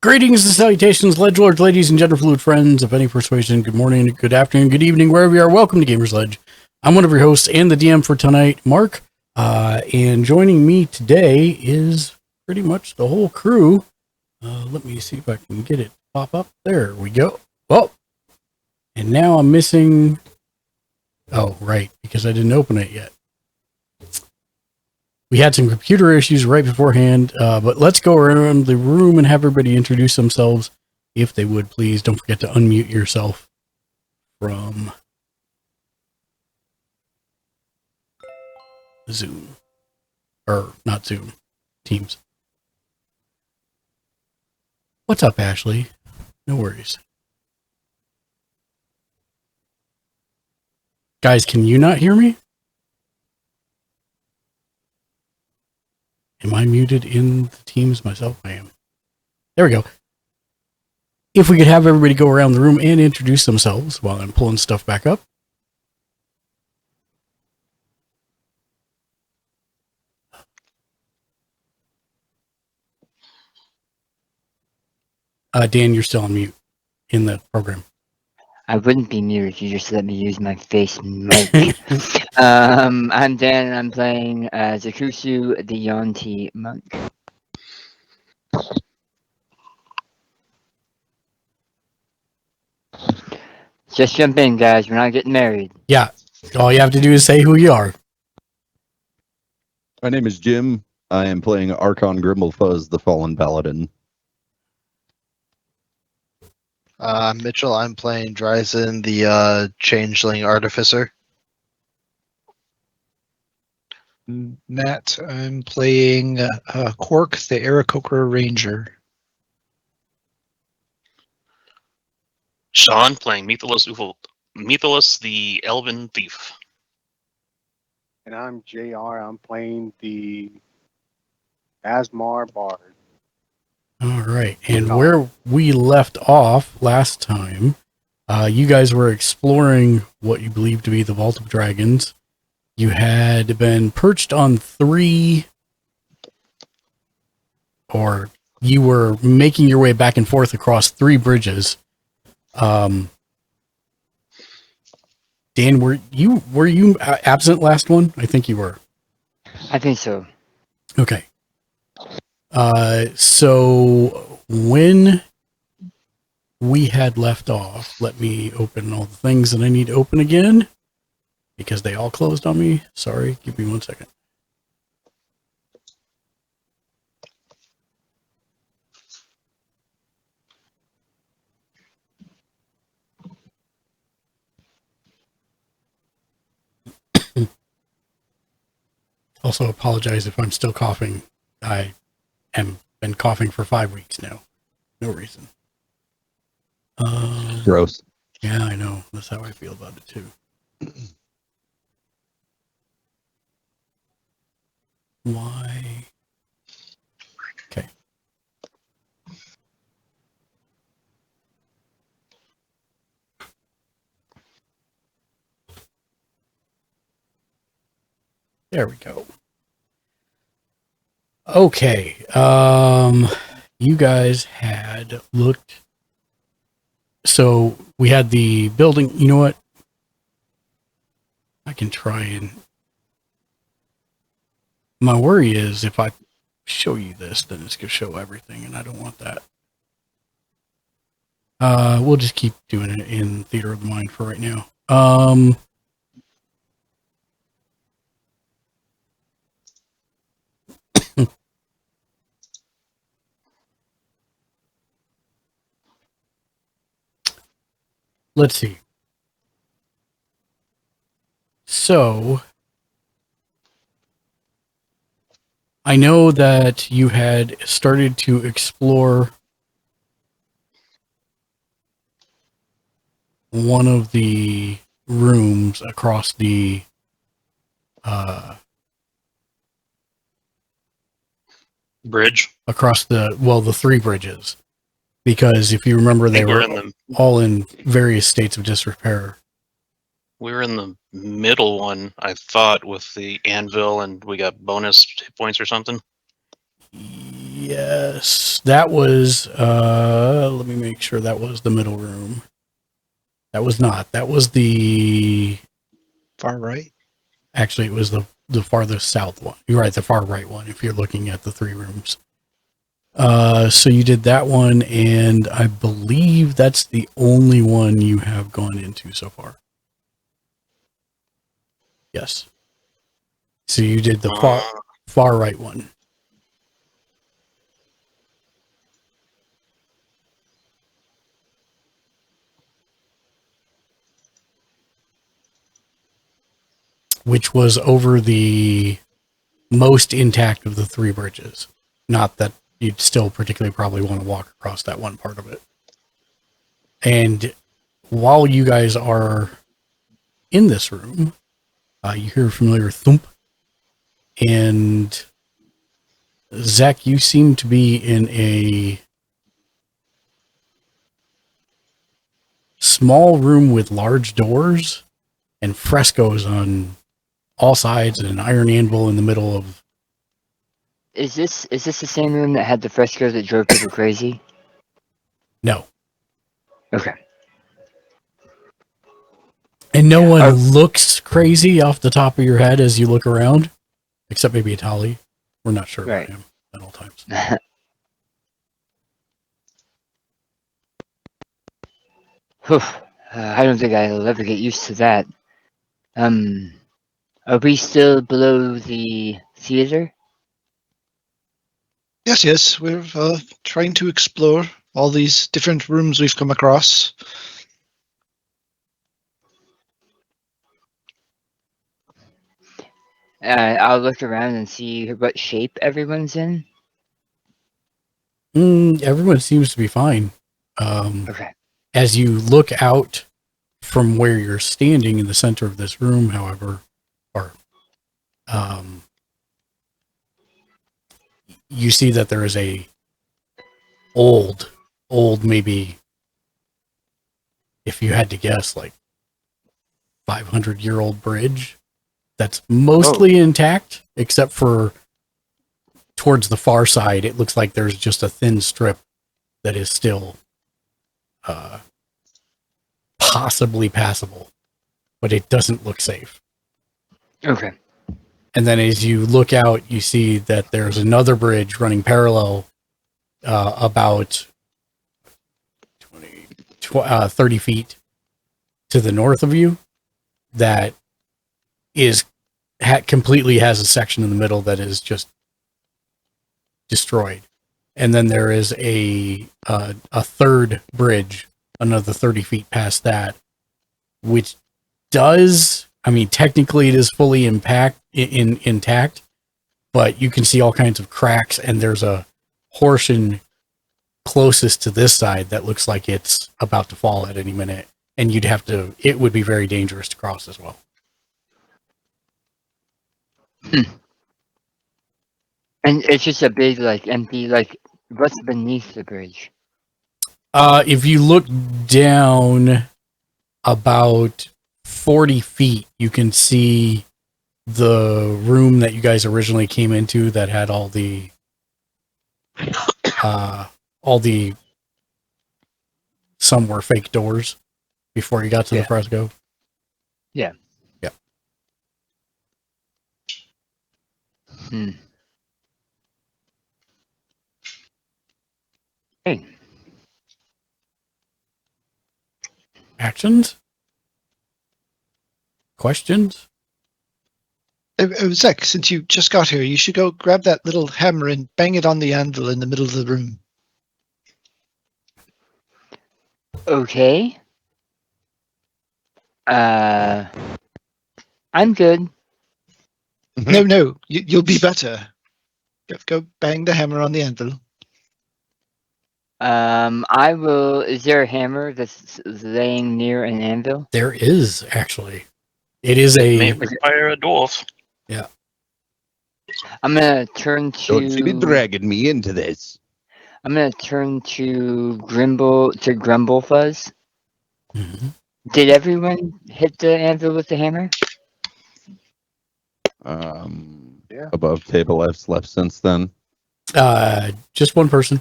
Greetings and salutations, Ledge Lords, ladies and gender fluid friends of any persuasion. Good morning, good afternoon, good evening, wherever you are. Welcome to Gamers Ledge. I'm one of your hosts and the DM for tonight, Mark. And joining me today is pretty much the whole crew. Let me see if I can get it to pop up. There we go. Well, and now I'm missing... Oh, right, because I didn't open it yet. We had some computer issues right beforehand, but let's go around the room and have everybody introduce themselves, if they would, please. Don't forget to unmute yourself from Zoom. Or, not Zoom. Teams. What's up, Ashley? No worries. Guys, can you not hear me? Am I muted in the Teams myself? I am. There we go. If we could have everybody go around the room and introduce themselves while I'm pulling stuff back up. Dan, you're still on mute in the program. I wouldn't be muted if you just let me use my face mic. I'm Dan, and I'm playing Zakusu, the Yonti monk. Just jump in, guys. We're not getting married. Yeah. All you have to do is say who you are. My name is Jim. I am playing Archon Grimblefuzz, the Fallen Paladin. Mitchell, I'm playing Dryzen, the Changeling Artificer. Matt, I'm playing Quark, the Aarakocra Ranger. Sean playing Mytholos, the Elven Thief. And I'm JR. I'm playing the Asmar Bard. All right. And where we left off last time, you guys were exploring what you believe to be the Vault of Dragons. You had been perched on 3, or you were making your way back and forth across 3 bridges. Dan, were you absent last one? I think you were. I think so. Okay. So when we had left off, let me open all the things that I need to open again because they all closed on me. Sorry, give me 1 second. Also apologize if I'm still coughing. I am been coughing for 5 weeks now. No reason. Gross. Yeah, I know. That's how I feel about it too. Why? Okay. There we go. Okay. You guys had looked. So we had the building. You know what? I can try and. My worry is if I show you this, then it's going to show everything, and I don't want that. We'll just keep doing it in Theater of the Mind for right now. Let's see. So, I know that you had started to explore one of the rooms across the Bridge. the three bridges, because if you remember, I they think were all in various states of disrepair. we were in the middle one, I thought, with the anvil, and we got bonus hit points or something. Yes, that was. Let me make sure that was the middle room. That was not. That was the. Far right. Actually, it was the farthest south one. You're right, the far right one. If you're looking at the three rooms. So you did that one, and I believe that's the only one you have gone into so far. Yes. So you did the far right one. Which was over the most intact of the three bridges. Not that you'd still particularly probably want to walk across that one part of it. And while you guys are in this room, you hear a familiar thump. And Zach, you seem to be in a small room with large doors and frescoes on all sides and an iron anvil in the middle of. Is this the same room that had the frescoes that drove people crazy? No. Okay. And no one looks crazy off the top of your head as you look around, except maybe Atali. We're not sure about him at all times. Whew. I don't think I'll ever get used to that. Are we still below the theater? Yes. We're trying to explore all these different rooms we've come across. I'll look around and see what shape everyone's in. Everyone seems to be fine. Okay. As you look out from where you're standing in the center of this room, however, you see that there is a old, maybe, if you had to guess, like 500-year-old bridge that's mostly intact, except for towards the far side. It looks like there's just a thin strip that is still possibly passable, but it doesn't look safe. Okay. And then as you look out, you see that there's another bridge running parallel about 30 feet to the north of you that is completely has a section in the middle that is just destroyed. And then there is a third bridge, another 30 feet past that, which does, I mean, technically it is fully intact, but you can see all kinds of cracks, and there's a portion closest to this side that looks like it's about to fall at any minute, and it would be very dangerous to cross as well. And it's just a big, like, empty, like, what's beneath the bridge? If you look down about 40 feet, you can see the room that you guys originally came into that had all the some were fake doors before you got to the fresco. Yeah. Yeah. Hey. Actions? Questions? Zek, since you just got here, you should go grab that little hammer and bang it on the anvil in the middle of the room. Okay. I'm good. No, you'll be better. Go bang the hammer on the anvil. I will. Is there a hammer that's laying near an anvil? There is, actually. It is May a... require a dwarf. I'm gonna turn to. Don't you be dragging me into this. I'm gonna turn to Grumblefuzz. Mhm. Did everyone hit the anvil with the hammer? Yeah. Above table F's left since then. Just one person.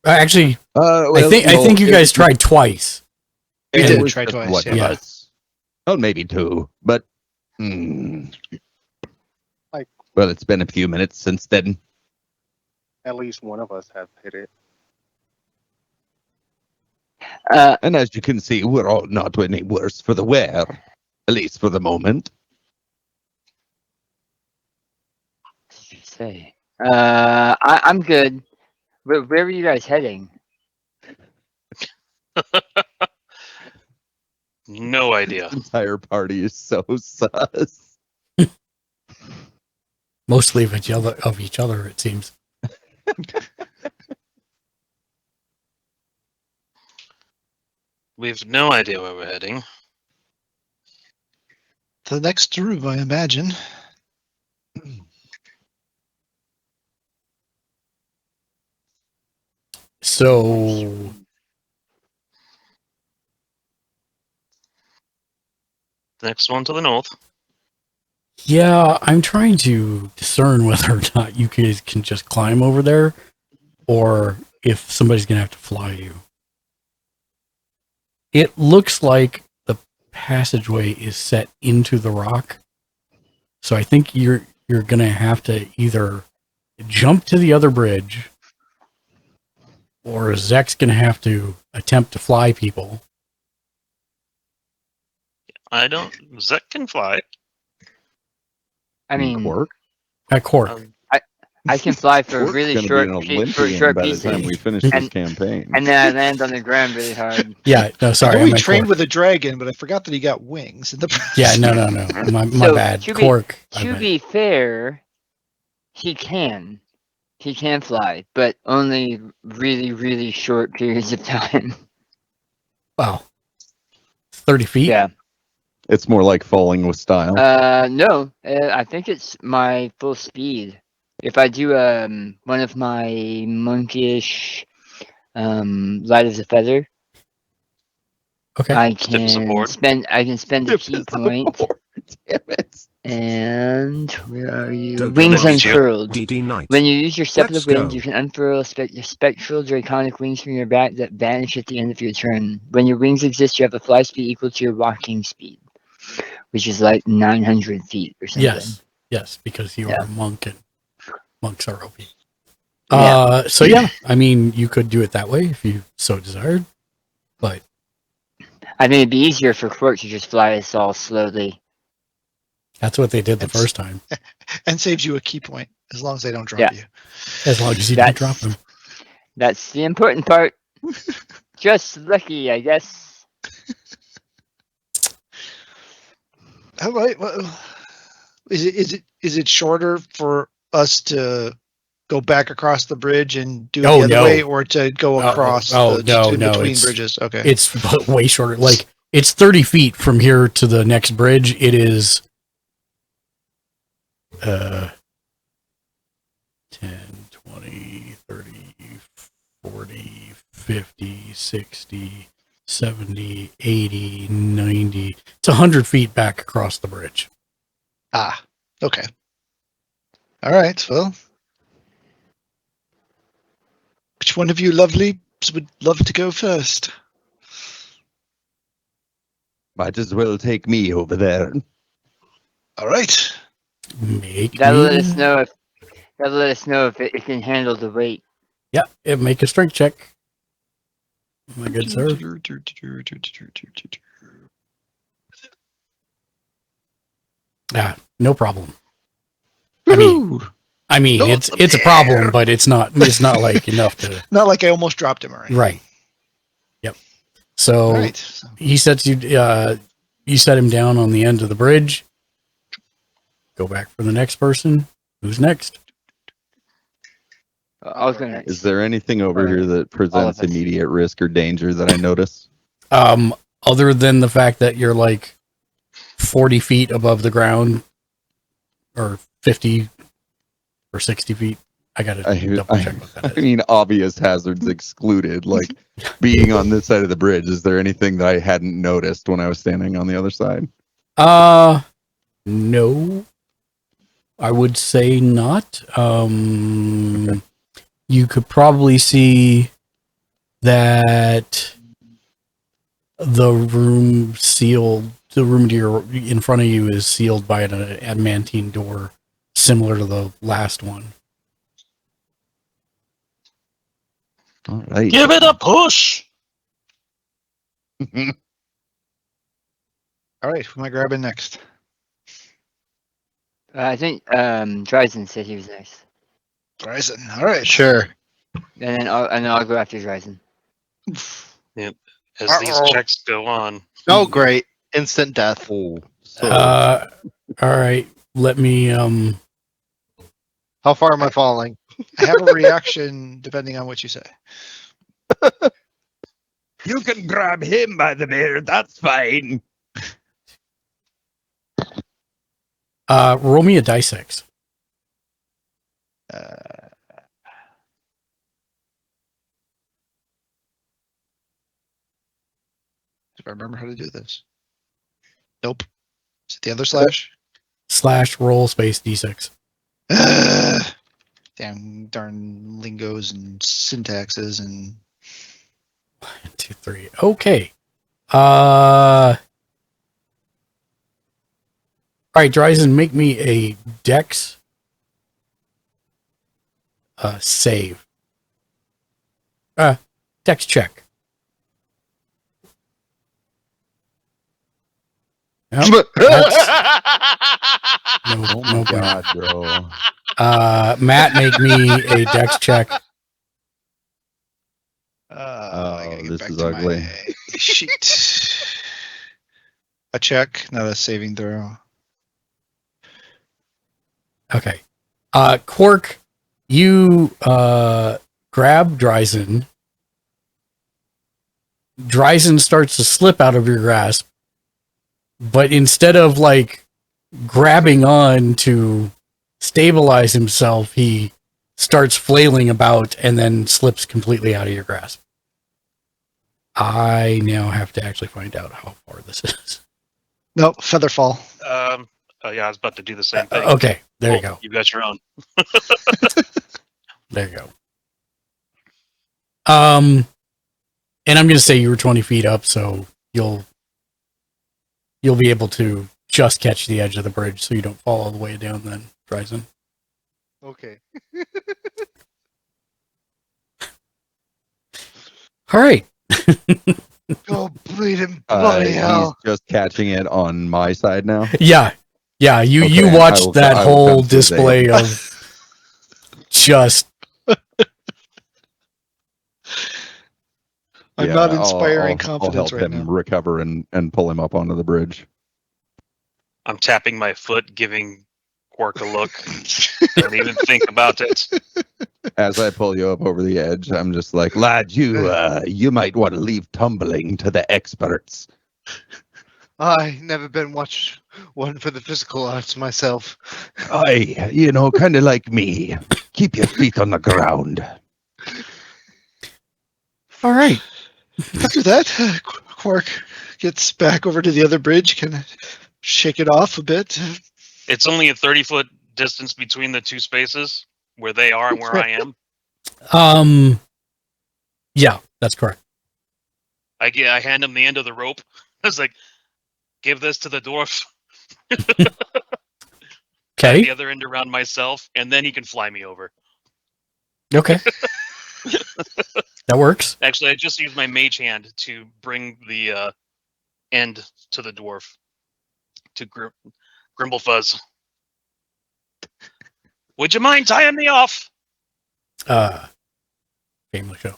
Actually, Well, I think you it guys was- tried twice. We it did was try just twice, one yeah. of Yeah. us. Oh, maybe two, but well, it's been a few minutes since then. At least one of us have hit it. And as you can see, we're all not any worse for the wear, at least for the moment. Say. I'm good. Where were you guys heading? No idea. The entire party is so sus. Mostly of each other, it seems. We've no idea where we're heading. The next room, I imagine. So, Next one to the north. yeah, I'm trying to discern whether or not you guys can just climb over there, or if somebody's going to have to fly you. It looks like the passageway is set into the rock. So I think you're going to have to either jump to the other bridge, or Zek's going to have to attempt to fly people. Zek can fly. I mean, Quark? At Cork. I can fly for Quark's really gonna short, be an for Olympian short by the pieces, time we finish this campaign. and then I land on the ground really hard. Yeah, no, I sorry. know I he meant trained Cork. with a dragon, but I forgot that he got wings. In the Yeah, no. My So, bad. to be- Cork. I To meant. be fair, he can fly, but only really, really short periods of time. Wow. 30 feet? Yeah. It's more like falling with style. No, I think it's my full speed. If I do one of my monkish light as a feather, Okay. I Stiff as a can board. spend a key point. Damn it. And where are you? Don't Wings let me shoot. unfurled. DD Knight. When you use your Step of Let's the Wind, go. you can unfurl spectral draconic wings from your back that vanish at the end of your turn. When your wings exist, you have a fly speed equal to your walking speed, which is like 900 feet or something. Yes. Yes, because you Yeah. are a monk and monks are OP. Yeah. So yeah, I mean, you could do it that way if you so desired, but I think it'd be easier for Quark to just fly us all slowly. that's what they did the It's- first time. And saves you a key point as long as they don't drop Yeah. you. As long as you That's- didn't drop them. That's the important part. Just lucky, I guess. All right. Well, is it shorter for us to go back across the bridge and do it Oh, the other no. way, or to go across no, in no, between it's- bridges? Okay. It's way shorter. Like, it's 30 feet from here to the next bridge. It is 10, 20, 30, 40, 50, 60, 70, 80, 90. It's 100 feet back across the bridge. Okay. All right. Well, which one of you lovely would love to go first? Might as well take me over there. All right. Make That'll me... let us know if it can handle the weight. Yeah, make a strength check. My good sir. Yeah, no problem. I mean, No, it's a problem, but it's not like enough to... Not like I almost dropped him already. Right. Yep. So All right. So, he sets you, you set him down on the end of the bridge. Go back for the next person. Who's next? I was gonna. Is there anything over here that presents us. immediate risk or danger that I notice? Other than the fact that you're like 40 feet above the ground, or 50 or 60 feet. I gotta double check what that I is. mean, obvious hazards excluded. Like being on this side of the bridge. Is there anything that I hadn't noticed when I was standing on the other side? No. I would say not. Okay. You could probably see that the room in front of you is sealed by an adamantine door, similar to the last one. All right. Give it a push. all right. Who am I grabbing next? I think Dryzen said he was next, Horizon. All right. Sure. and then I'll go after Dryzen. As these Uh-oh. checks go on. Oh, great. Instant death. Oh, so All right. Let me How far am I falling? I have a reaction depending on what you say. you can grab him by the beard. That's fine. roll me a die 6. If I remember how to do this. Nope. Is it the other slash? / roll space d6. Damn darn lingos and syntaxes and 1, 2, 3. Okay. All right, Dryzen, make me a dex save. Dex check. Nope, that's- no, Oh my no god, bro. Matt, make me a dex check. I Oh, gotta get this back is to ugly. my sheet. A check, not a saving throw. Okay. Quark, you grab Dryzen. Dryzen starts to slip out of your grasp, but instead of like grabbing on to stabilize himself, he starts flailing about and then slips completely out of your grasp. I now have to actually find out how far this is. No, feather fall. Oh yeah, I was about to do the same thing. Okay, there you Cool, go. You got your own. There you go. And I'm going to say you were 20 feet up, so you'll be able to just catch the edge of the bridge so you don't fall all the way down then, Dryzen. Okay. All right. Go bleeding bloody He's hell. just catching it on my side now. Yeah. Yeah, you Okay, watched that I will whole come to his display aid. of just I'm not I'll inspiring help confidence right him now. recover and pull him up onto the bridge. I'm tapping my foot, giving Quark a look. Don't even think about it. As I pull you up over the edge, I'm just like, lad, you might want to leave tumbling to the experts. I never been one for the physical arts myself. Aye, kind of like me. Keep your feet on the ground. all right. After that, Quark gets back over to the other bridge, can shake it off a bit. It's only a 30-foot distance between the two spaces where they are and where I am. Yeah, that's correct. I hand him the end of the rope. I was like, give this to the dwarf. Okay. The other end around myself, and then he can fly me over. Okay. That works. Actually, I just used my mage hand to bring the end to the dwarf, to Grimblefuzz. Would you mind tying me off? Game of the show.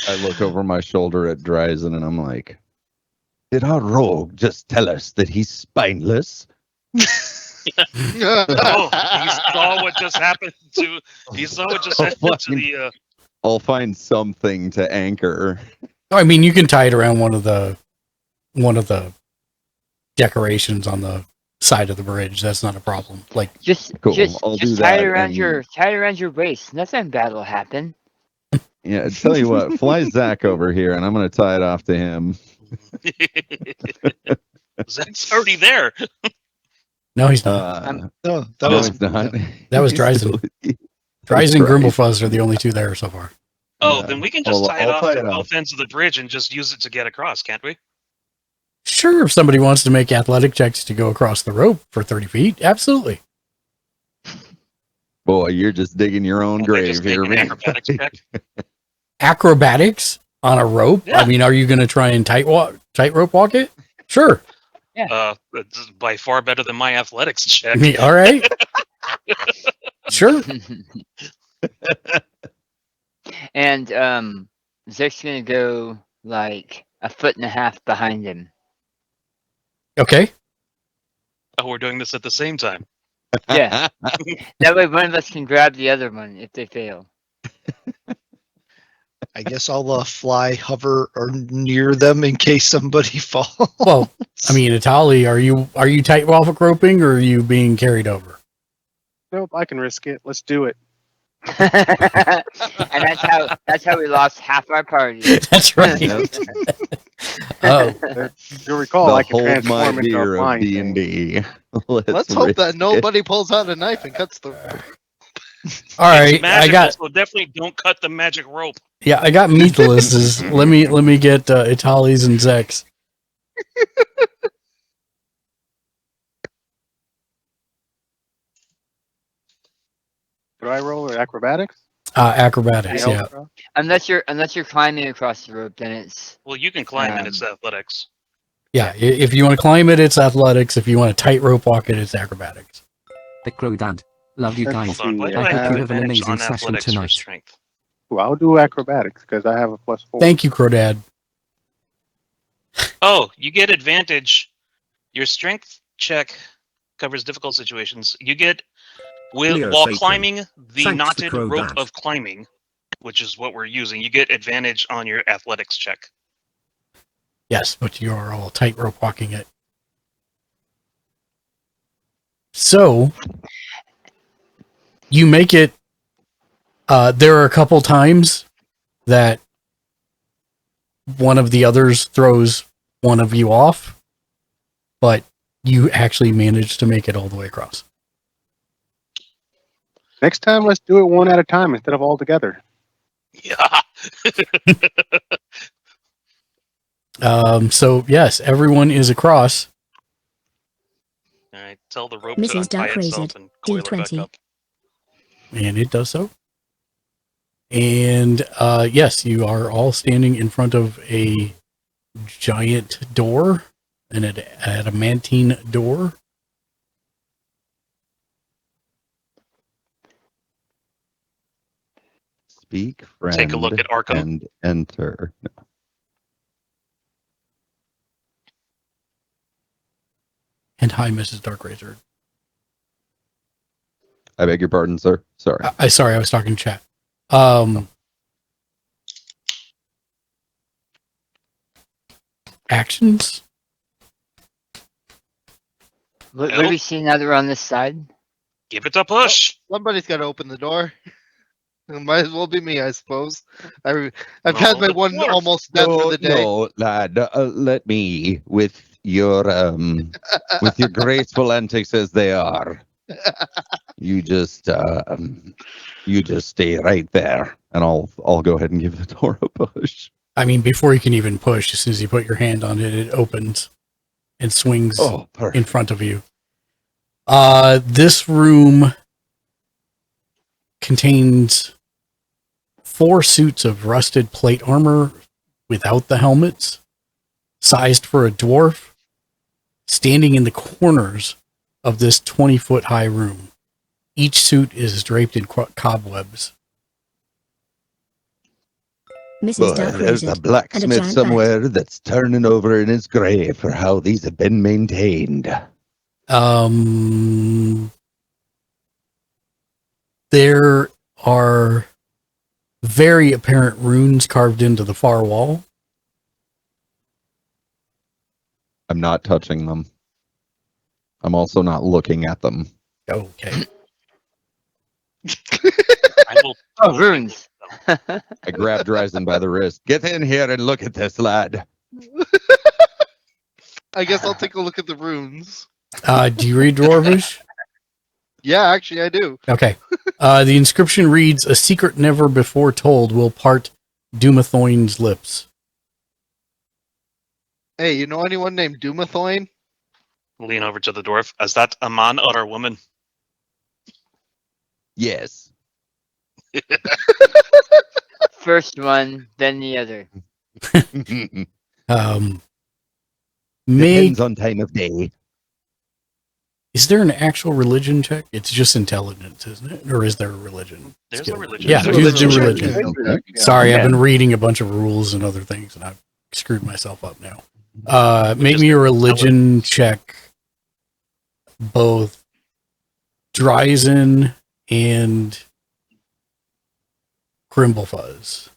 I look over my shoulder at Dryzen and I'm like, did our rogue just tell us that he's spineless? Oh, he saw what just happened to. He saw what just happened to the. I'll find something to anchor. I mean, you can tie it around one of the decorations on the side of the bridge. That's not a problem. Like, Just Cool, I'll do tie it that around and- tie it around your waist. Nothing bad will happen. Yeah, tell you what, fly Zach over here and I'm going to tie it off to him. Zach's already there. no, he's not. No, that No, was he's not. That was He's Dryzen. still- Dryzen and right. Grimblefuzz are the only two there so far. Oh, Yeah. then we can just I'll- tie it I'll off tie to it off. both ends of the bridge and just use it to get across, can't we? Sure, if somebody wants to make athletic checks to go across the rope for 30 feet, absolutely. Boy, you're just digging your own Can't they grave just take here, an man. acrobatics check? Acrobatics on a rope? Yeah. I mean, are you going to try and tightrope walk it? Sure. It's by far better than my athletics check. I mean, all right. Sure. And Zek's gonna go like a foot and a half behind him. Okay. Oh, we're doing this at the same time. Yeah. That way one of us can grab the other one if they fail. I guess I'll fly, hover, or near them in case somebody falls. Well, I mean, Itali, are you tightrope roping or are you being carried over? Nope, I can risk it. Let's do it. And that's how we lost half our party. That's right. Oh, You'll recall The I can hold my transform into beer a of flying thing. D&D. Let's hope that nobody pulls out a knife and cuts the. all right. It's magical, I got so definitely don't cut the magic rope. I got meatlesses. let me get Itali's and Zex. Do I roll or acrobatics? Acrobatics. Yeah. Unless you're climbing across the rope, then it's Well, you can climb and it's athletics. Yeah. If you want to climb it, it's athletics. If you want to tightrope walk it, it's acrobatics. The Crow Dad. Love you guys. Hold on, why do I I hope have you have an advantage amazing on session athletics for tonight. strength? Ooh, I'll do acrobatics because I have a +4. Thank you, Crodad. Oh, you get advantage. Your strength check covers difficult situations. You get Leo while Satan. climbing the Thanks, knotted Crow rope Dad. of climbing, which is what we're using. You get advantage on your athletics check. Yes, but you are all tightrope walking it. So you make it. There are a couple times that one of the others throws one of you off, but you actually manage to make it all the way across. Next time, let's do it one at a time instead of all together. Yeah. So yes, everyone is across. All right, tell the rope to Mrs. untie Duck itself raised and coil it back D20. up. And it does so. And yes, you are all standing in front of a giant door, an adamantine door. Speak, friend, Take a look at Arkham. and enter. And hi, Mrs. Darkrazor. I beg your pardon, sir. Sorry. Sorry, I was talking chat. Actions? What do we see now that we're on this side? Give it a push. Somebody's got to open the door. It might as well be me, I suppose. I've No, had my the one dwarf. almost death for the day. No, lad. Let me, with your graceful antics as they are. You just stay right there, and I'll go ahead and give the door a push. I mean, before you can even push, as soon as you put your hand on it, it opens and swings Oh, perfect. in front of you. This room contains 4 suits of rusted plate armor without the helmets, sized for a dwarf, standing in the corners of this 20-foot high room. Each suit is draped in cobwebs. Mrs. Boy, Duck there's raised a and a blacksmith giant somewhere that's turning over in his grave for how these have been maintained. There are very apparent runes carved into the far wall. I'm not touching them. I'm also not looking at them. Okay. I will. Oh, runes. I grabbed Ryzen by the wrist. Get in here and look at this, lad. I guess I'll take a look at the runes. Do you read Dwarvish? Yeah, actually, I do. Okay. The inscription reads, "A secret never before told will part Dumathoin's lips." Hey, you know anyone named Dumathoin? Lean over to the dwarf. Is that a man or a woman? Yes. First one, then the other. Make, Depends on time of day. is there an actual religion check? It's just intelligence, isn't it? Or is there a religion? There's skill? a religion. Yeah, check. do Religion check. religion. Yeah. Sorry, I've Yeah. been reading a bunch of rules and other things, and I've screwed myself up now. Make Just me a religion check, both Dryzen and Grimblefuzz.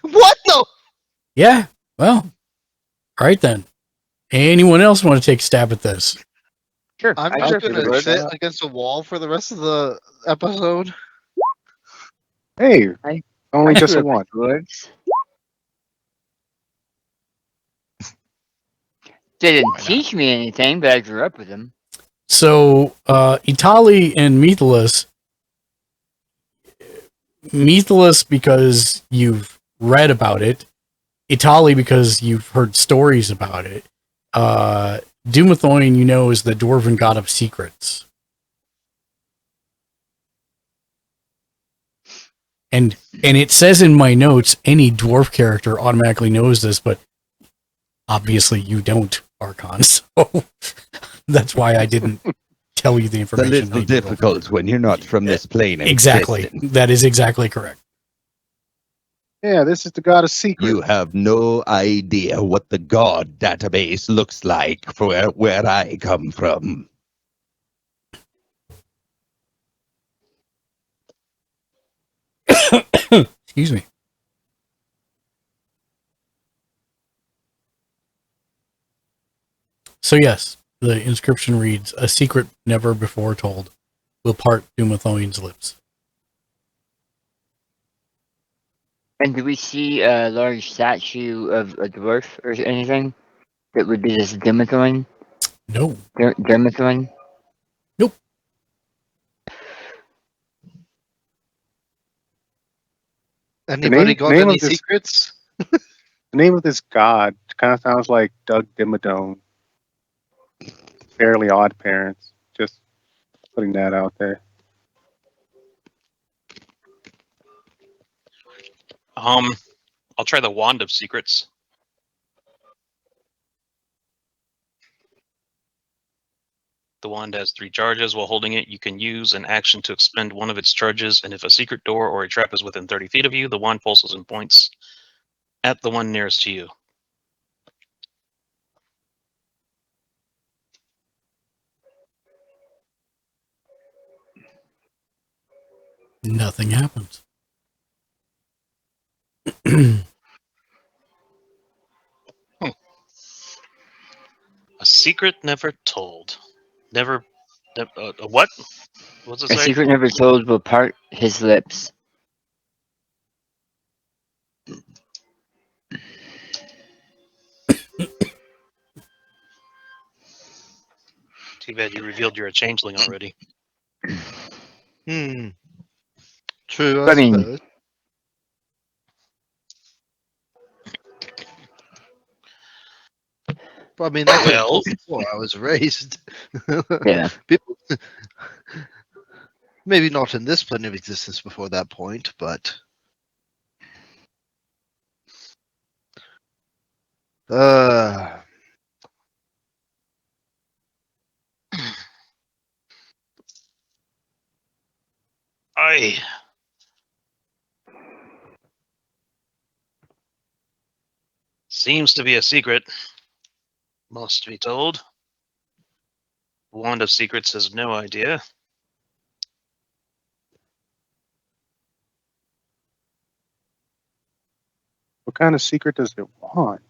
What the? Yeah, well, all right then. Anyone else want to take a stab at this? Sure. I'm I just can gonna do it. sit against a wall for the rest of the episode. Hey, I- only I just a grew up with one. dwarves. They didn't teach me anything, but I grew up with them. So, Itali and Methalus because you've read about it, Itali because you've heard stories about it. Dumathoin, you know, is the dwarven god of secrets. And it says in my notes, any dwarf character automatically knows this, but obviously you don't, Archon. So that's why I didn't tell you the It's a information. little difficult when you're not from this plane of Exactly. existence. That is exactly correct. Yeah, this is the god of secrets. You have no idea what the God database looks like for where I come from. Excuse me. So yes, the inscription reads, "A secret never before told will part Dumathoin's lips." And do we see a large statue of a dwarf or anything that would be this Demethoin? No. Demethoin? Nope. Anybody got any of this- secrets? The name of this god kind of sounds like Doug Dimmadome. Fairly Odd Parents. Just putting that out there. I'll try the Wand of Secrets. The wand has 3 charges. While holding it, you can use an action to expend one of its charges, and if a secret door or a trap is within 30 feet of you, the wand pulses and points at the one nearest to you. Nothing happens. A secret never told. Never. What? What's it A say? secret never told will part his lips. Too bad you revealed you're a changeling already. True, I mean- suppose. But I mean, that could Well- before I was raised. Yeah. People, maybe not in this plane of existence before that point, but Seems to be a secret. Must be told. Wand of Secrets has no idea. What kind of secret does it want?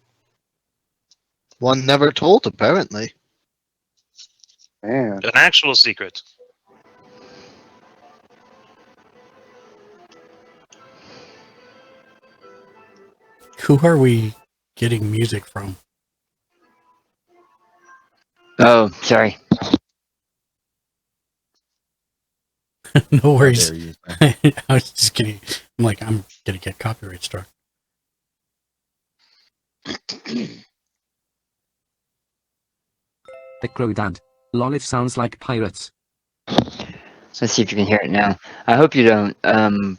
one never told, apparently. Man, An actual secret. Who are we getting music from? Oh, sorry. No How worries. dare you. I was just kidding. I'm like, I'm gonna get copyright struck. The Crow Dad. Lol, it sounds like pirates. Let's see if you can hear it now. I hope you don't.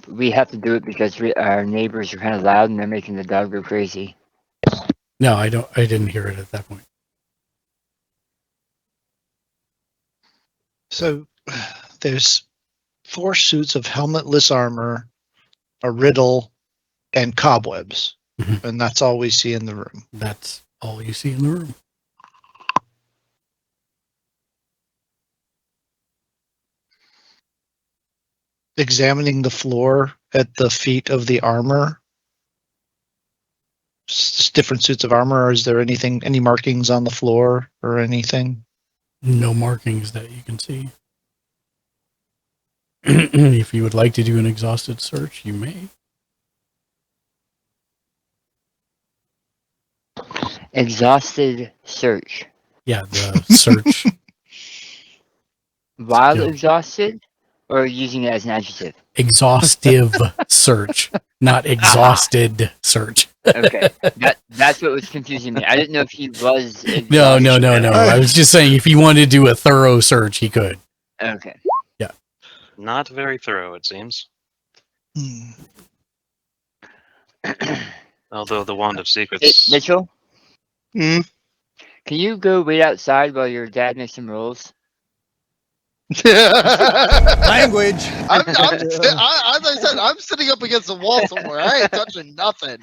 We have to do it because our neighbors are kind of loud and they're making the dog go crazy. No, I don't. I didn't hear it at that point. So there's 4 suits of helmetless armor, a riddle, and cobwebs. Mhm. And that's all we see in the room. That's all you see in the room. Examining the floor at the feet of the armor, different suits of armor. Is there any markings on the floor or anything? No markings that you can see. If you would like to do an exhausted search, you may. Exhausted search. Yeah, the search. While Yeah. exhausted, or using it as an adjective? Exhaustive search, not exhausted search. Okay, that's what was confusing me. I didn't know if he was. No. exhausted. I was just saying if he wanted to do a thorough search, he could. Okay. Not very thorough, it seems. Hmm. Although the Wand of Hey, Secrets. Mitchell, Hmm? can you go wait outside while your dad makes some rolls? Language. As I said, I'm sitting up against the wall somewhere. I ain't touching nothing.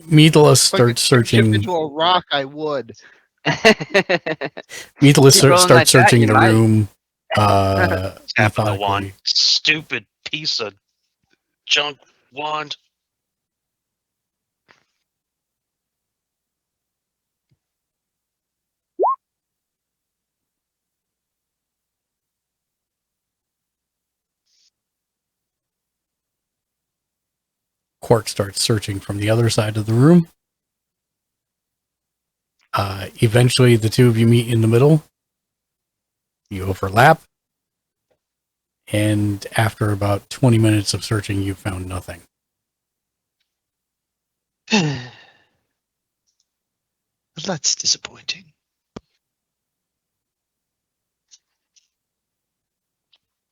Meathless If I could starts chip searching. into a rock, I would. Meathless Keep rolling starts like that, searching you the might. room. Tap on the Methodically. wand. Stupid piece of junk wand. Quark starts searching from the other side of the room. Eventually, the two of you meet in the middle. You overlap. and after about 20 minutes of searching, you found nothing. That's disappointing.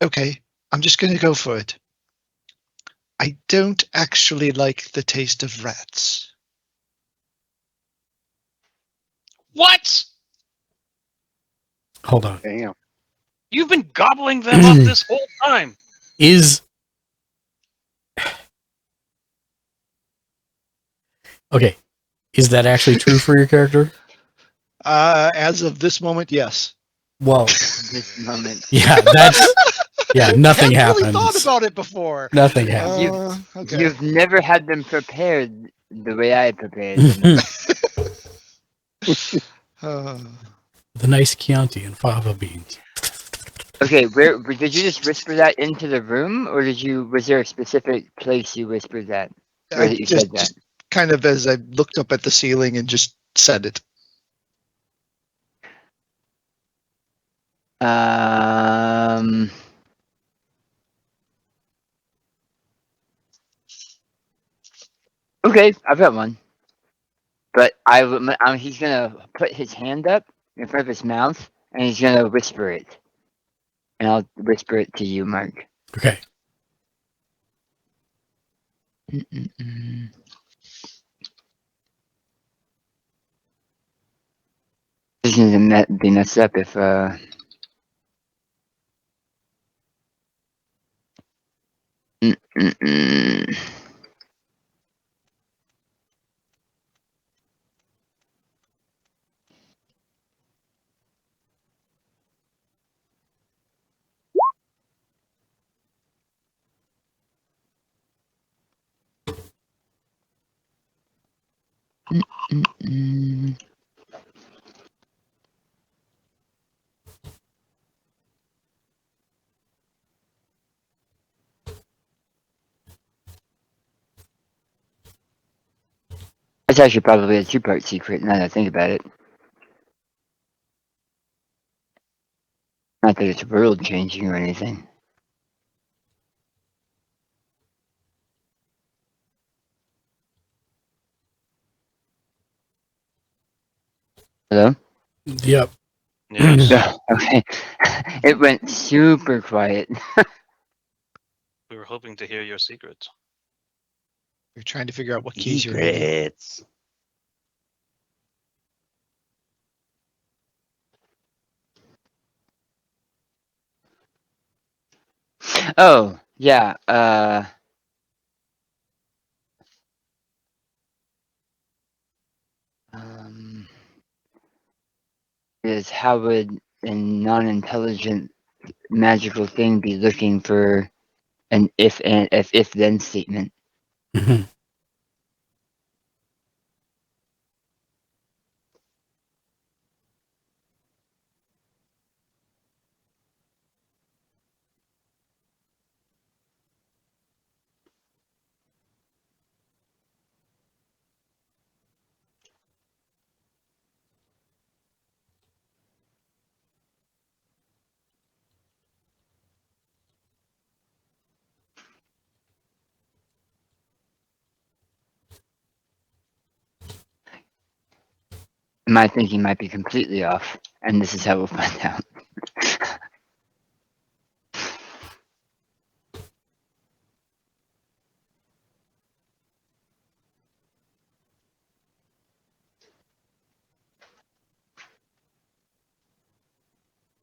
Okay, I'm just going to go for it. I don't actually like the taste of rats. What? Hold on. Damn. You've been gobbling them up this whole time. Okay. Is that actually true for your character? As of this moment, yes. Well, This moment. yeah, nothing I hadn't really happens. thought about it before. Nothing happens. Okay. You've never had them prepared the way I prepared them. The nice Chianti and fava beans. Okay, where did you just whisper that into the room, or was there a specific place you whispered that? Or I that you said that? just kind of as I looked up at the ceiling and just said it. Okay, I've got one. But he's gonna put his hand up in front of his mouth, and he's gonna whisper it. And I'll whisper it to you, Mark. Okay. Mm-mm-mm. This is gonna be messed up if Mm-mm-mm. Mm-mm. That's actually probably a two-part secret now that I think about it. Not that it's world changing or anything. Hello? Yep. Yes. Okay. It went super quiet. We were hoping to hear your secret. You're trying to figure out what keys you're needing. Secrets. Oh, yeah. Is how would a non-intelligent magical thing be looking for an if then statement? Mhm. My thinking might be completely off, and this is how we'll find out.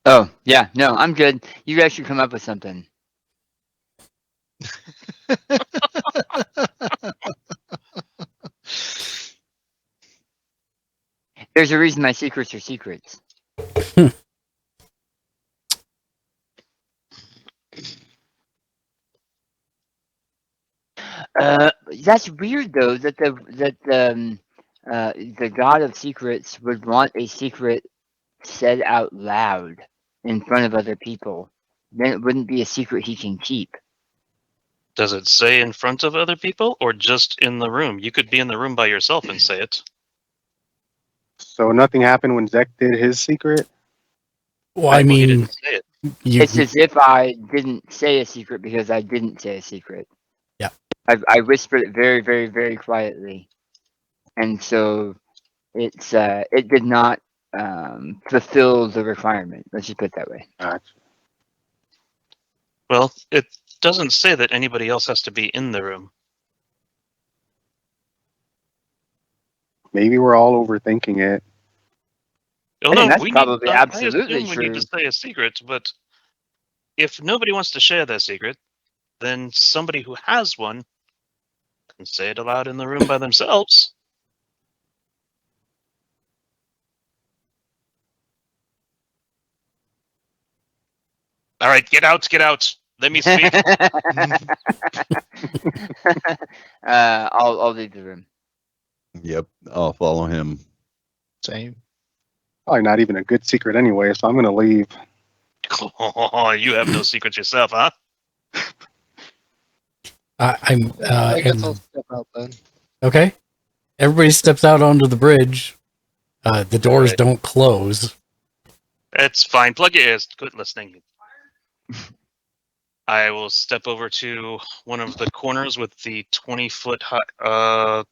Oh, yeah, no, I'm good. You guys should come up with something. There's a reason my secrets are secrets. That's weird though that the god of secrets would want a secret said out loud in front of other people. Then it wouldn't be a secret he can keep. Does it say in front of other people or just in the room? You could be in the room by yourself and say it. So nothing happened when Zek did his secret? Well, I He mean, didn't say it. It's as if I didn't say a secret because I didn't say a secret. Yeah. I whispered it very, very, very quietly, and so it did not fulfill the requirement. Let's just put it that way. Gotcha. Well, it doesn't say that anybody else has to be in the room. Maybe we're all overthinking it. Oh, I think no, that's we probably need, absolutely I assume we need true. to say a secret, but if nobody wants to share that secret, then somebody who has one can say it aloud in the room by themselves. All right, get out, get out. Let me speak. I'll leave the room. Yep, I'll follow him. Same. Probably not even a good secret anyway, so I'm gonna leave. Oh, you have no secrets yourself, huh? I'm I guess I'll step out then. okay. Everybody steps out onto the bridge. The doors Alright. don't close. It's fine. Plug your ears. Quit listening. I will step over to one of the corners with the 20-foot high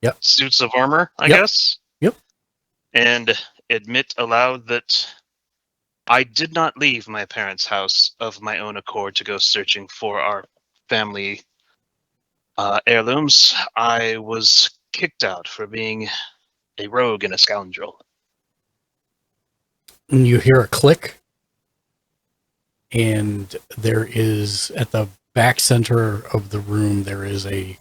Yep. suits of armor, I Yep. guess. Yep. And admit aloud that I did not leave my parents' house of my own accord to go searching for our family heirlooms. I was kicked out for being a rogue and a scoundrel. And you hear a click, and there is, at the back center of the room, there is a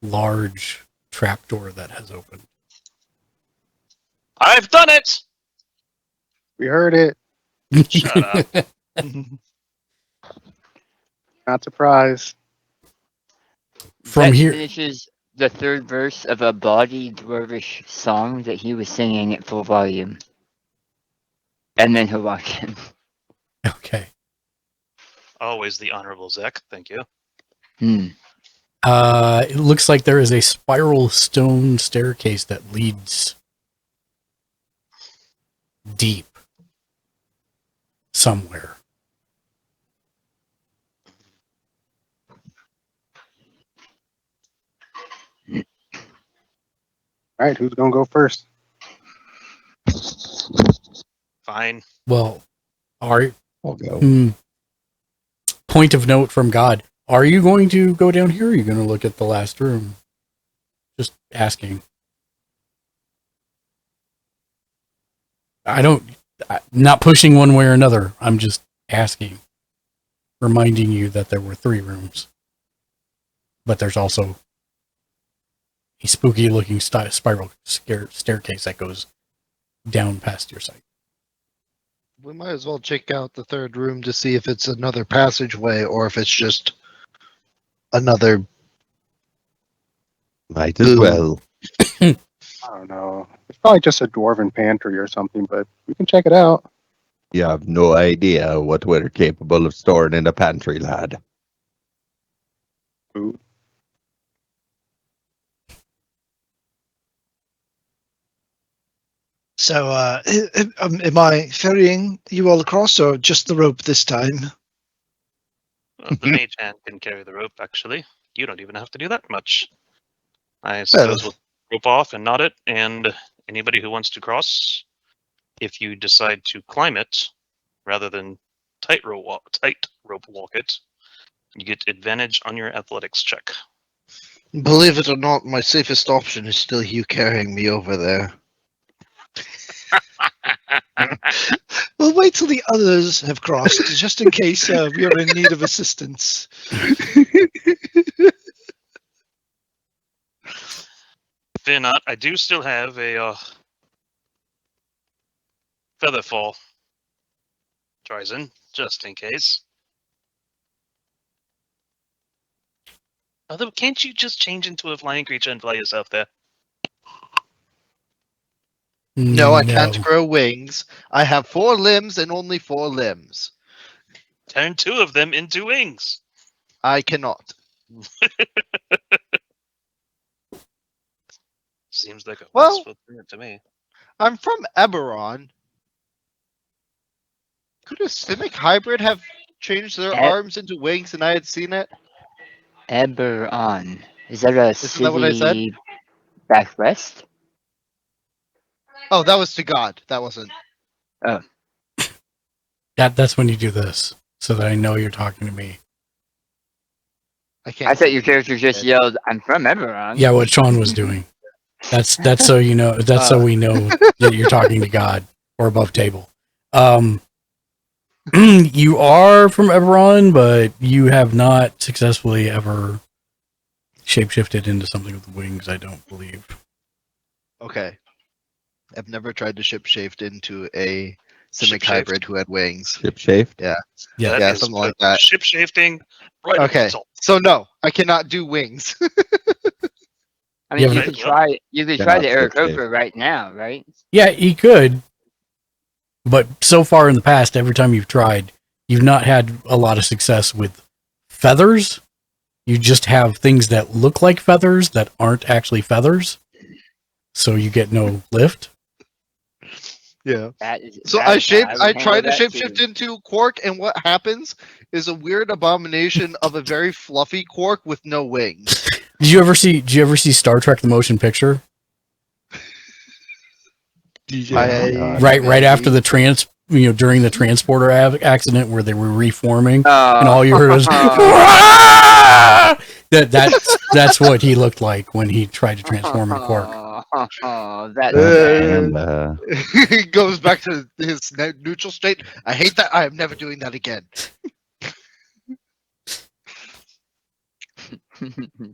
large trapdoor that has opened. I've done it! We heard it. Shut up. Not surprised. From Vet here, finishes the third verse of a bawdy dwarvish song that he was singing at full volume, and then he'll walk in. okay. Always the honorable Zek. Thank you. It looks like there is a spiral stone staircase that leads deep somewhere. All right, who's gonna go first? Fine. Well, are I'll go. point of note from God. Are you going to go down here? Or are you going to look at the last room? Just asking. I'm not pushing one way or another. I'm just asking. Reminding you that there were 3 rooms. But there's also a spooky looking spiral staircase that goes down past your sight. We might as well check out the third room to see if it's another passageway or if it's just another. Might as well. I don't know. It's probably just a dwarven pantry or something, but we can check it out. You have no idea what we're capable of storing in a pantry, lad. Food. So, am I ferrying you all across, or just the rope this time? The mage hand can carry the rope, actually. You don't even have to do that much. I suppose we'll rope off and knot it, and anybody who wants to cross, if you decide to climb it, rather than tight rope walk it, you get advantage on your athletics check. Believe it or not, my safest option is still you carrying me over there. We'll wait till the others have crossed, just in case we are in need of assistance. Fear not, I do still have a Featherfall Trizon, just in case. Although, can't you just change into a flying creature and fly yourself there? No, I can't grow wings. I have 4 limbs and only 4 limbs. Turn 2 of them into wings. I cannot. Seems like a Well- wasteful thing to me. I'm from Eberron. Could a Simic hybrid have changed their arms into wings and I had seen it? Eberron. Is that a Isn't that what I said? city back west? Oh, that was to God. That wasn't. That's when you do this, so that I know you're talking to me. I can't. I thought see your what character you just said. yelled, "I'm from Eberron." Yeah, what Sean was doing. That's so you know. That's so we know that you're talking to God or above table. You are from Eberron, but you have not successfully ever shapeshifted into something with wings. I don't believe. Okay. I've never tried to shaped into a Simic Shapeshaped. hybrid who had wings. Ship shaved. Yeah. That Yeah, is something like that. Ship shifting. Right. Okay. So no, I cannot do wings. I mean, Yeah, you but- could try. You could Cannot try the skip Aarakocra right now, right? Yeah, he could. But so far in the past, every time you've tried, you've not had a lot of success with feathers. You just have things that look like feathers that aren't actually feathers. So you get no lift. Yeah. That is. So that- I shaped. would I handle tried to that shapeshift too. into Quark, and what happens is a weird abomination of a very fluffy Quark with no wings. Did you ever see Star Trek the motion picture? I- Right after the during the transporter accident where they were reforming, and all you heard was that's what he looked like when he tried to transform in Quark. That He goes back to his neutral state. I hate that. I am never doing that again.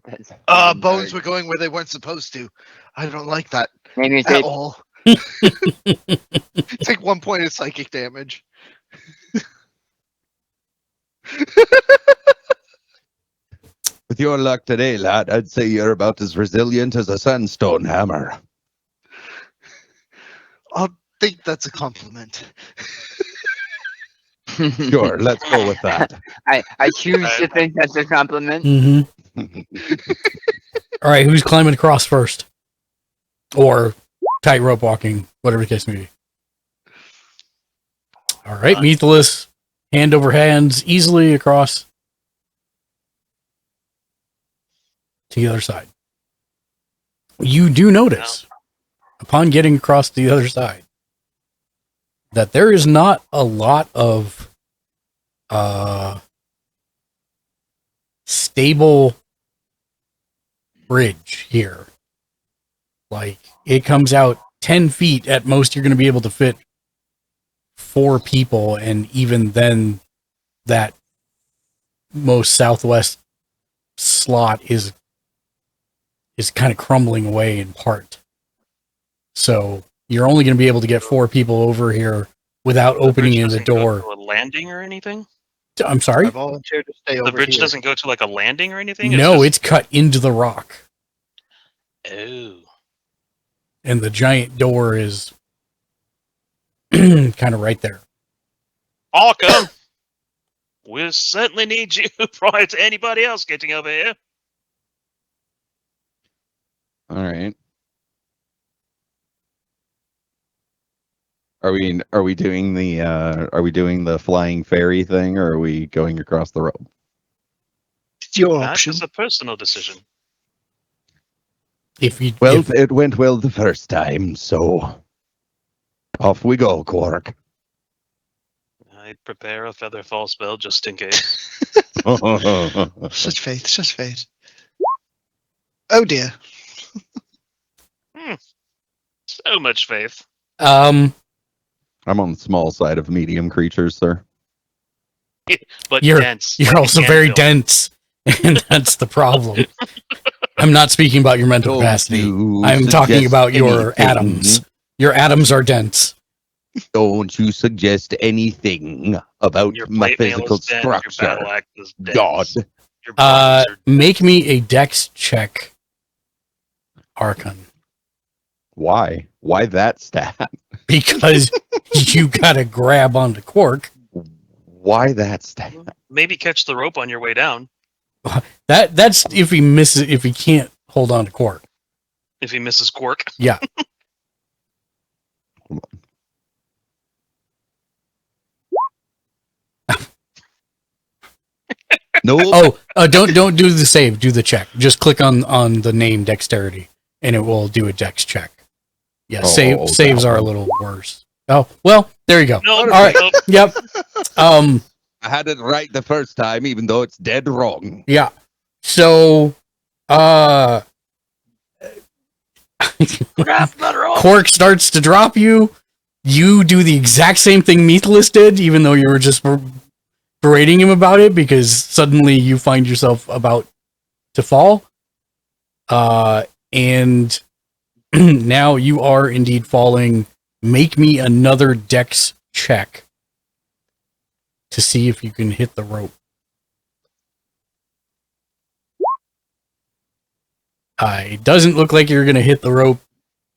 that's Bones dark. were going where they weren't supposed to. I don't like that Maybe at they all. Take 1 point of psychic damage. With your luck today, lad, I'd say you're about as resilient as a sandstone hammer. I'll think that's a compliment. Sure, let's go with that. I choose to think that's a compliment. Mm-hmm. All right, who's climbing across first, or tightrope walking, whatever the case may be. All right, Meathless, hand over hands, easily across to the other side. You do notice, upon getting across to the other side, that there is not a lot of stable bridge here. Like, it comes out 10 feet at most. You're going to be able to fit 4 people, and even then that most southwest slot is kind of crumbling away in part. So you're only going to be able to get 4 people over here without opening in the door. Go to a landing or anything? I'm sorry? I volunteered to stay The over bridge here. doesn't go to like a landing or anything? No, just- it's cut into the rock. Oh. And the giant door is kind of right there. I'll come. We'll certainly need you prior to anybody else getting over here. All right. Are we doing the flying fairy thing, or are we going across the road? It's your That option. is a personal decision. If you Well, if- it went well the first time, so off we go, Quark. I'd prepare a feather fall spell just in case. Such faith, such faith. Oh dear. So much faith. I'm on the small side of medium creatures, sir. But You're- dense. you're like also an very anvil. dense, and that's the problem. I'm not speaking about your mental Don't capacity. you I'm talking suggest about your anything. atoms. Your atoms are dense. Don't you suggest anything about Your my plate mail physical is dense, your structure. battle axe is dense. God. Your bodies are Make me a dex check, Archon, Why? Why that stat? because you gotta grab onto Quark. Why that stat? maybe catch the rope on your way down That's if he misses, if he can't hold on to Quark. if he misses Quark. Yeah. Nope. Don't do the save. Do the check. Just click on the name dexterity, and it will do a dex check. Yeah, Oh, saves that are a one. little worse. Oh well, there you go. No, All right. nope. Yep. I had it right the first time, even though it's dead wrong. Yeah. So, Cork starts to drop you. You do the exact same thing Meathless did, even though you were just berating him about it, because suddenly you find yourself about to fall. And now you are indeed falling. Make me another dex check to see if you can hit the rope. It doesn't look like you're going to hit the rope.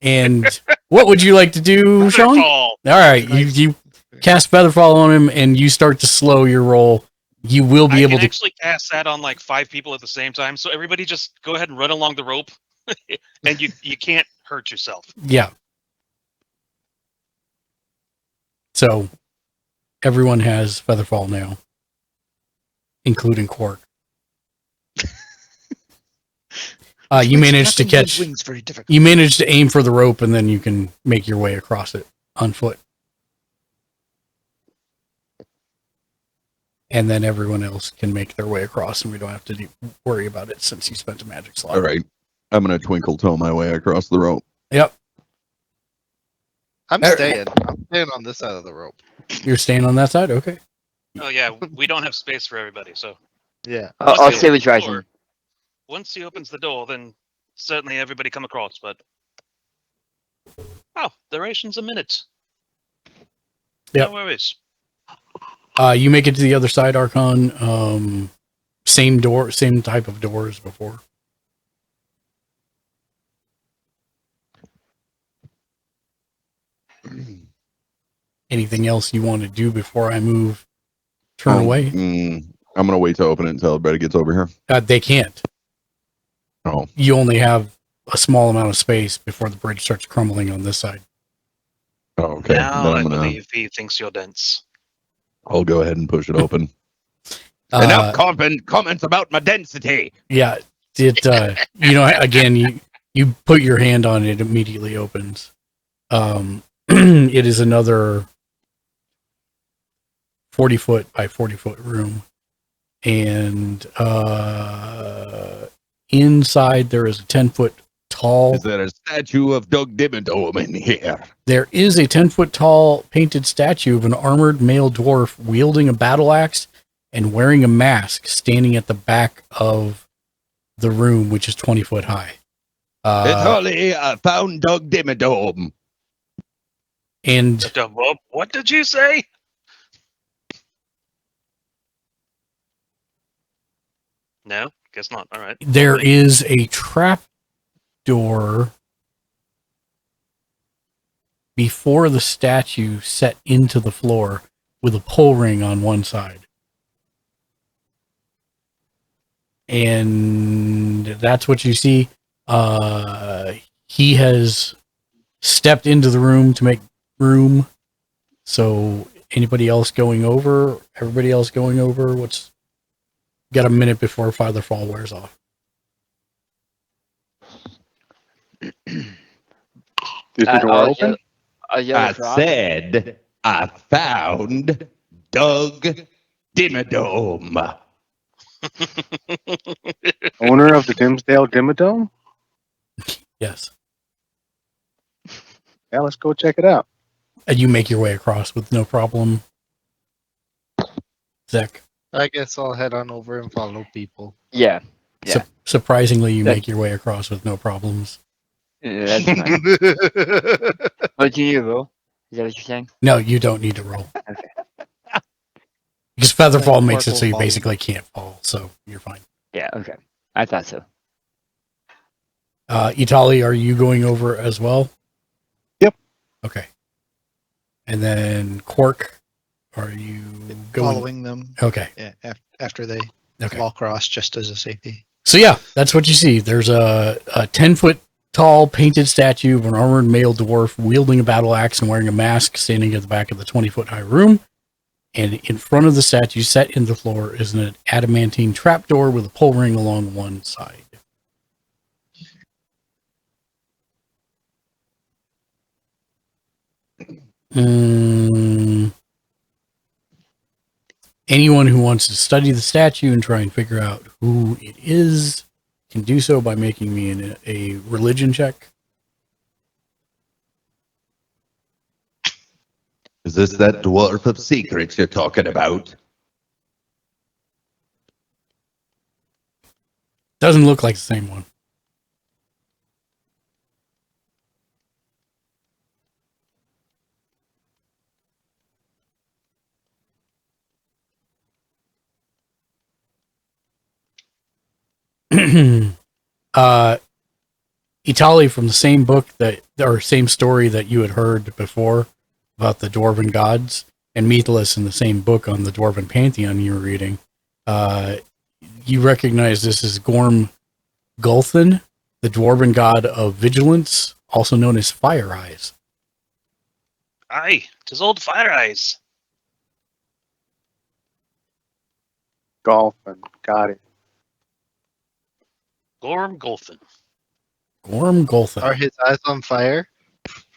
And what would you like to do, Sean? All right, you cast Featherfall on him, and you start to slow your roll. You will be I able can to. actually cast that on like 5 people at the same time. So everybody just go ahead and run along the rope, and you can't hurt yourself. Yeah. So everyone has Featherfall now, including Quark. You managed to catch. Wings very difficult. You managed to aim for the rope, and then you can make your way across it on foot. And then everyone else can make their way across, and we don't have to worry about it since you spent a magic slot. All right. I'm going to twinkle toe my way across the rope. Yep. I'm staying on this side of the rope. You're staying on that side? Okay. Oh yeah, we don't have space for everybody. So Yeah. I'll Once stay he with opens the Dryden. door- Once he opens the door, then certainly everybody come across. But duration's a minute. Yep. No worries. You make it to the other side, Archon. Same door, same type of door as before. Anything else you want to do before I move? Turn away? I'm going to wait to open it until everybody gets over here. They can't. Oh, You only have a small amount of space before the bridge starts crumbling on this side. okay. Now Then I I'm gonna. believe he thinks you're dense. I'll go ahead and push it open. Uh, Enough comments about my density. Yeah, it. Again, you put your hand on it, immediately opens. It is another 40-foot by 40-foot room, and inside there is a 10-foot tall. Is there a statue of Doug Dimmadome in here? There is a 10-foot tall painted statue of an armored male dwarf wielding a battle axe and wearing a mask, standing at the back of the room, which is 20 foot high. It's only found Doug Dimmadome. And What did you say? No, guess not. All right. there is a trap door before the statue set into the floor with a pull ring on one side. And that's what you see. He has stepped into the room to make room. So anybody else going over? Everybody else going over? Got a minute before Featherfall wears off. Is the door open? I said I found Doug Dimmadome. Owner of the Dimsdale Dimmadome? Yes. Yeah, let's go check it out. And you make your way across with no problem. Zach. I guess I'll head on over and follow people. Yeah. Yeah. Surprisingly, you make your way across with no problems. Yeah, that's fine. Oh, do you need a roll? Is that what you're saying? No, you don't need to roll. Okay. Because Featherfall makes it Mark so you will basically can't fall, so you're fine. Yeah, okay. I thought so. Itali, are you going over as well? Yep. Okay. And then Quark, are you going? Following them. Okay. Yeah, after they Okay. fall across, just as a safety. So yeah, that's what you see. There's a 10-foot tall painted statue of an armored male dwarf wielding a battle axe and wearing a mask standing at the back of the 20-foot high room. And in front of the statue, set in the floor, is an adamantine trapdoor with a pull ring along one side. Anyone who wants to study the statue and try and figure out who it is can do so by making me a religion check. Is this that dwarf of secrets you're talking about? Doesn't look like the same one. Itali from the same book or same story that you had heard before about the dwarven gods, and Methlus in the same book on the dwarven pantheon you were reading. You recognize this as Gorm Gulthin, the dwarven god of vigilance, also known as Fire Eyes. Aye, 'tis old Fire Eyes. Golfing. Got it. Gorm Golfin. Gorm Gulthin. Are his eyes on fire?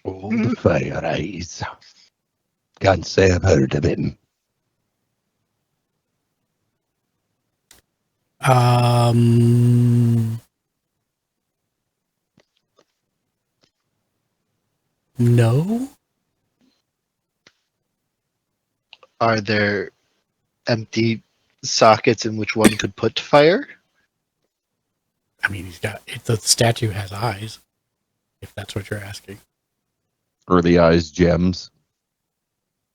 Old Fire Eyes. Can't say I've heard of him. No. Are there empty sockets in which one could put fire? I mean, the statue has eyes, if that's what you're asking. Are the eyes gems?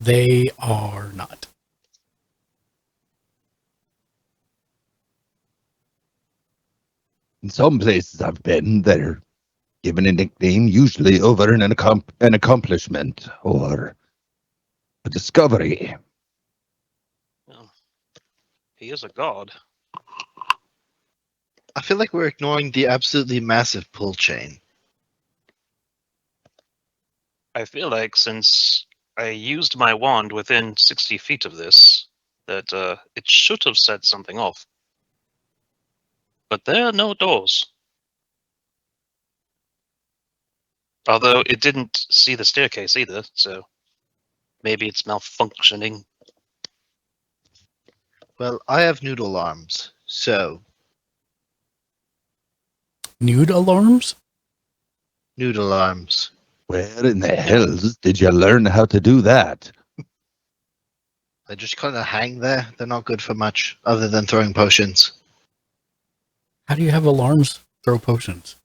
They are not. In some places I've been, they're given a nickname, usually over an accomplishment or a discovery. Well, he is a god. I feel like we're ignoring the absolutely massive pull chain. I feel like since I used my wand within 60 feet of this, that it should have set something off. But there are no doors. Although it didn't see the staircase either, so maybe it's malfunctioning. Well, I have noodle arms, so Nude alarms? noodle arms. Where in the hells did you learn how to do that? They just kind of hang there. They're not good for much other than throwing potions. How do you have alarms throw potions?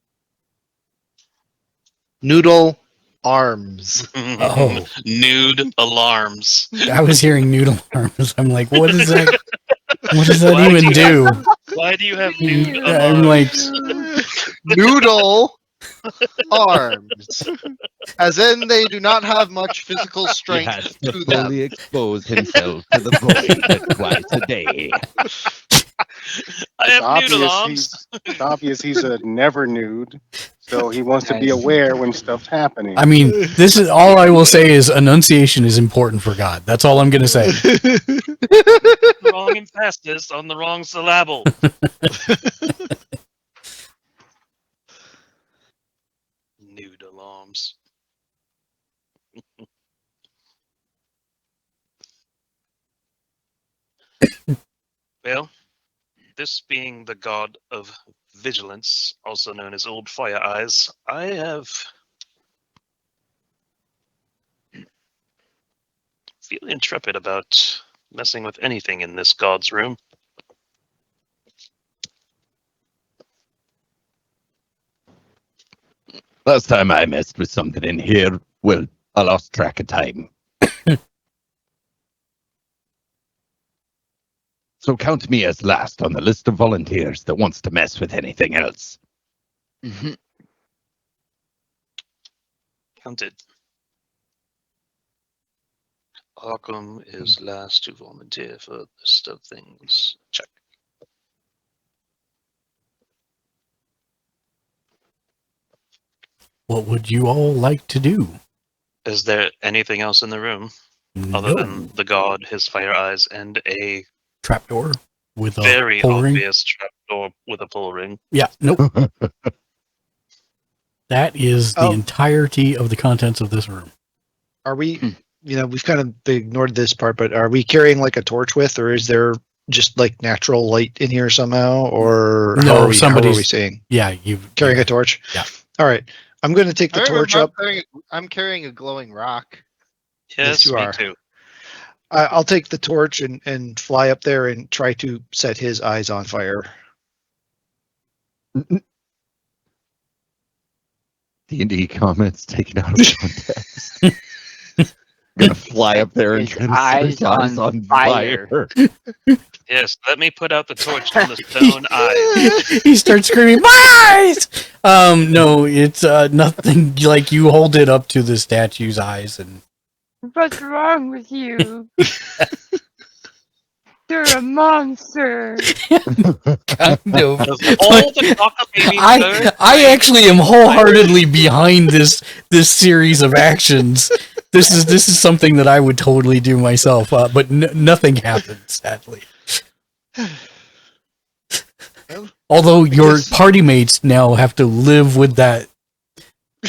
Noodle arms. Oh. Nude alarms. I was hearing nude alarms. I'm like, what is that? What does that Why do even you do? Why do you have nude I'm like, alarms? Noodle arms. As in, they do not have much physical He strength has to to them. fully expose himself to the void twice a day. I have nude alarms. It's obvious he's a never nude, so he wants to be aware when stuff's happening. I mean, this is all I will say is enunciation is important for God. That's all I'm going to say. Wrong emphasis on the wrong syllable. Nude alarms. Well, this being the god of vigilance, also known as Old Fire Eyes, I have feel intrepid about messing with anything in this god's room. Last time I messed with something in here, well, I lost track of time. So count me as last on the list of volunteers that wants to mess with anything else. Mhm. Counted. Arkham is last to volunteer for the list of things. Check. What would you all like to do? Is there anything else in the room? other No. than the god, his fire eyes, and a Trapdoor with a very pull ring. obvious trapdoor with a pull ring. Yeah, nope. That is the Oh. entirety of the contents of this room. Are we? We've kind of ignored this part, but are we carrying like a torch with, or is there just like natural light in here somehow, or No, how are we somebody's- seeing? Yeah, you Carrying a torch? Yeah. All right. I'm going to take the I torch remember up. I'm carrying a glowing rock. Yes, you me are. too. I'll take the torch and fly up there and try to set his eyes on fire. D&D comments taken out of context. Gonna fly up there and His try to set his eyes on fire. Yes, let me put out the torch on the stone eye. he starts screaming, "My eyes!" No, it's nothing. Like you hold it up to the statue's eyes, and What's wrong with you? You're a monster. kind of. All the cockamamie I actually am wholeheartedly behind this series of actions. This is something that I would totally do myself, but nothing happens, sadly. Although your party mates now have to live with that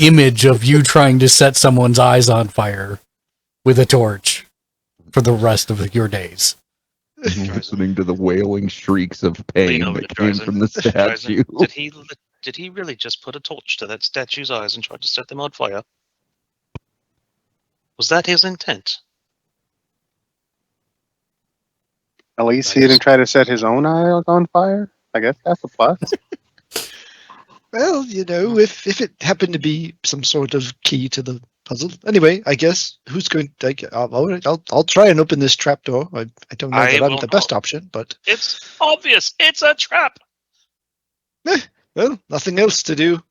image of you trying to set someone's eyes on fire with a torch for the rest of your days. Listening to the wailing shrieks of Lean pain over that to came Dryzen. from the statue. Did he really just put a torch to that statue's eyes and try to set them on fire? Was that his intent? At least he didn't try to set his own eye on fire. I guess that's a plus. Well, if it happened to be some sort of key to the puzzle. Anyway, I guess who's going to... I'll try and open this trapdoor. I don't know I that I'm will the best not. option, but... It's obvious. It's a trap. Well, nothing else to do.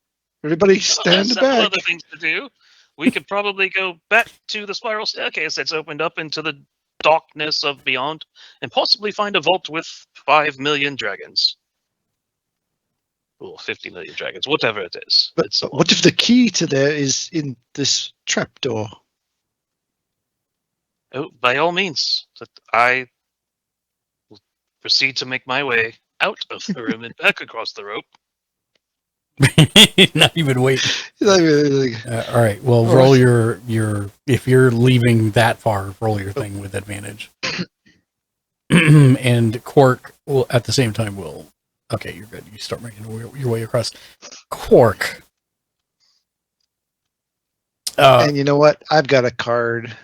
Everybody stand There's several back. other things to do. We could probably go back to the spiral staircase that's opened up into the darkness of beyond, and possibly find a vault with 5 million dragons. Or 50 million dragons, whatever it is. But It's a lot. what if the key to there is in this trapdoor? Oh, by all means, that I will proceed to make my way out of the room and back across the rope. Not even wait. Like, All right. Well, All roll right. your. If you're leaving that far, roll your thing with advantage. And Quark will at the same time will. Okay, you're good. You start making your way across. Quark. and you know what? I've got a card.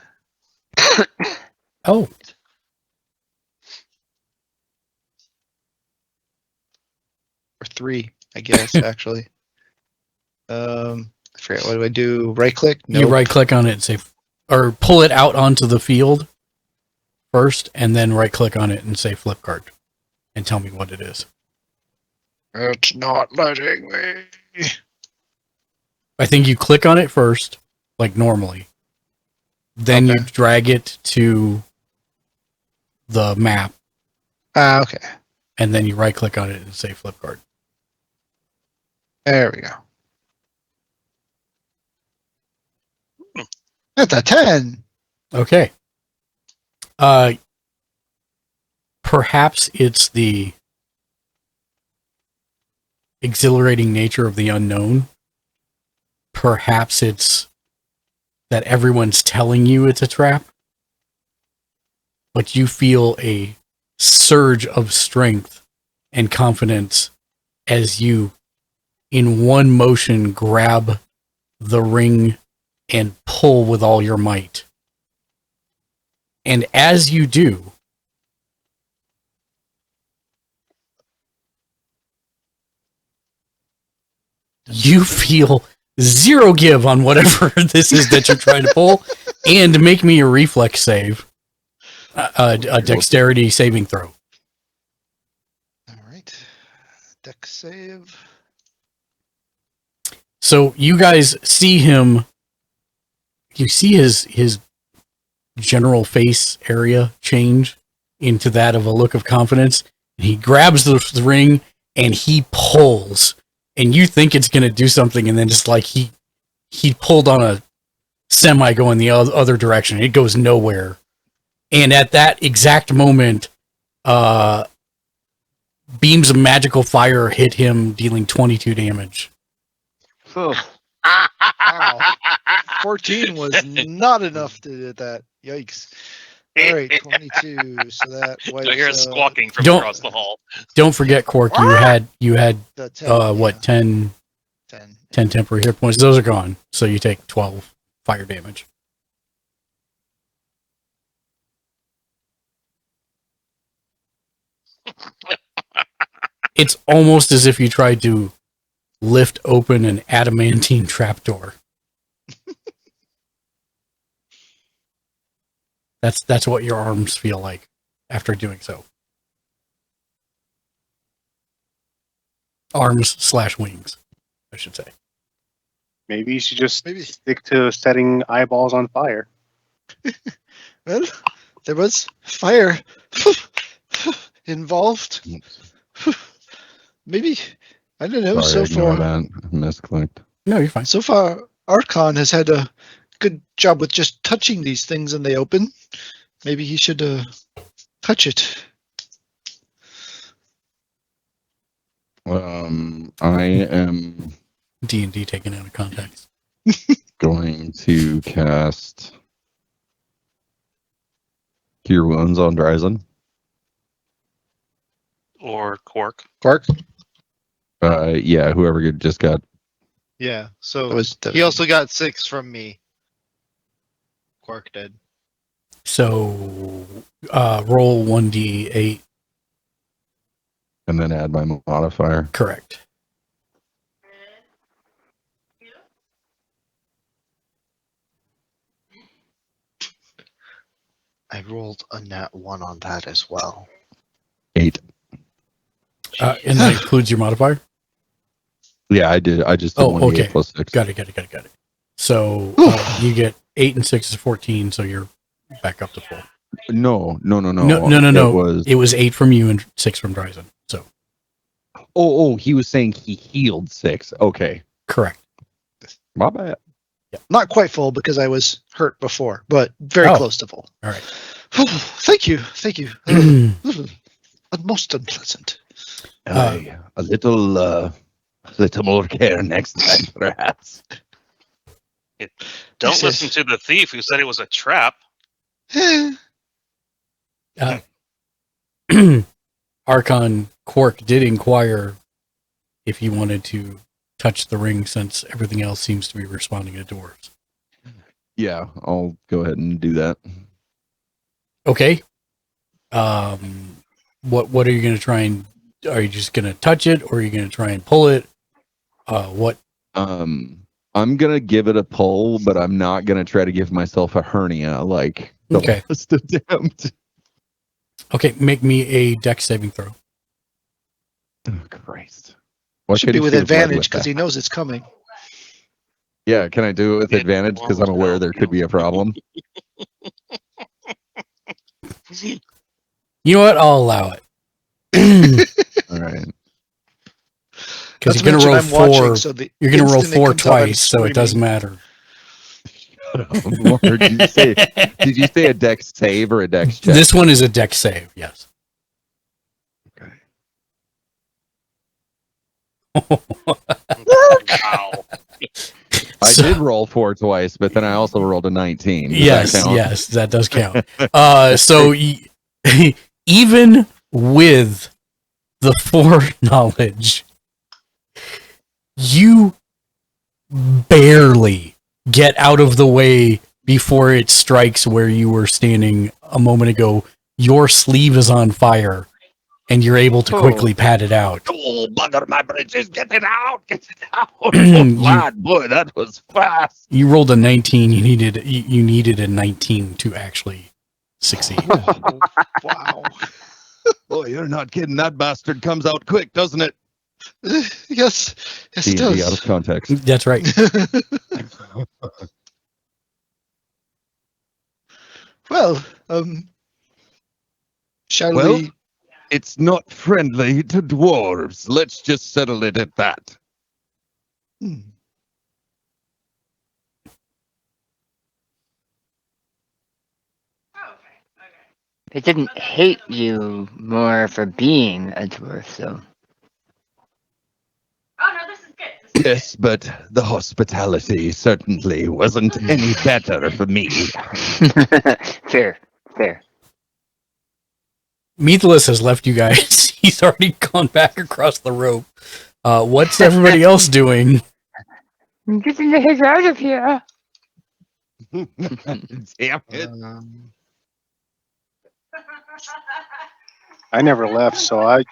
Oh, Or 3, I guess, actually. I forget. What do I do? Right click? you Nope. right click on it and say, or pull it out onto the field first, and then right click on it and say flip card, and tell me what it is. It's not letting me. I think you click on it first, like normally. Then you Okay. drag it to the map, Okay. and then you right click on it and say flip card. There we go. That's a 10. Okay. Perhaps it's the exhilarating nature of the unknown. Perhaps it's that everyone's telling you it's a trap, but you feel a surge of strength and confidence as you, in one motion, grab the ring and pull with all your might. And as you do, you feel zero give on whatever this is that you're trying to pull, and make me a reflex save, a dexterity saving throw. All right. Dex save. So you guys see him. You see his general face area change into that of a look of confidence. He grabs the ring and he pulls, and you think it's going to do something, and then just like he pulled on a semi going the other direction. It goes nowhere And at that exact moment, beams of magical fire hit him, dealing 22 damage. Phew. Wow. 14 was not enough to do that. Yikes. All right, 22. So that wipes I hear a out squawking from Don't- across the hall. Don't forget, Quark, you had the 10. what, 10 10. temporary hit points. Those are gone. So you take 12 fire damage. It's almost as if you tried to lift open an adamantine trapdoor. That's what your arms feel like after doing so. Arms/wings, I should say. Maybe you should just Maybe. stick to setting eyeballs on fire. Well, there was fire involved. Maybe, I don't know. Sorry, ignore So far, that. Misclicked. No, you're fine. so far, Archon has had a good job with just touching these things and they open. Maybe he should touch it. I am D&D taken out of context. going to cast Cure Wounds on Dryzen. Or Quark. Quark? Yeah, whoever just got. Yeah, so That was- he also got 6 from me. Quark did. So roll 1d8. And then add my modifier. Correct. I rolled a nat 1 on that as well. 8. And that includes your modifier? Yeah, I did. I just did Oh, 1d8 okay. plus 6. Got it. So you get 8 and 6 is 14, so you're back up to full. No. No. It was. 8 from you and 6 from Dryzen. So Oh, he was saying he healed 6. Okay. correct. My bad. Not quite full because I was hurt before, but very Oh. close to full. All right. Thank you. Most unpleasant. A little more care next time, perhaps. Don't This listen is- to the thief who said it was a trap. Archon Quark did inquire if you wanted to touch the ring since everything else seems to be responding to doors. Yeah, I'll go ahead and do that. Okay. What are you going to try and... Are you just going to touch it, or are you going to try and pull it? What? I'm gonna give it a pull, but I'm not gonna try to give myself a hernia like the Okay. last attempt. Okay, make me a dex saving throw. Oh, Christ. Why Should can't be he with shoot a blood advantage with because that? he knows it's coming. Yeah, can I do it with It advantage because I'm won't aware help there could you. be a problem? You know what? I'll allow it. All right. Because Not you're to going to roll mention I'm watching, 4. so the You're going to roll instant it 4 comes up, I'm twice, so it doesn't screaming. matter. Lord, did you say a dex save or a dex check? This one is a dex save, yes. Okay. Wow. I So- did roll 4 twice, but then I also rolled a 19. Does Yes, that count? yes, that does count. Even with the foreknowledge, you barely get out of the way before it strikes where you were standing a moment ago. Your sleeve is on fire, and you're able to quickly pat it out. Oh, mother, my bridges, get it out! Get it out! Oh, You- lad, boy, that was fast. You rolled a 19. You needed a 19 to actually succeed. Wow. Boy, you're not kidding. That bastard comes out quick, doesn't it? Yes, it D&D out does. of context. That's right. Well, shall Well- we? It's not friendly to dwarves. Let's just settle it at that. Hmm. It didn't hate you more for being a dwarf, so. Oh no, this is good. This is Yes, but the hospitality certainly wasn't any better for me. Fair, fair. Meathless has left you guys. He's already gone back across the rope. What's everybody else doing? I'm getting the heck out of here. Damn it. I never left, so I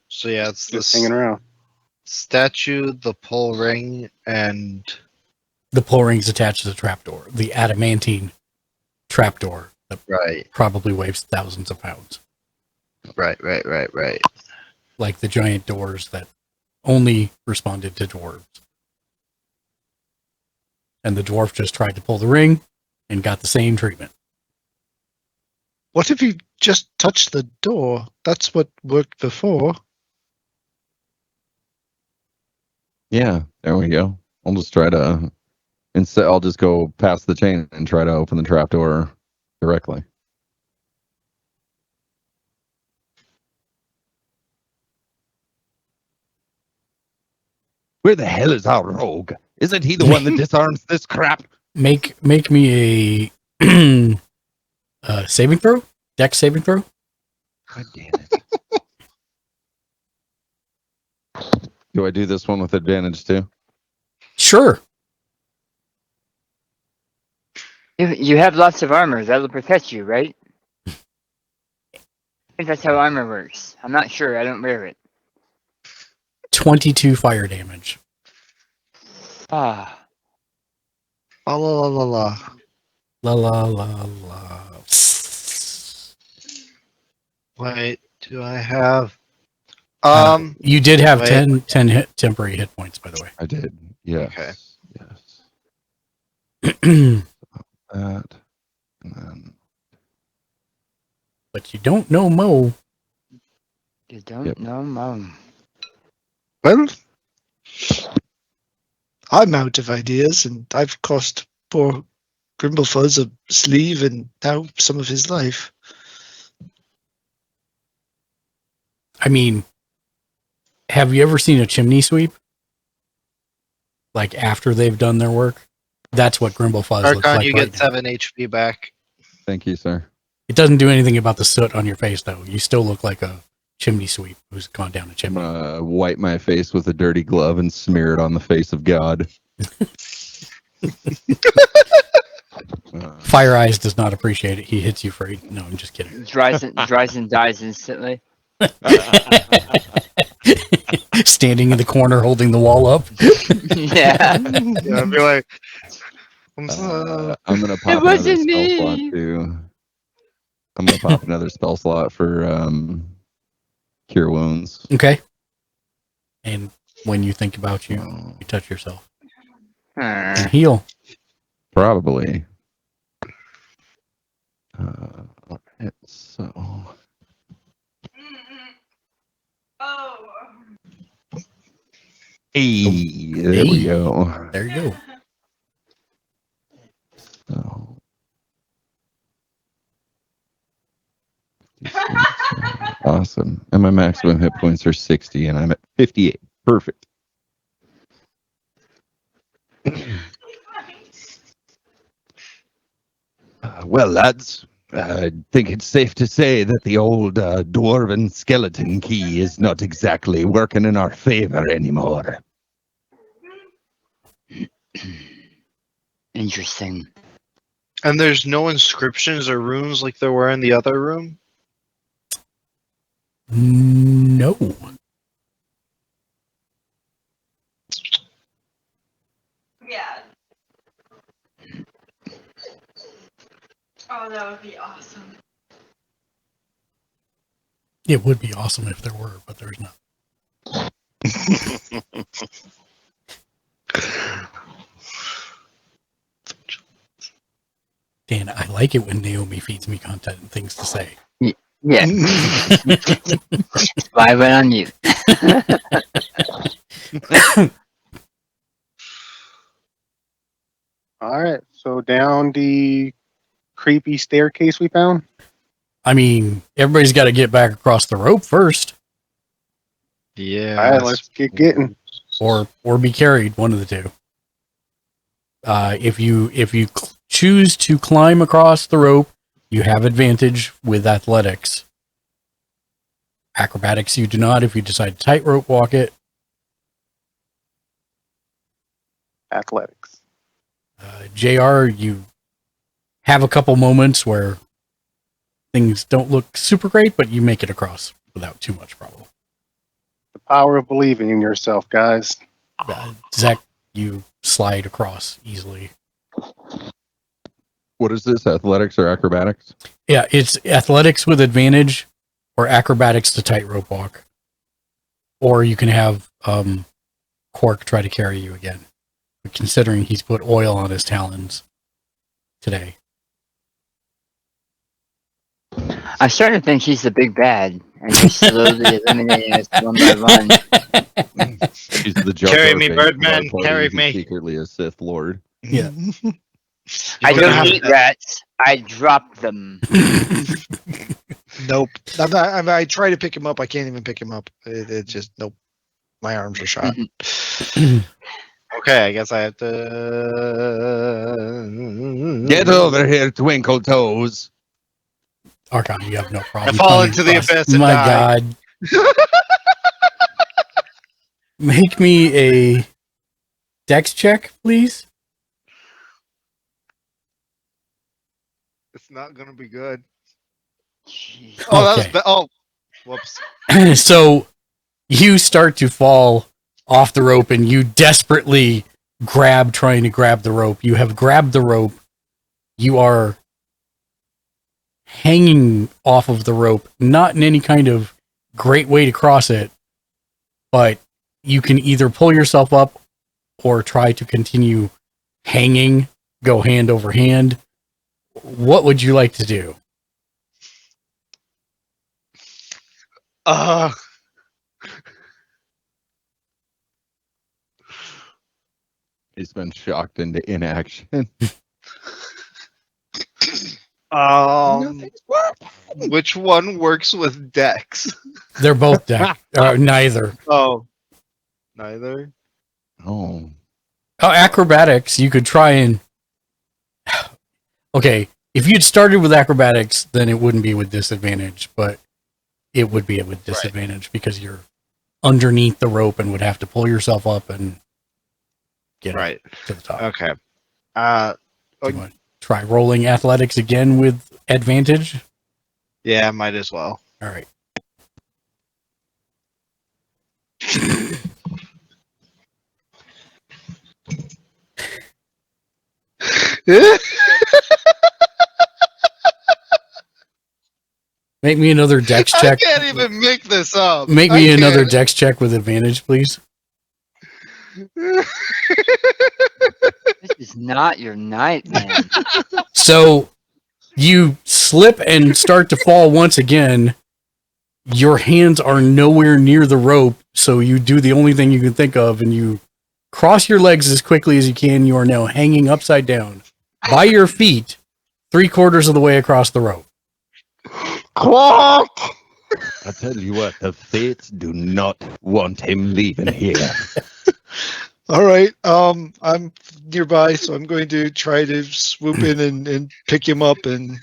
So yeah, it's just the hanging around. statue, the pole ring, and The pull ring's attached to the trapdoor, the adamantine trapdoor that right, probably weighs thousands of pounds, right. like the giant doors that only responded to dwarves. And the dwarf just tried to pull the ring and got the same treatment. What if you just touched the door? That's what worked before. Yeah, there we go. I'll just try to instead. I'll just go past the chain and try to open the trapdoor directly. Where the hell is our rogue? Isn't he the one that disarms this crap? Make me a saving throw? Dex saving throw? God damn it. Do I do this one with advantage too? Sure. You have lots of armor. That'll protect you, right? I think that's how armor works. I'm not sure. I don't wear it. 22 fire damage. Ah. La la la la la. La la la la. Wait, do I have? You did have wait. 10 temporary hit points, by the way. I did. Yes. Okay. Yes. That. And then. But you don't know Mo. You don't Yep. know, Mom. Well, I'm out of ideas, and I've cost poor Grimblefuzz a sleeve and now some of his life. I mean, have you ever seen a chimney sweep? Like after they've done their work? That's what Grimblefuzz looks Archon, like you right get now. 7 HP back. Thank you, sir. It doesn't do anything about the soot on your face, though. You still look like a chimney sweep who's gone down a I'm chimney. gonna wipe my face with a dirty glove and smear it on the face of God. Fire Eyes does not appreciate it. He hits you for it. No, I'm just kidding. Dries and dies instantly. Standing in the corner holding the wall up. Yeah. Yeah, I'd be like, I'm gonna pop another wasn't spell slot me. too. I'm gonna pop another spell slot for cure wounds. Okay. And when you think about you touch yourself. And heal. Probably. Alright, so Oh. hey, there we go. There you go. So, awesome. And my maximum hit points are 60, and I'm at 58. Perfect. Well, lads, I think it's safe to say that the old dwarven skeleton key is not exactly working in our favor anymore. Interesting. and there's no inscriptions or runes like there were in the other room? No. Yeah. Oh, that would be awesome. It would be awesome if there were, but there's not. Dan, I like it when Naomi feeds me content and things to say. Yeah. That's why I went on mute. All right, so down the creepy staircase we found. I mean, everybody's got to get back across the rope first, Yeah. All right, let's get getting. or be carried. One of the two. If you choose to climb across the rope, you have advantage with athletics. Acrobatics, you do not. If you decide to tightrope walk it, Athletics. JR, you have a couple moments where things don't look super great, but you make it across without too much problem. The power of believing in yourself, guys. Zach, you slide across easily. What is this? Athletics or acrobatics? Yeah, it's athletics with advantage or acrobatics to tightrope walk. Or you can have Quark try to carry you again. But considering he's put oil on his talons today. I'm starting to think he's the big bad, and he's slowly eliminating us one by one. He's the Jar Carry Jar me, Binks of our Birdman, party. carry He's me. secretly a Sith Lord. Yeah. I You're gonna don't have eat to- rats. I drop them. Nope. I try to pick him up. I can't even pick him up. It just nope. My arms are shot. Okay, I guess I have to Get over here, Twinkle Toes. Archon, you have no problem. I fall climbing into the across. abyss and My die. God. Make me a dex check, please. It's not gonna be good. Jeez. Oh, that was Okay. oh, whoops. So you start to fall off the rope and you desperately trying to grab the rope. You have grabbed the rope. You are hanging off of the rope, not in any kind of great way to cross it, but you can either pull yourself up or try to continue hanging, go hand over hand. What would you like to do? He's been shocked into inaction. Which one works with Dex? They're both deck. Neither. Oh, neither. Oh. Oh, acrobatics, you could try and. Okay, if you'd started with acrobatics, then it wouldn't be with disadvantage, but it would be with disadvantage because you're underneath the rope and would have to pull yourself up and get Right. to the top. Okay. Do you want to try rolling athletics again with advantage? Yeah, might as well. All right. Make me another dex I check. can't even make this up. Make me I another can't. dex check with advantage, please. This is not your night, man. So you slip and start to fall once again. Your hands are nowhere near the rope, so you do the only thing you can think of, and you cross your legs as quickly as you can. You are now hanging upside down by your feet, 3/4 of the way across the rope. Clark! I tell you what, the fates do not want him leaving here. All right. I'm nearby, so I'm going to try to swoop in and pick him up and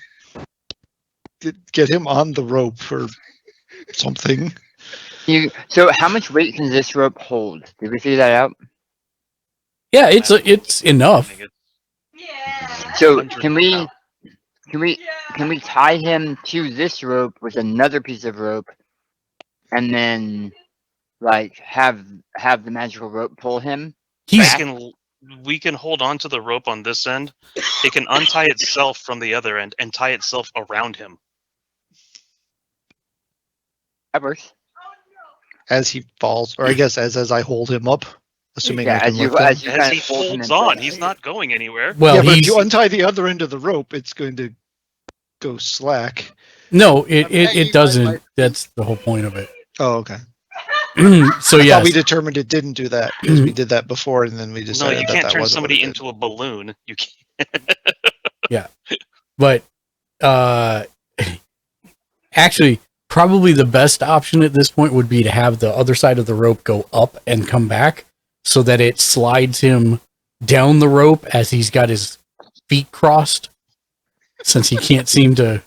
get him on the rope or something. So how much weight can this rope hold? Did we figure that out? Yeah, it's enough. Yeah. So can we Yeah. tie him to this rope with another piece of rope, and then like have the magical rope pull him? He's We can hold on to the rope on this end. It can untie itself from the other end and tie itself around him. That works. As he falls, or I guess as I hold him up, assuming Yeah, I can as you lift him. as you As kind he of hold him in holds on, place. he's not going anywhere. well, yeah, but if he's you untie the other end of the rope, it's going to go slack. no, it doesn't. That's the whole point of it. Oh, okay. So I thought we yes, determined it didn't do that because we did that before, and then we No, decided you that can't that turn wasn't what somebody it did. into a balloon. You can't. but Actually, probably the best option at this point would be to have the other side of the rope go up and come back so that it slides him down the rope as he's got his feet crossed, since he can't seem to,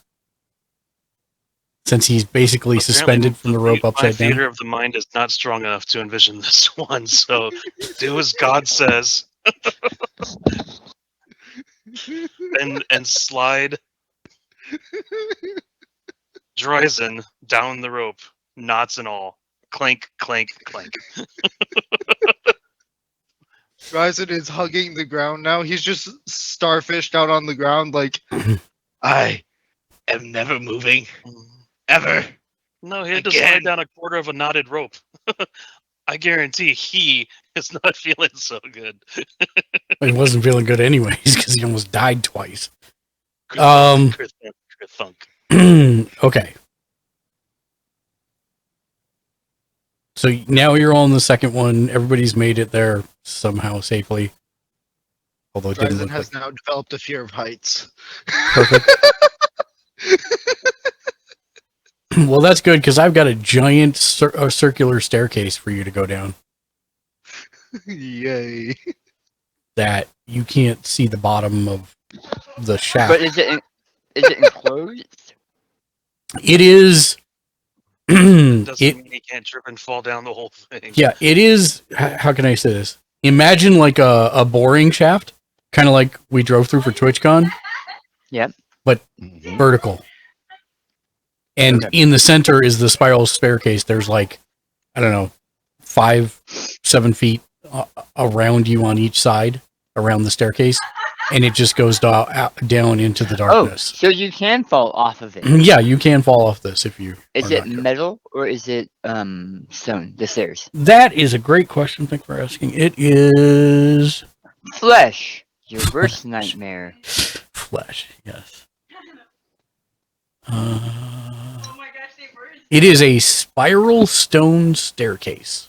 since he's basically suspended from the rope upside My theater down. of the mind is not strong enough to envision this one, so do as God says. and slide Droizen down the rope, knots and all. Clank, clank, clank. Ryzen is hugging the ground now. He's just starfished out on the ground like, I am never moving. Ever. No, he had to slide down a quarter of a knotted rope. I guarantee he is not feeling so good. He wasn't feeling good anyways because he almost died twice. Thunk. Okay. So now you're all in the second one. Everybody's made it there somehow safely. Although it didn't Ryzen look has like now developed a fear of heights. perfect. Well, that's good because I've got a giant circular staircase for you to go down Yay. that you can't see the bottom of the shaft. But is it enclosed? It is. Doesn't It, mean he can't trip and fall down the whole thing. yeah, it is. How can I say this? Imagine like a boring shaft, kind of like we drove through for TwitchCon. Yep. But vertical. And in the center is the spiral staircase. There's like, I don't know, 5-7 feet around you on each side around the staircase. And it just goes down into the darkness. Oh, so you can fall off of it. Yeah, you can fall off this if you. Is it metal or is it stone? The stairs. That is a great question. Thanks for asking. It is flesh. Your worst nightmare. Flesh. Yes. It is a spiral stone staircase.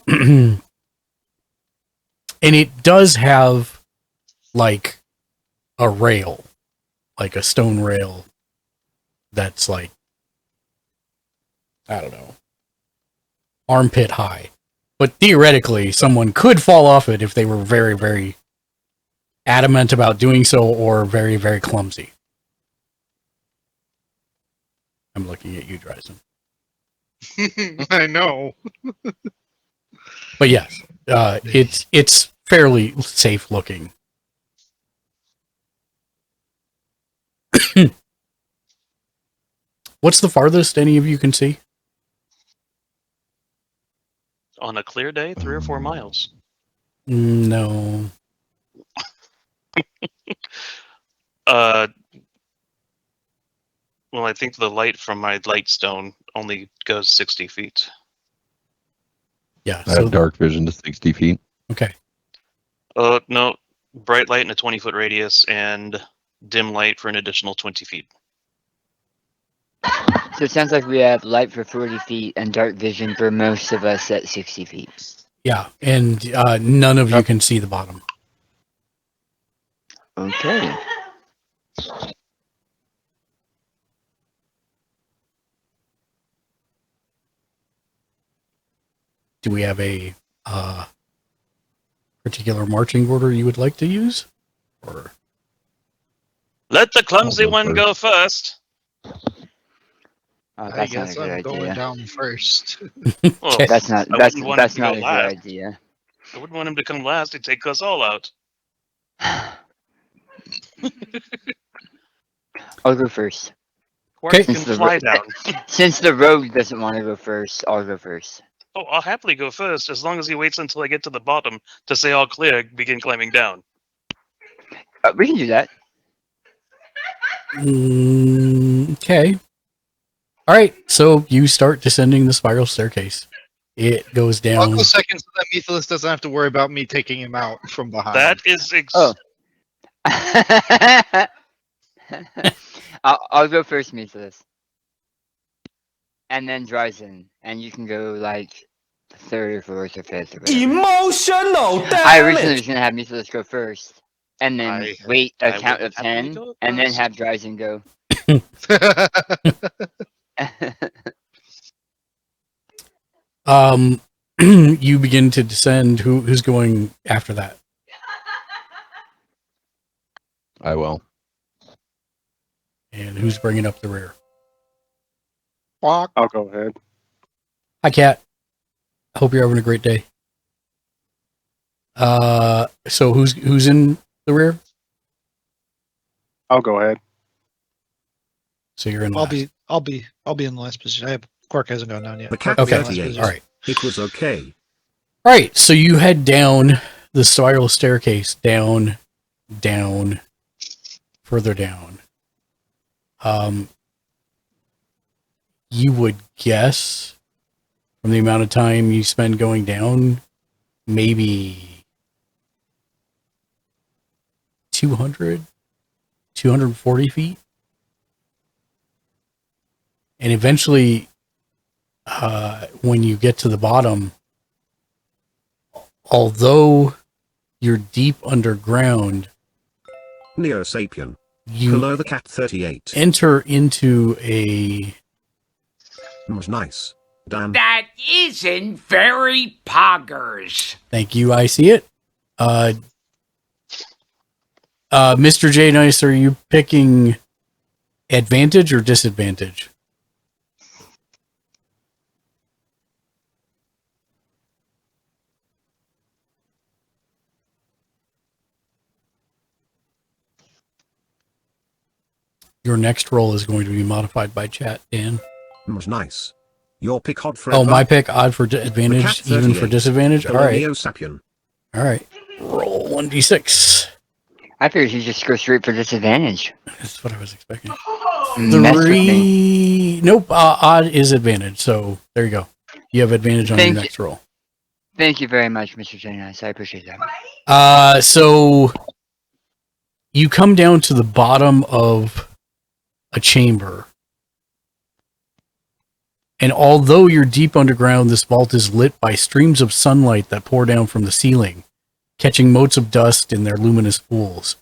And it does have like a rail, like a stone rail that's like, I don't know, armpit high. But theoretically, someone could fall off it if they were very, very adamant about doing so or very, very clumsy. I'm looking at you, Dryzen. I know. But yes, it's fairly safe looking. What's the farthest any of you can see? On a clear day, 3 or 4 miles. No. Well, I think the light from my light stone only goes 60 feet. Yeah. I have dark vision to 60 feet. Okay. No. Bright light in a 20-foot radius and dim light for an additional 20 feet. So it sounds like we have light for 40 feet and dark vision for most of us at 60 feet. Yeah, and none of you can see the bottom. Okay. Do we have a particular marching order you would like to use? Or let the clumsy one go first. I guess I'm going down first. Well, that's not a good idea. I wouldn't want him to come last. He'd take us all out. I'll go first. Okay. Since the rogue doesn't want to go first, I'll go first. Oh, I'll happily go first, as long as he waits until I get to the bottom to say all clear, begin climbing down. We can do that. Okay. All right, so you start descending the spiral staircase. It goes down. I'll go second so that Mythilus doesn't have to worry about me taking him out from behind. That is I'll go first, Mythilus. And then Dryzen. And you can go like third or fourth or fifth or whatever. Emotional damage! I originally was going to have Mythilus go first. And then wait a count of 10. And then have Dryzen go. You begin to descend. Who's going after that? I will. And who's bringing up the rear? Walk. I'll go ahead. Hi, Kat. I hope you're having a great day. So who's in the rear? I'll go ahead. So you're in. I'll last. be in the last position. Quark hasn't gone down yet. The Quark cat will be in the last 38. position. All right. It was okay. All right. So you head down the spiral staircase, down, further down. You would guess from the amount of time you spend going down, maybe 240 feet. And eventually, when you get to the bottom, although you're deep underground, Neo Sapien. you Hello, the cat 38. enter into a... Was nice. Dan. That isn't very poggers. Thank you, I see it. Mr. J. Nice, are you picking advantage or disadvantage? Your next roll is going to be modified by chat, Dan. Was nice. Your pick hot forever. Oh, my pick, odd for The advantage, cat even for 38. disadvantage? Hello, All right. Neo Sapien. All right. Roll 1d6. I figured you just go straight for disadvantage. That's what I was expecting. Mess with me. 3. Nope, odd is advantage, so there you go. You have advantage on Thank your you. next roll. Thank you very much, Mr. Janice. I appreciate that. So you come down to the bottom of a chamber. And although you're deep underground, this vault is lit by streams of sunlight that pour down from the ceiling, catching motes of dust in their luminous pools.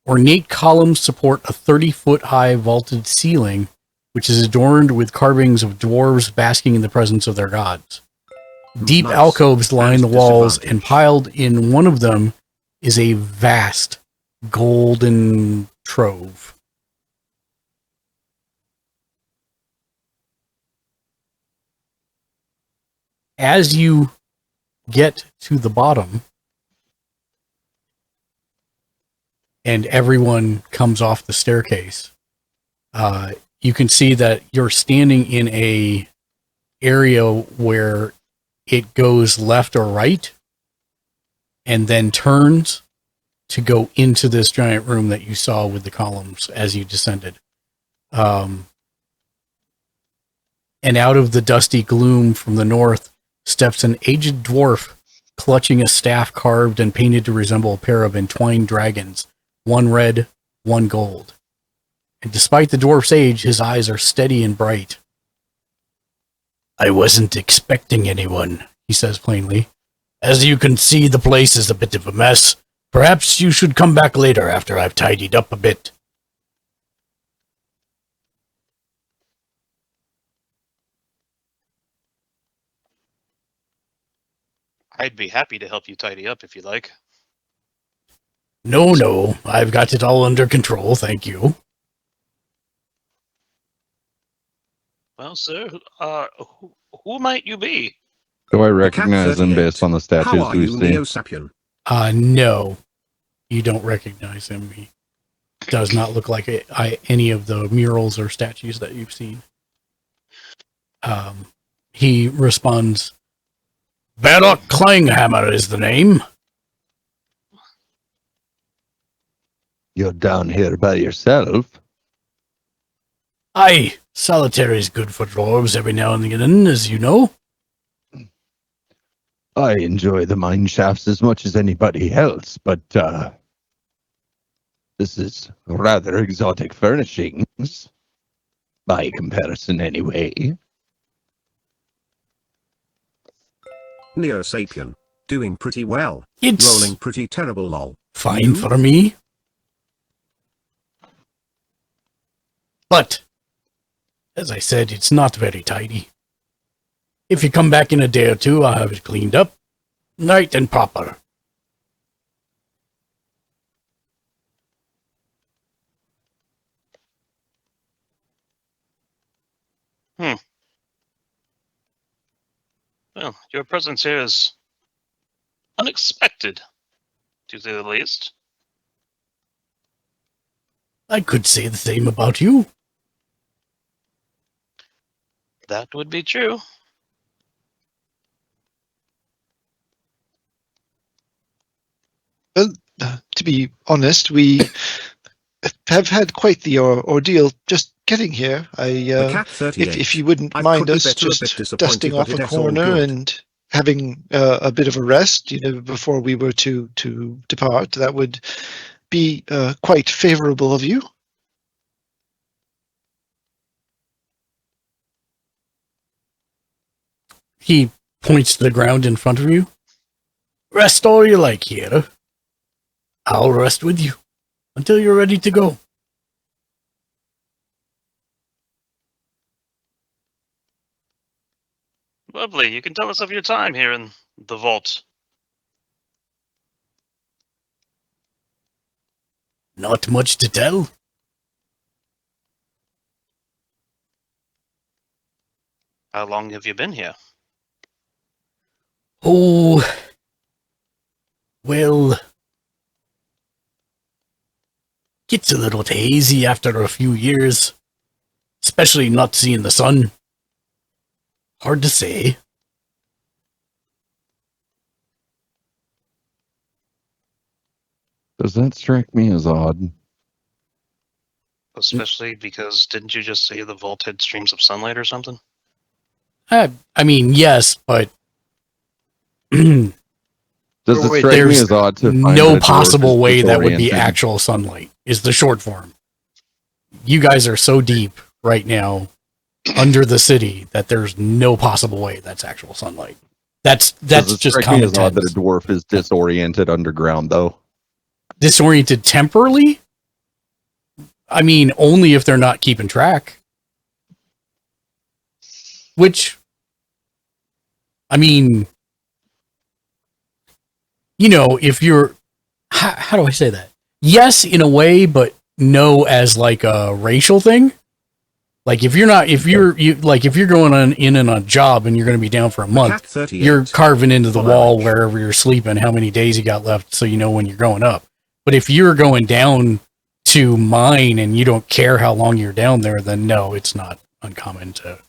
Ornate columns support a 30-foot high vaulted ceiling, which is adorned with carvings of dwarves basking in the presence of their gods. Deep Nice. alcoves line the And walls, disadvantage. and piled in one of them is a vast golden trove. As you get to the bottom, and everyone comes off the staircase, you can see that you're standing in a area where it goes left or right and then turns to go into this giant room that you saw with the columns as you descended. And out of the dusty gloom from the north steps an aged dwarf clutching a staff carved and painted to resemble a pair of entwined dragons, one red, one gold. And despite the dwarf's age, his eyes are steady and bright. "I wasn't expecting anyone," he says plainly. "As you can see, the place is a bit of a mess. Perhaps you should come back later after I've tidied up a bit." I'd be happy to help you tidy up if you like. No, I've got it all under control, thank you. Well, sir, who might you be? Do I The cat recognize him 38. based on the How statues are we you, see? Neo Sapien? No, you don't recognize him. He does not look like any of the murals or statues that you've seen. He responds, "Bardock Clanghammer is the name." You're down here by yourself. Aye, solitary's good for dwarves every now and again, as you know. I enjoy the mine shafts as much as anybody else, but this is rather exotic furnishings. By comparison, anyway. Neo Sapien. Doing pretty well. It's Rolling pretty terrible, lol. fine You? for me. But, as I said, it's not very tidy. If you come back in a day or two, I'll have it cleaned up, right and proper. Well, your presence here is unexpected, to say the least. I could say the same about you. That would be true. Well, to be honest, we have had quite the ordeal just getting here. The cat 38. If you wouldn't I mind could be us better, a bit just disappointed, dusting but off a it's all corner good. and having a bit of a rest, before we were to depart, that would be quite favorable of you. He points to the ground in front of you. Rest all you like here. I'll rest with you until you're ready to go. Lovely. You can tell us of your time here in the vault. Not much to tell. How long have you been here? Oh, well, gets a little hazy after a few years, especially not seeing the sun. Hard to say. Does that strike me as odd? Especially because didn't you just say the vault had streams of sunlight or something? I mean, yes, but Does it Wait, strike me there's as odd to find that no a dwarf possible is way that would be disoriented? actual sunlight, is the short form. You guys are so deep right now under the city that there's no possible way that's actual sunlight. That's Does it just strike me common as odd that a sense. dwarf is disoriented underground, though? Disoriented temporarily? I mean, only if they're not keeping track. Which, I mean, if you're, how do I say that? Yes, in a way, but no as like a racial thing. Like if you're going in on a job and you're going to be down for a The month, cat 38. you're carving into the Full wall average. wherever you're sleeping, how many days you got left, so you know when you're going up. But if you're going down to mine and you don't care how long you're down there, then no, it's not uncommon to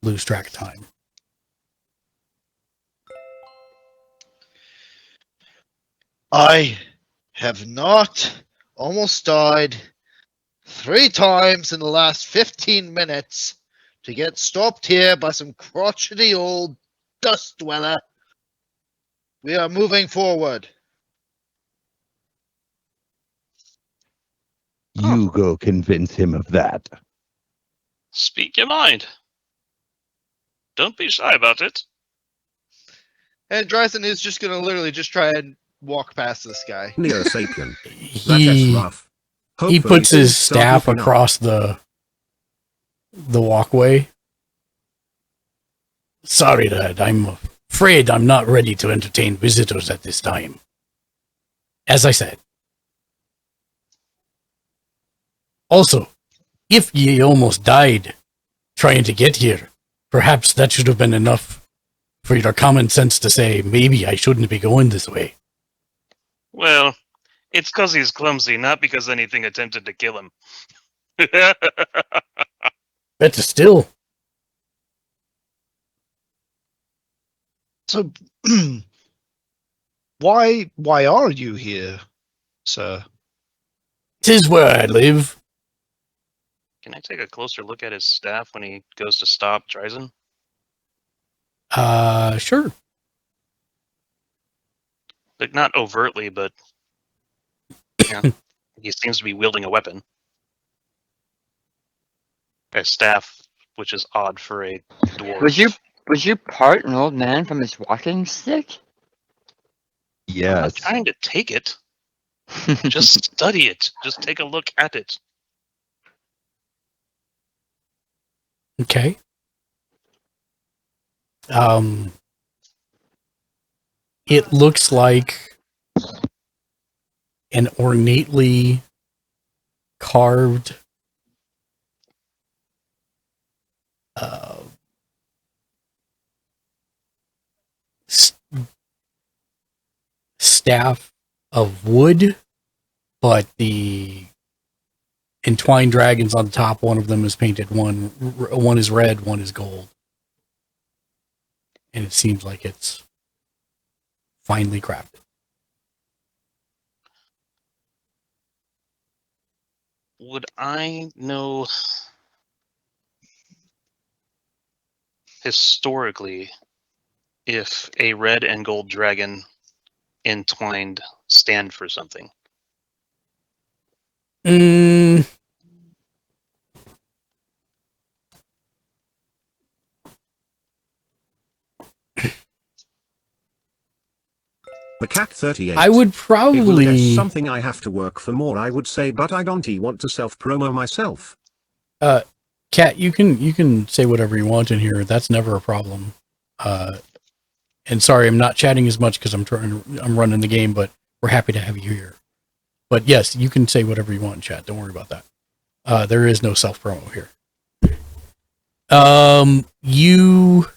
lose track of time. I have not almost died 3 times in the last 15 minutes to get stopped here by some crotchety old dust dweller. We are moving forward. You go convince him of that. Speak your mind. Don't be shy about it. And Dryson is just gonna literally just try and walk past this guy. Neo Sapien. That's He rough. he Hopefully puts his things start staff looking up. across the walkway. Sorry, lad. I'm afraid I'm not ready to entertain visitors at this time. As I said. Also, if ye almost died trying to get here, perhaps that should have been enough for your common sense to say, maybe I shouldn't be going this way. Well, it's because he's clumsy, not because anything attempted to kill him. Better still. So, why are you here, sir? 'Tis where I live. Can I take a closer look at his staff when he goes to stop Dryzen? Sure. Like, not overtly, but he seems to be wielding a weapon. A staff, which is odd for a dwarf. Was you part an old man from his walking stick? I'm Yes. not trying to take it. Just study it. Just take a look at it. Okay. It looks like an ornately carved s- staff of wood, but the entwined dragons on top, one of them is painted, one is red, one is gold. And it seems like it's finely crafted. Would I know historically if a red and gold dragon entwined stand for something? Mm, The cat 38. I would If guess probably something I have to work for more, I would say, but I don't want to self-promo myself. Kat, you can say whatever you want in here. That's never a problem. And sorry, I'm not chatting as much because I'm running the game, but we're happy to have you here. But yes, you can say whatever you want in chat. Don't worry about that. There is no self promo here. You.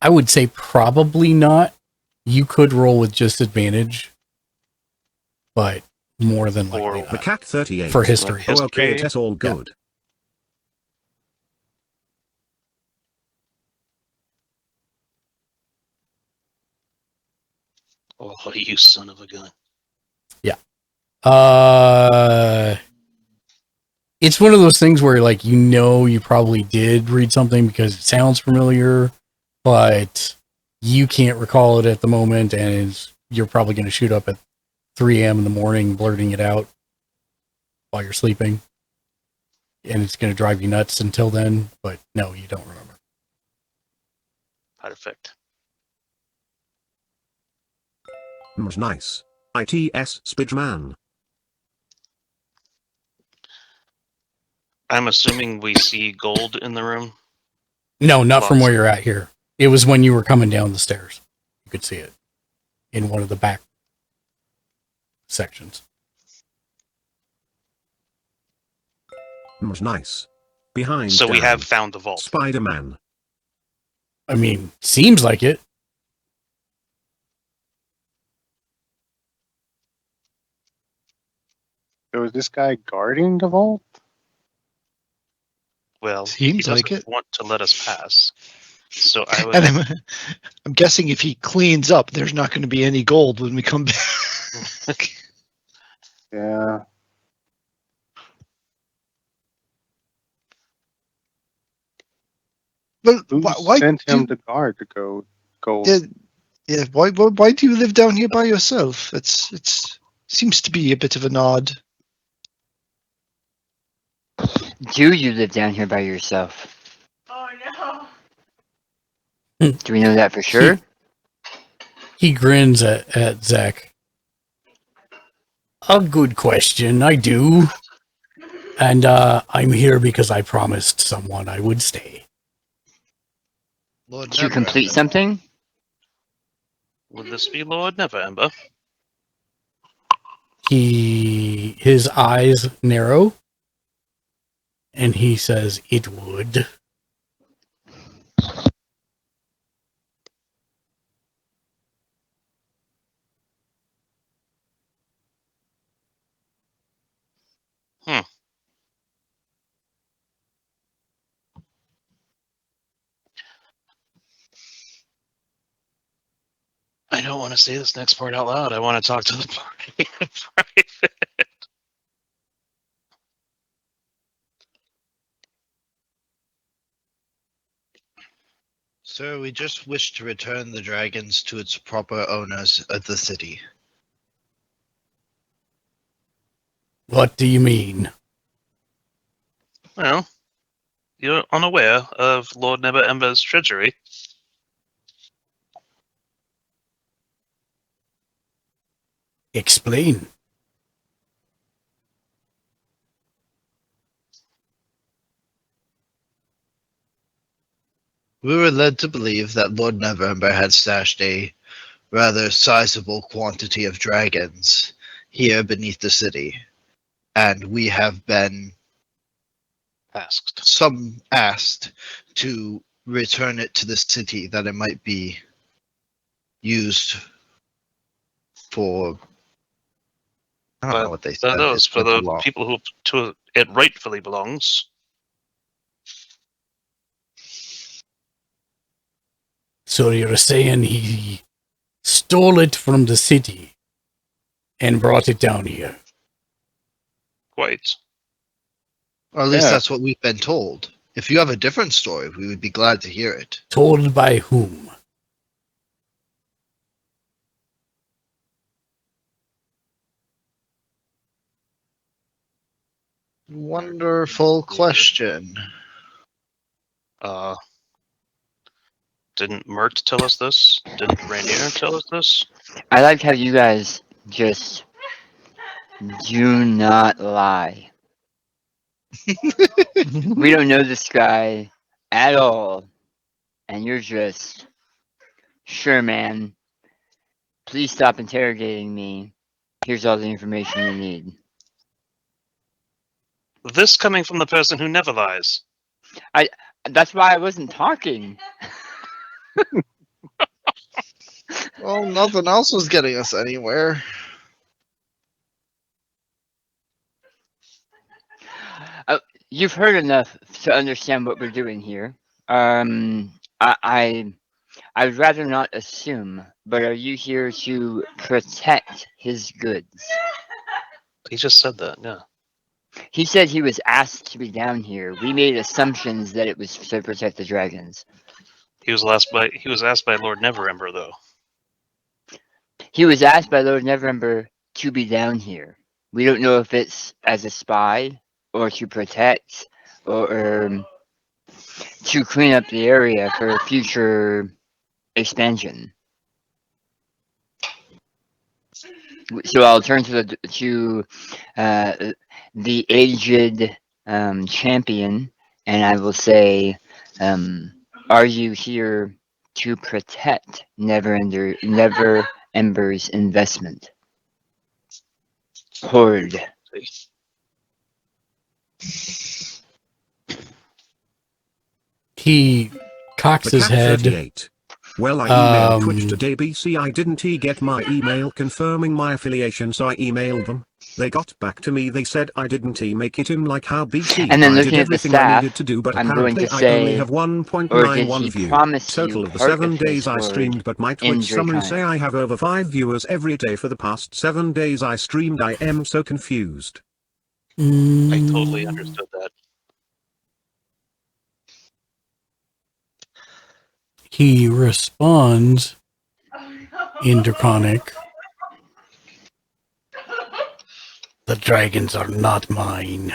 I would say probably not. You could roll with just advantage, but more than likely For The not. cat 38. For history. Oh, okay, History? it's all good. Oh, you son of a gun. It's one of those things where, like, you probably did read something because it sounds familiar, but you can't recall it at the moment, and you're probably going to shoot up at 3 a.m. in the morning, blurting it out while you're sleeping, and it's going to drive you nuts until then. But no, you don't remember. Perfect. Nice. ITS Spidgeman. I'm assuming we see gold in the room. No, not from Lots. where you're at here. It was when you were coming down the stairs. You could see it in one of the back sections. Nice. Behind So we down. have found the vault. Spider-Man. I mean, seems like it. So is this guy guarding the vault? Well, he Seems doesn't like it. want to let us pass. So I would. And I'm guessing if he cleans up, there's not going to be any gold when we come back. Yeah. Well, Who why sent do him the guard to go gold? yeah, why do you live down here by yourself? It's seems to be a bit of an odd. Do you live down here by yourself? Oh no. Do we know that for sure? He grins at Zach. A good question. I do. And I'm here because I promised someone I would stay. Lord Did you Never complete Ember. something? Would this be Lord Neverember? His eyes narrow, and he says, "It would." I don't want to say this next part out loud. I want to talk to the party in private. Sir, we just wish to return the dragons to its proper owners of the city. What do you mean? Well, you're unaware of Lord Neverember's treachery. Explain. We were led to believe that Lord Neverember had stashed a rather sizable quantity of dragons here beneath the city, and we have been asked to return it to the city that it might be used for. I don't know what they said. Those It's for been the too long. people who to it rightfully belongs. So you're saying he stole it from the city and brought it down here? Quite. Or at least Yeah. that's what we've been told. If you have a different story, we would be glad to hear it. Told by whom? Wonderful question. Didn't Mert tell us this? Didn't Rainier tell us this? I like how you guys just do not lie. We don't know this guy at all, and you're just, sure, man. Please stop interrogating me. Here's all the information you need. This coming from the person who never lies. That's why I wasn't talking. Well, nothing else was getting us anywhere. You've heard enough to understand what we're doing here. I would rather not assume, but are you here to protect his goods? He just said that, yeah. He said he was asked to be down here. We made assumptions that it was to protect the dragons. He was asked by Lord Neverember, though. He was asked by Lord Neverember to be down here. We don't know if it's as a spy or to protect or to clean up the area for future expansion. So I'll turn to the aged champion, and I will say, "Are you here to protect Neverember's investment hoard?" He cocks The his cat head. 38. Well, I emailed Twitch today, BC. Didn't he get my email confirming my affiliation, so I emailed them. They got back to me. They said I didn't make it him like how BC. And then I looking did at the everything I staff, needed to do, but I'm going apparently to I only say, have or did 1.91 he view. promise you Total of the part 7 of days his I hoard streamed, but my in Twitch summary say Draconic? I have over 5 viewers every day for the past 7 days I streamed. I am so confused. I totally understood that. He responds in Draconic. The dragons are not mine.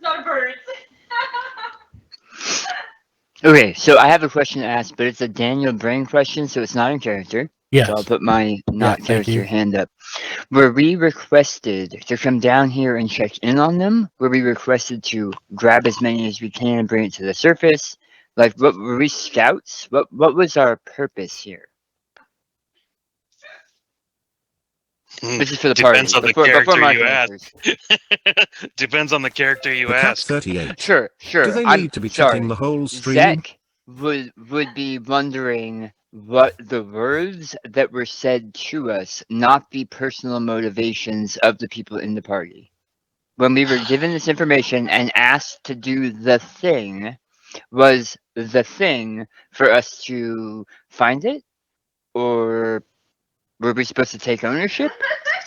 Not a bird. Okay, so I have a question to ask, but it's a Daniel Brain question, so it's not in character. Yes. So I'll put my not thank character you. hand up. Were we requested to come down here and check in on them? Were we requested to grab as many as we can and bring it to the surface? Like, what were we scouts? What was our purpose here? This is for the Depends party. on the Before character Mark you ask. answers. Depends on the character you The cat ask. 38. Sure. Do they I'm need to be sorry. checking the whole stream? Zek would be wondering what the words that were said to us, not the personal motivations of the people in the party. When we were given this information and asked to do the thing, was the thing for us to find it? Or were we supposed to take ownership?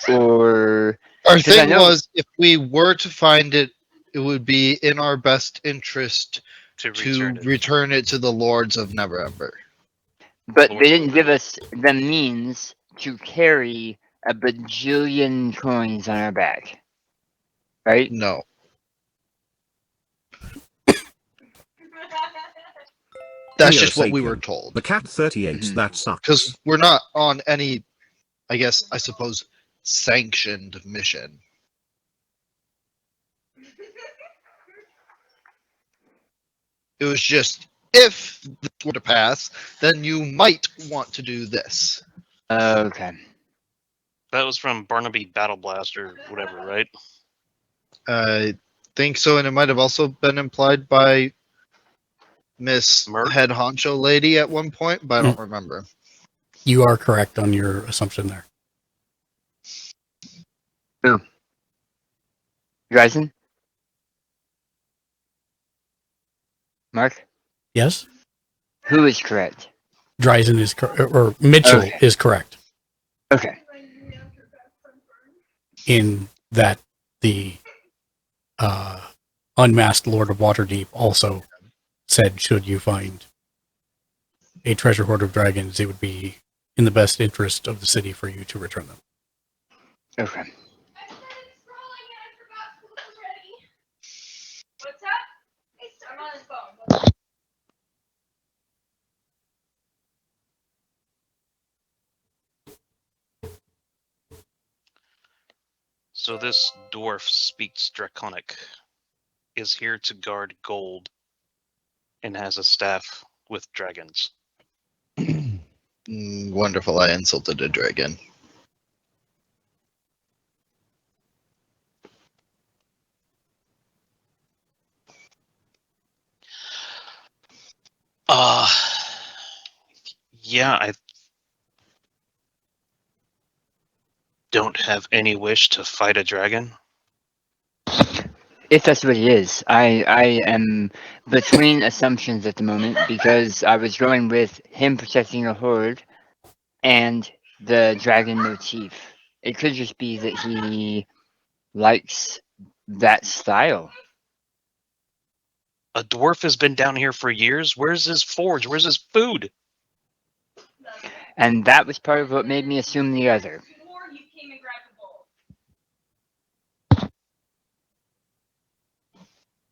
Or Our 'cause I thing know- was, if we were to find it, it would be in our best interest To to return it to the Lords of Neverember. But they didn't give us the means to carry a bajillion coins on our back. Right? No. That's just what we were told. The cat 38. That sucks. Because we're not on any, I suppose, sanctioned mission. It was just if this were to pass, then you might want to do this. Okay. That was from Barnaby Battle Blast or whatever, right? I think so, and it might have also been implied by Miss Merc? Head Honcho Lady at one point, but I don't remember. You are correct on your assumption there. Dryzen? Mark? Yes? Who is correct? Dryzen is or Mitchell Okay. is correct Okay. in that the unmasked Lord of Waterdeep also said, should you find a treasure hoard of dragons, it would be in the best interest of the city for you to return them. Okay. So this dwarf speaks Draconic, is here to guard gold, and has a staff with dragons. Wonderful, I insulted a dragon. Yeah, I don't have any wish to fight a dragon. If that's what it is, I am between assumptions at the moment because I was going with him protecting a horde and the dragon motif. It could just be that he likes that style. A dwarf has been down here for years. Where's his forge? Where's his food? And that was part of what made me assume the other.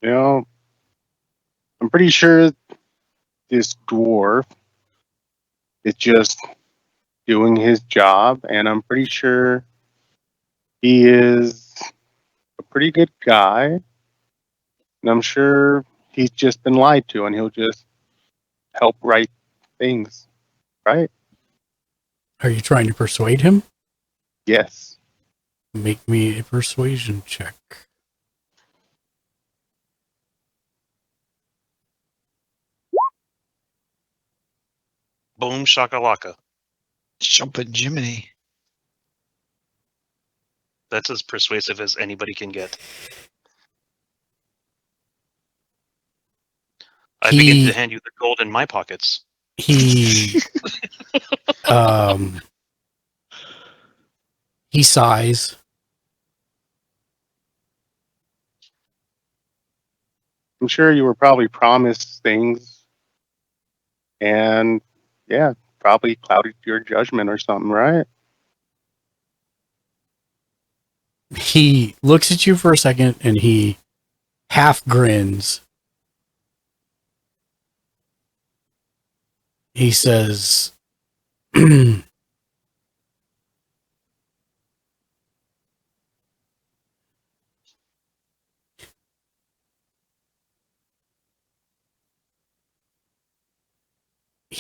You know, I'm pretty sure this dwarf is just doing his job, and I'm pretty sure he is a pretty good guy. And I'm sure he's just been lied to, and he'll just help right things, right? Are you trying to persuade him? Yes. Make me a persuasion check. Boom shakalaka. Jumping Jiminy. That's as persuasive as anybody can get. I begin to hand you the gold in my pockets. He he sighs. I'm sure you were probably promised things, and yeah, probably clouded your judgment or something, right? He looks at you for a second and he half grins. He says, he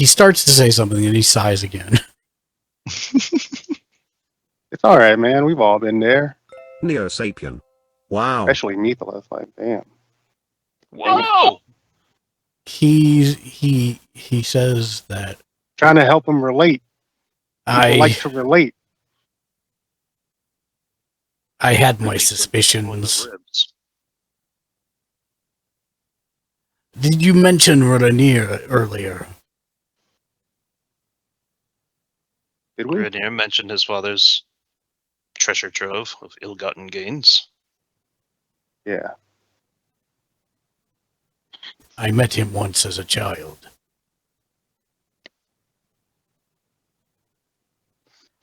starts to say something and he sighs again. It's all right, man. We've all been there, Neo Sapien. Wow. especially Mythos. Like, damn. Whoa! He says that Trying to help him relate. I like to relate. I had my With the suspicions. ribs. Did you mention Rodanier earlier? Did we? Grenier mentioned his father's treasure trove of ill-gotten gains. Yeah. I met him once as a child.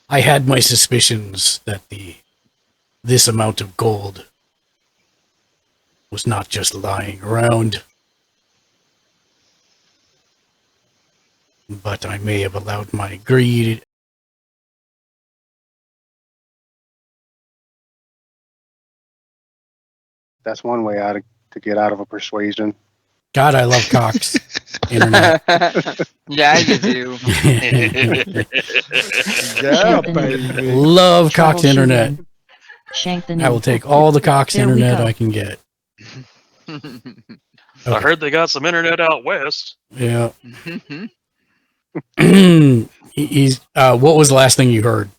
I had my suspicions that this amount of gold was not just lying around, but I may have allowed my greed. That's one way to get out of a persuasion. God, I love Cox internet. Yeah, you do. Yeah, Shank the baby. Love Cox internet. Troubleshooting. Shank the I will new. take all the Cox There we internet go. I can get. I Okay. heard they got some internet out west. Yeah. He's. What was the last thing you heard?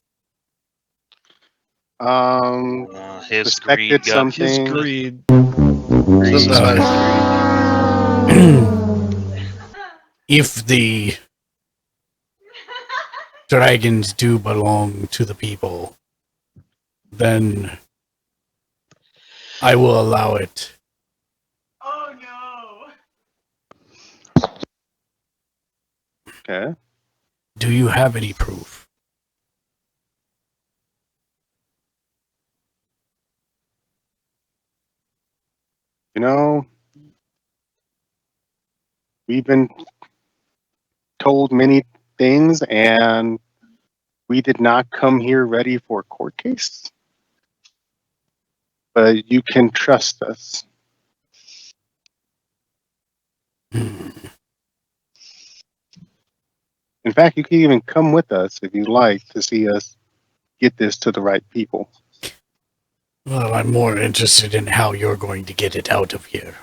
His Suspected greed got His something. greed. Something about If the dragons do belong to the people, then I will allow it. Okay. Do you have any proof? You know, we've been told many things, and we did not come here ready for a court case. But you can trust us. Hmm. In fact, you can even come with us if you like to see us get this to the right people. Well, I'm more interested in how you're going to get it out of here.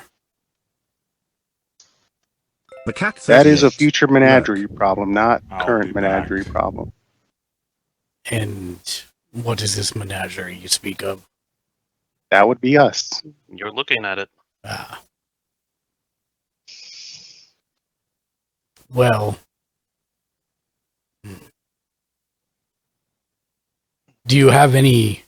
The cat That is a 38. future menagerie problem, not I'll current be menagerie back. problem. And what is this menagerie you speak of? That would be us. You're looking at it. Ah. Well. Do you have any...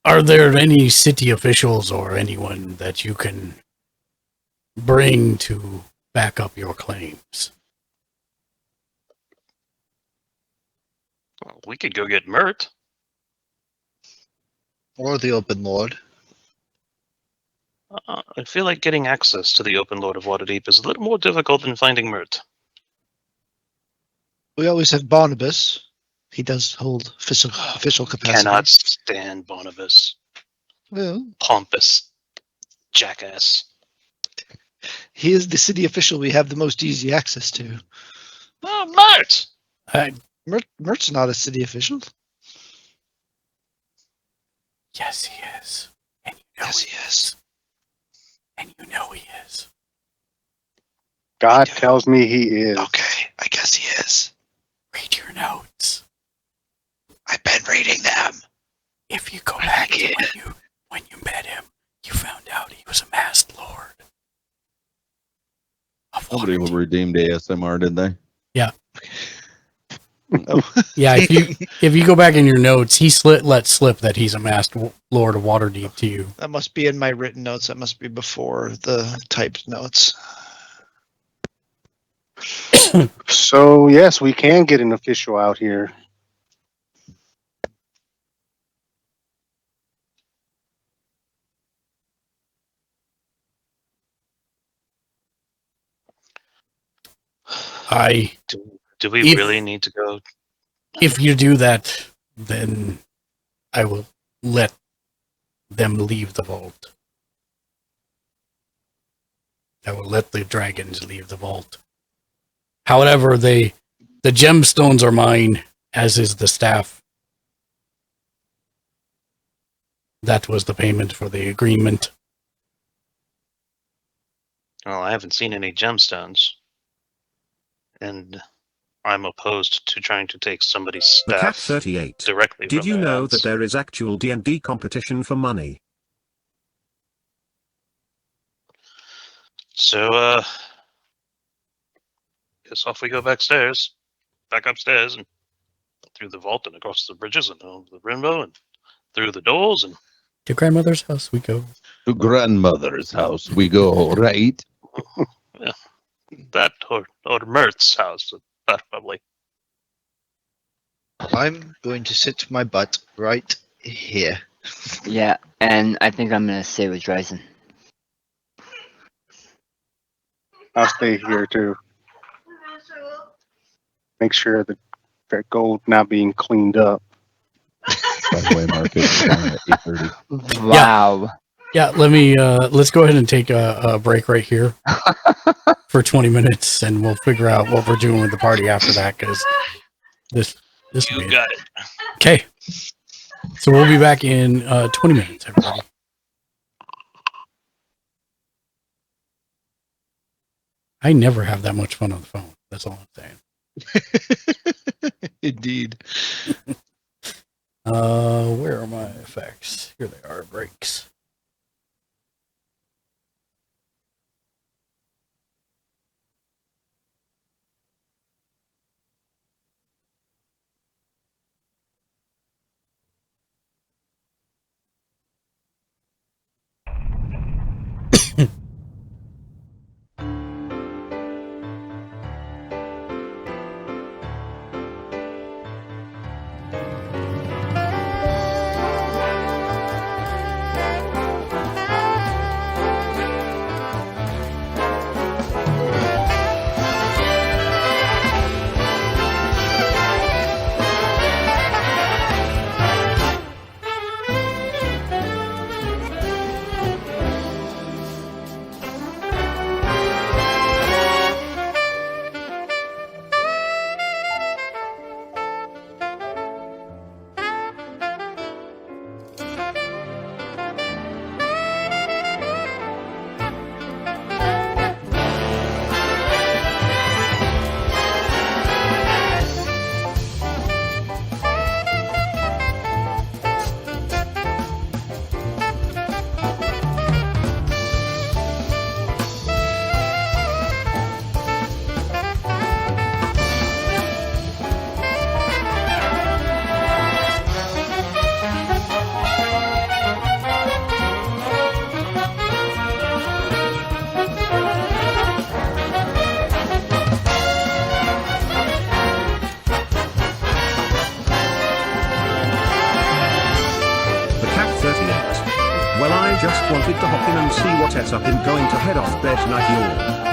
Are there any city officials or anyone that you can bring to back up your claims? Well, we could go get Mert. Or the Open Lord. I feel like getting access to the Open Lord of Waterdeep is a little more difficult than finding Mert. We always have Barnabas. He does hold official capacity. Cannot stand Barnabas. Well, Pompous jackass. he is the city official we have the most easy access to. Oh, Mert! Mert's not a city official. Yes, he is. And you know Yes, he is. And you know he is. God tells me he is. Okay, I guess he is. Read your notes. I've been reading them. If you go back to when you met him, you found out he was a masked lord. Nobody redeemed ASMR, did they? Yeah. Oh. Yeah, if you go back in your notes, he let slip that he's a masked lord of Waterdeep to you. That must be in my written notes. That must be before the typed notes. So, yes, we can get an official out here. Do we really need to go? If you do that, then I will let them leave the vault. I will let the dragons leave the vault. However, the gemstones are mine, as is the staff. That was the payment for the agreement. Well, I haven't seen any gemstones. And I'm opposed to trying to take somebody's The cat staff 38. directly Did from you their know hands. that there is actual D&D competition for money? So, guess off we go back upstairs, and through the vault and across the bridges and over the rainbow and through the doors and To grandmother's house we go. To grandmother's house we go, right? that or Mert's house, probably. I'm going to sit my butt right here. Yeah, and I think I'm gonna stay with Dryson. I'll stay here too. Make sure the extract gold not being cleaned up. By the way, Mark, it's starting at 8:30. Wow. Yeah, let me let's go ahead and take a break right here for 20 minutes, and we'll figure out what we're doing with the party after that, because this will You be got it. okay. So we'll be back in 20 minutes, everybody. I never have that much fun on the phone. That's all I'm saying. Indeed. Where are my effects? Here they are, breaks. Well, I just wanted to hop in and see what's up in going to head off bed night yawn.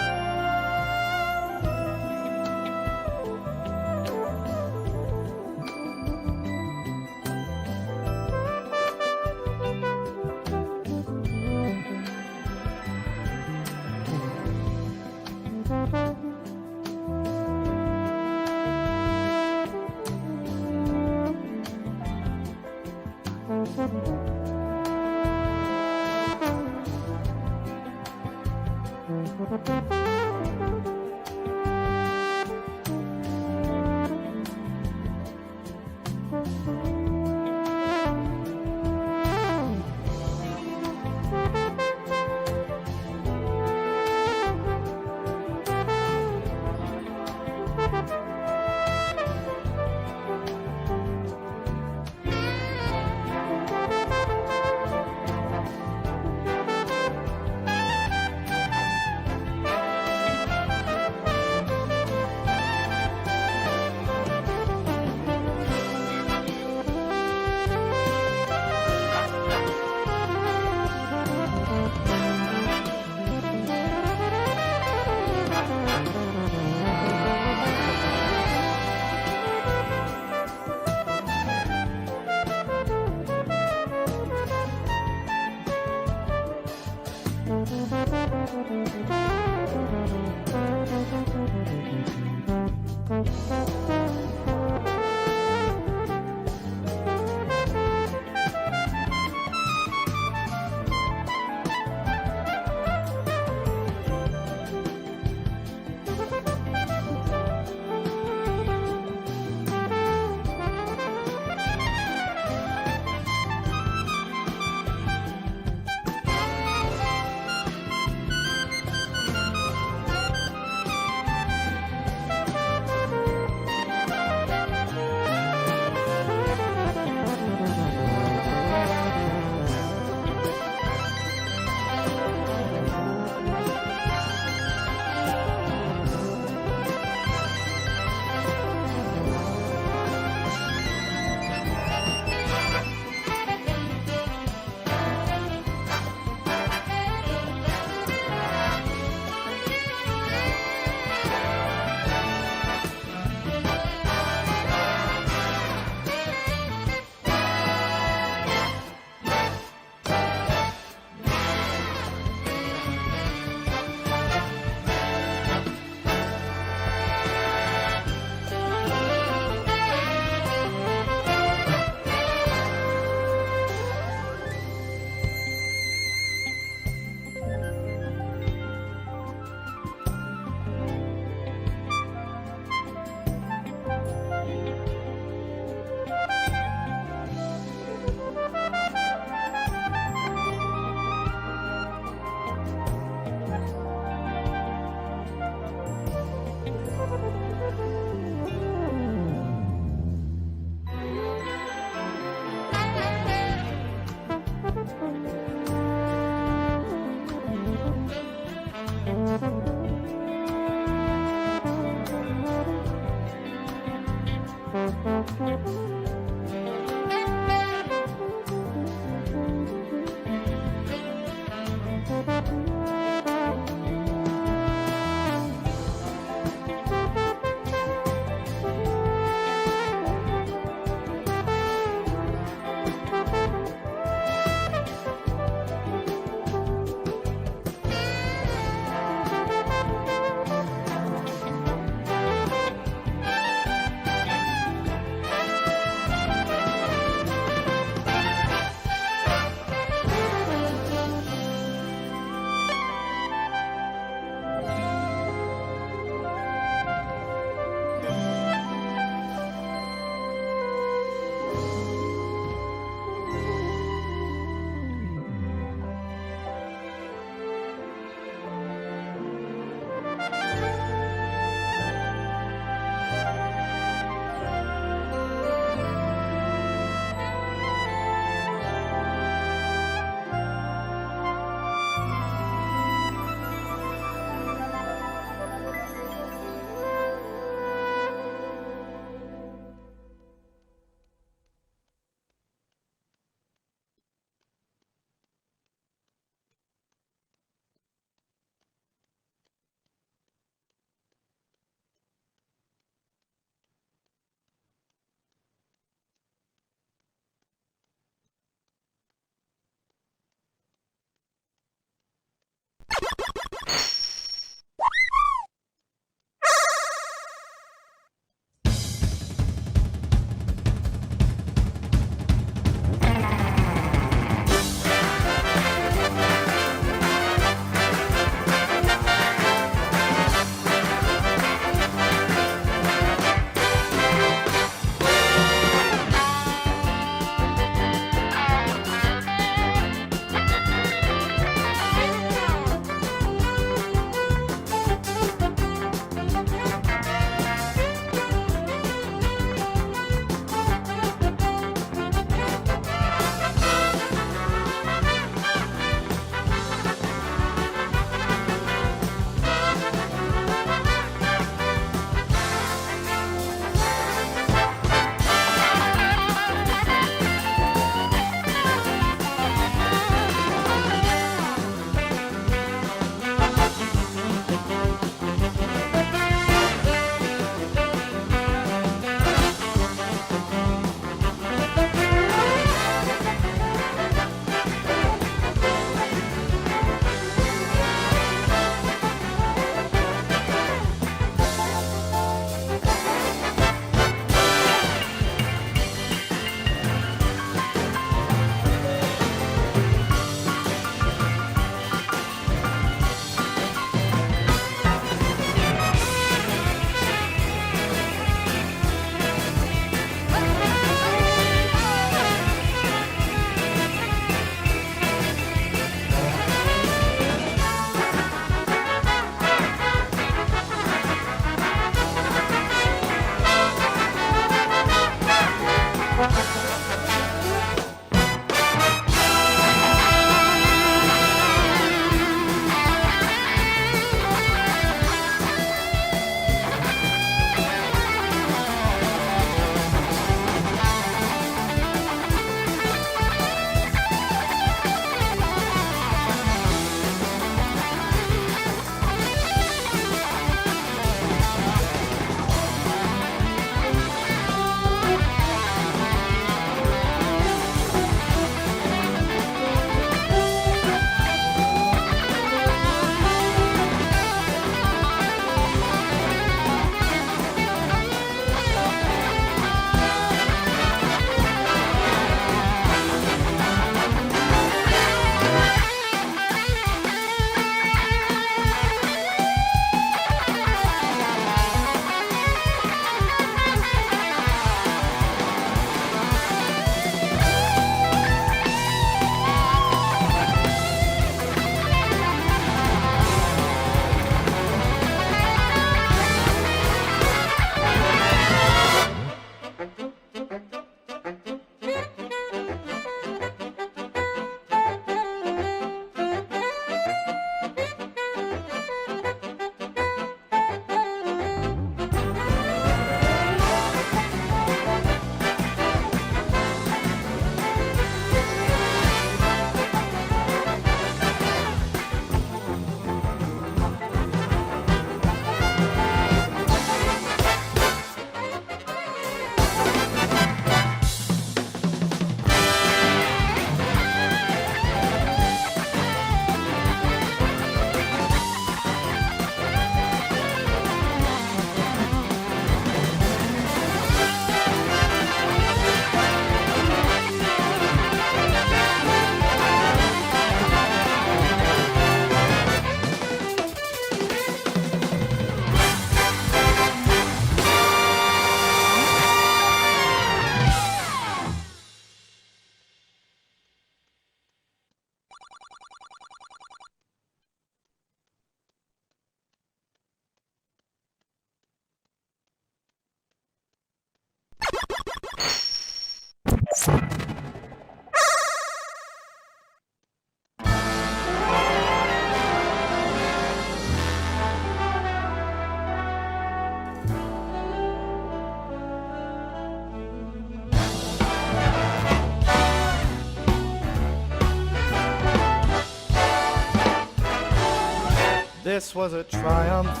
This was a triumph.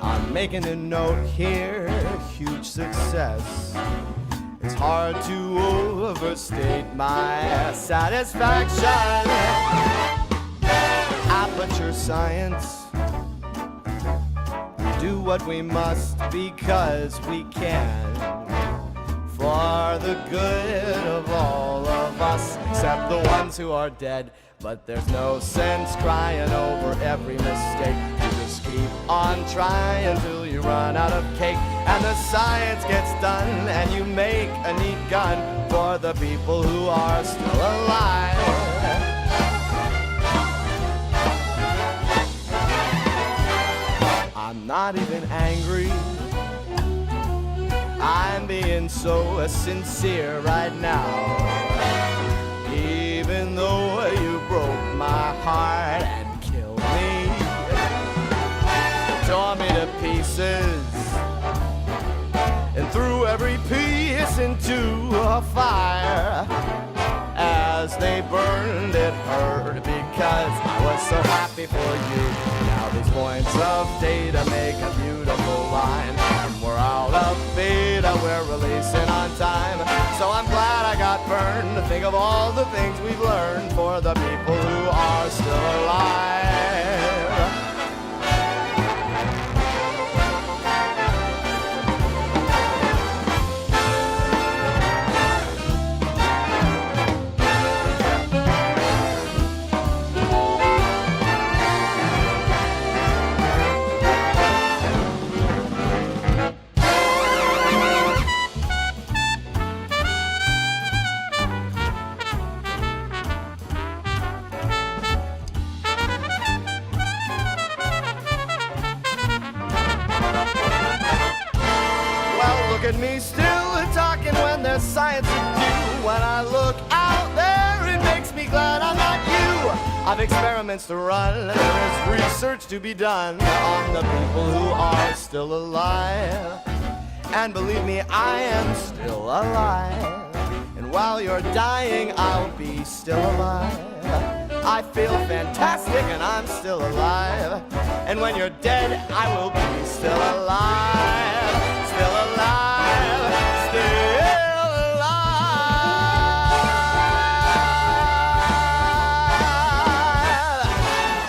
I'm making a note here, huge success. It's hard to overstate my satisfaction. Aperture science. Do what we must because we can. For the good of all of us, except the ones who are dead. But there's no sense crying over every mistake. You just keep on trying till you run out of cake. And the science gets done and you make a neat gun for the people who are still alive. I'm not even angry. I'm being so sincere right now. Even though you broke my heart and killed me, tore me to pieces, and threw every piece into a fire. As they burned, it hurt because I was so happy for you. Now these points of data make a beautiful line. And we're out of beta, we're releasing on time. So I'm glad I got burned to think of all the things we've learned for the people who are still alive. Look at me still talking when there's science to do. When I look out there, it makes me glad I'm not you. I've experiments to run, there is research to be done on the people who are still alive. And believe me, I am still alive. And while you're dying, I'll be still alive. I feel fantastic and I'm still alive. And when you're dead, I will be still alive. Still alive, still alive.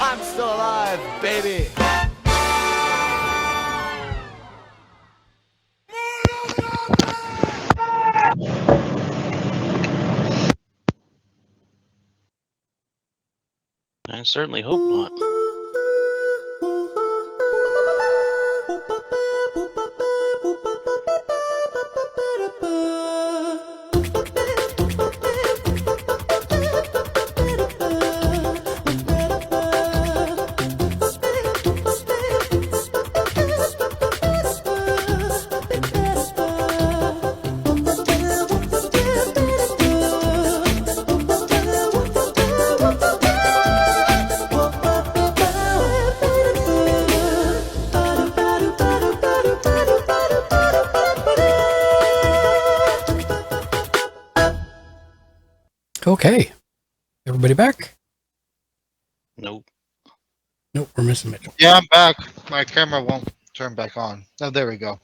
I'm still alive, baby. I certainly hope not. Okay. Everybody back? Nope. Nope, we're missing Mitchell. Yeah, I'm back. My camera won't turn back on. Oh, there we go.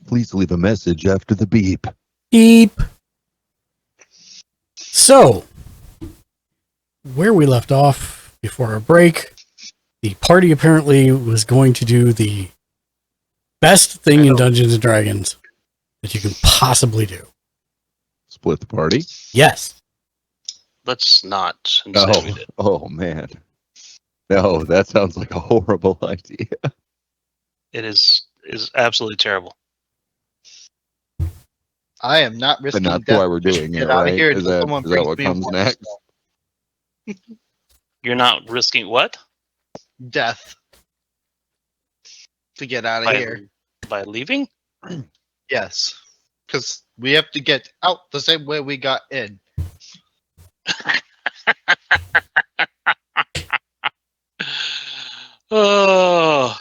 Please leave a message after the beep. Beep. So, where we left off before our break, the party apparently was going to do the best thing in Dungeons and Dragons that you can possibly do. Split the party? Yes. Let's not say we did. Oh, man. No, that sounds like a horrible idea. It is absolutely terrible. I am not risking But not death. why we're doing Get it, out right? of here Is until that, someone is that brings what me comes water. next? You're not risking what? Death. To get out of here. By leaving? Yes. Because we have to get out the same way we got in. Oh.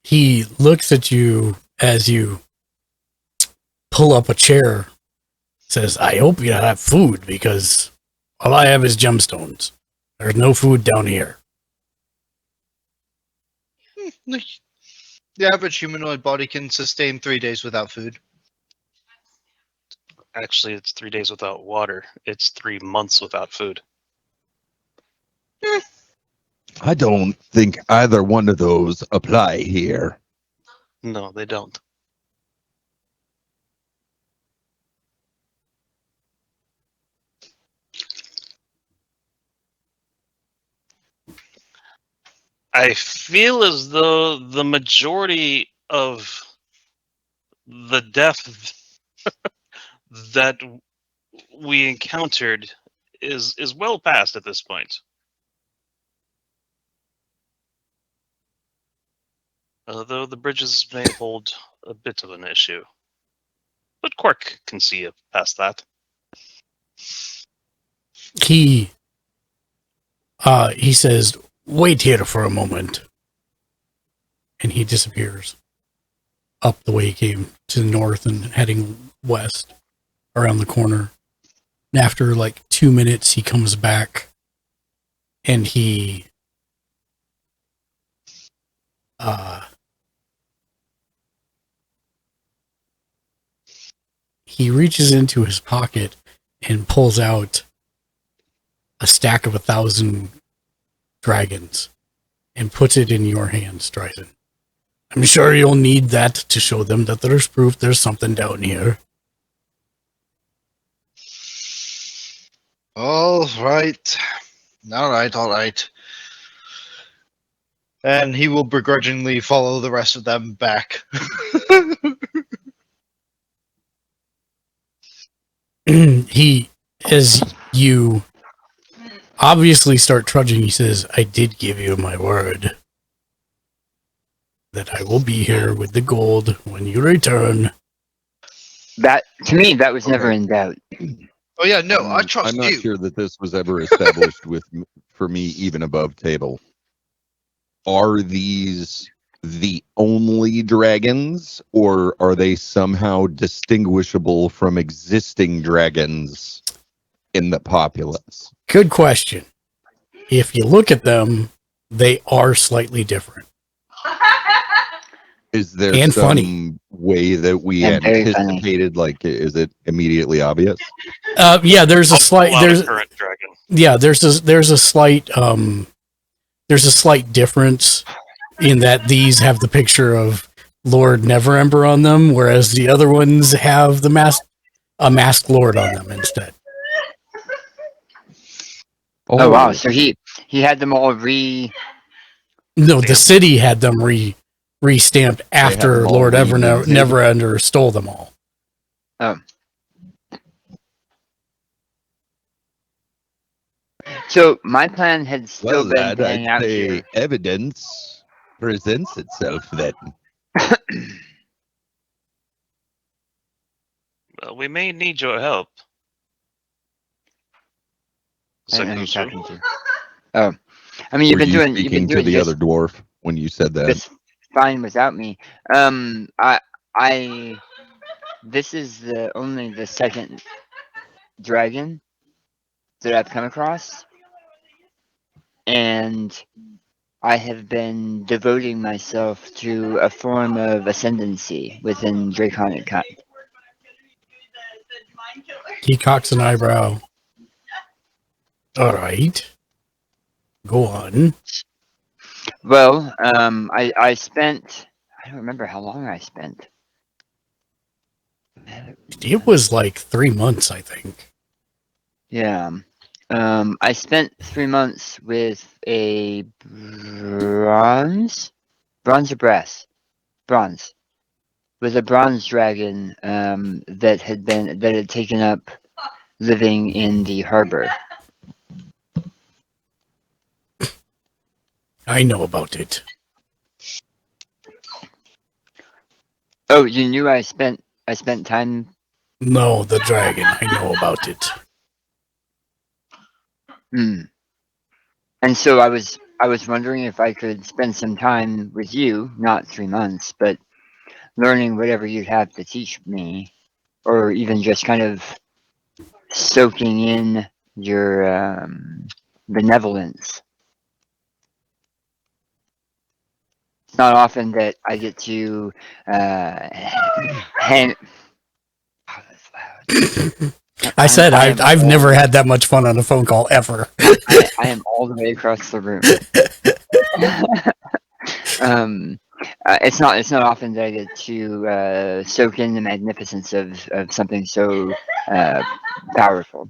He looks at you as you pull up a chair Says, I hope you have food because all I have is gemstones. There's no food down here. The average humanoid body can sustain 3 days without food. Actually, it's 3 days without water. It's 3 months without food. I don't think either one of those apply here. No, they don't. I feel as though the majority of the death that we encountered is well past at this point. Although the bridges may hold a bit of an issue. But Quark can see past that. He says, wait here for a moment. And he disappears up the way he came to the north and heading west around the corner. And after like 2 minutes, he comes back and he reaches into his pocket and pulls out a stack of 1,000 dragons and puts it in your hands, Dryden. I'm sure you'll need that to show them that there's proof there's something down here. All right. All right. And he will begrudgingly follow the rest of them back. He, as you obviously start trudging, he says, I did give you my word that I will be here with the gold when you return. That, to me, that was never in doubt. Oh yeah, no, I trust I'm not you. sure that this was ever established for me even above table. Are these the only dragons, or are they somehow distinguishable from existing dragons in the populace? Good question. If you look at them, they are slightly different. Is there And some funny. way that we And very anticipated? Like, is it immediately obvious? Yeah, there's a slight Current dragon. yeah, there's a slight difference in that these have the picture of Lord Neverember on them, whereas the other ones have a masked lord on them instead. Oh wow! So he had them all No, the city had them re-stamped after them all Lord reminted. Neverender stole them all. So my plan had still Well, been lad, to hang I'd out say here. evidence presents itself then. Well, we may need your help. I don't know who you're Zakusu. talking to. Oh, I mean, you've Were been you doing speaking to the just, other dwarf when you said that? just fine without me. This is only the second dragon that I've come across, and I have been devoting myself to a form of ascendancy within Draconic kind. He cocks an eyebrow. All right. Go on. Well, I spent, I don't remember how long I spent. It was like 3 months, I think. Yeah. I spent 3 months with a bronze or brass? Bronze. With a bronze dragon that had taken up living in the harbor. I know about it. Oh, you knew I spent time. No, the dragon. I know about it. And so I was wondering if I could spend some time with you, not 3 months, but learning whatever you'd have to teach me, or even just kind of soaking in your benevolence. It's not often that I get to hand. Oh, that's loud. I said I am I've all never the- had that much fun on a phone call ever. I am all the way across the room. It's not often that I get to soak in the magnificence of something so powerful.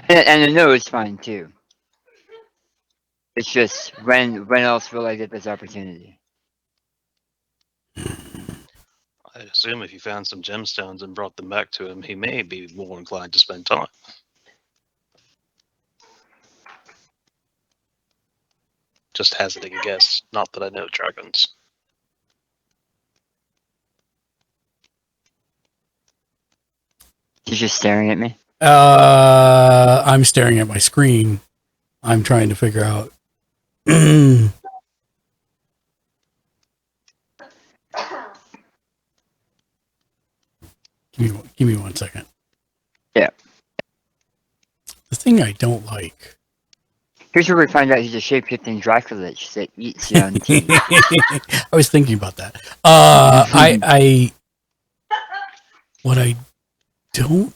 And I know it's fine too. It's just when else will I get this opportunity? I'd assume if you found some gemstones and brought them back to him, he may be more inclined to spend time. Just hazarding a guess. Not that I know dragons. He's just staring at me. I'm staring at my screen. I'm trying to figure out. Give me 1 second. Yeah. The thing I don't like. Here's where we find out he's a shape-shifting Draculich that eats young teeth. I was thinking about that. What I don't.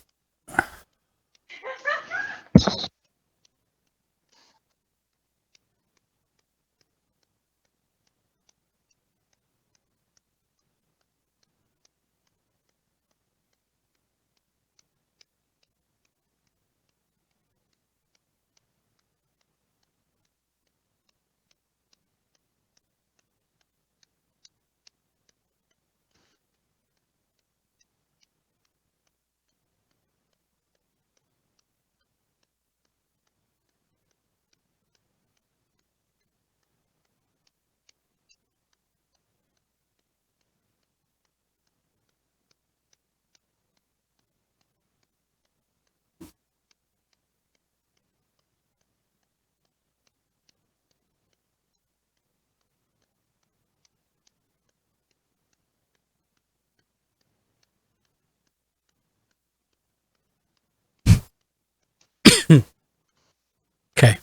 Okay.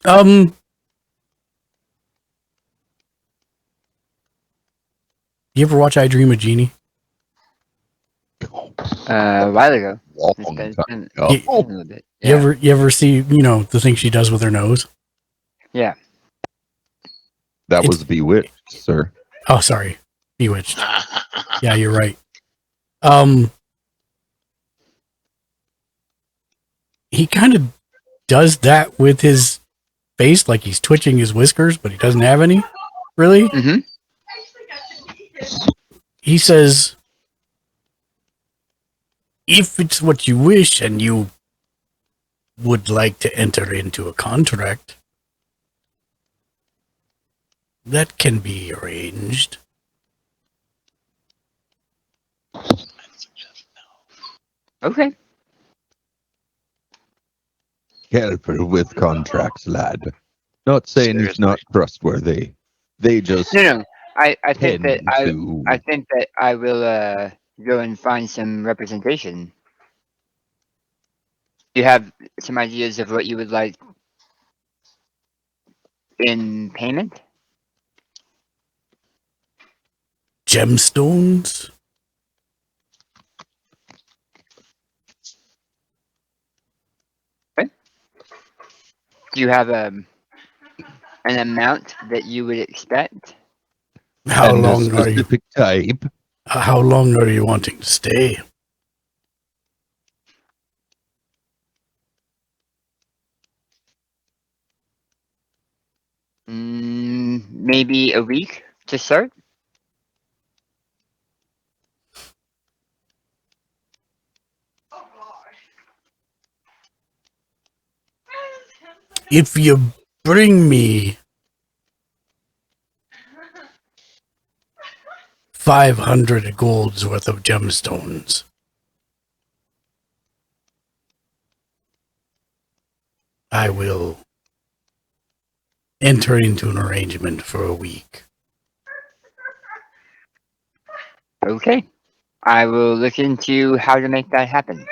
You ever watch I Dream of Jeannie? A while ago. Long It's been time a ago. little bit. Yeah. You ever see, the thing she does with her nose? Yeah. That was Bewitched, sir. Oh, sorry. Bewitched. Yeah, you're right. He kind of does that with his face, like he's twitching his whiskers, but he doesn't have any. Really? Mm-hmm. He says, if it's what you wish and you would like to enter into a contract, that can be arranged. Okay. Careful with contracts, lad. Not saying he's not trustworthy. They just No. I think tend that to. I think that I will go and find some representation. You have some ideas of what you would like in payment? Gemstones? Do you have an amount that you would expect? How and long a are you? specific type. How long are you wanting to stay? Maybe a week to start. If you bring me 500 gold's worth of gemstones, I will enter into an arrangement for a week. Okay. I will look into how to make that happen.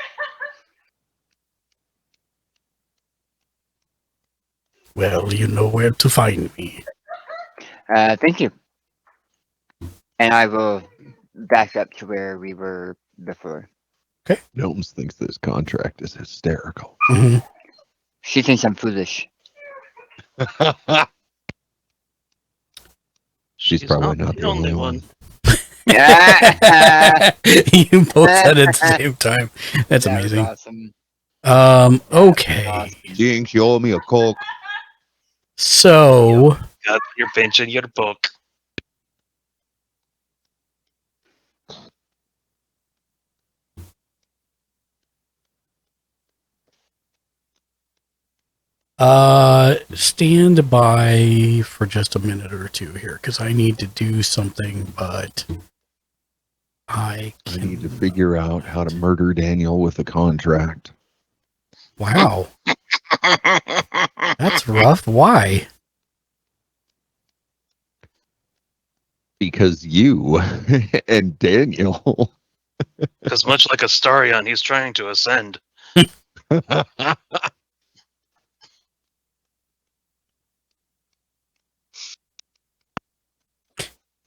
Well, you know where to find me. Thank you. And I will back up to where we were before. Gnomes thinks this contract is hysterical. Mm-hmm. She thinks I'm foolish. She's probably not the only one. You both said it at the same time. That's That was amazing. awesome. Okay. Jinx, you owe me a Coke. So, Got your bench and your book. stand by for just a minute or two here because I need to do something, but I need to figure out how to murder Daniel with a contract. Wow. That's rough. Why? Because you and Daniel. Because much like Astarion, he's trying to ascend.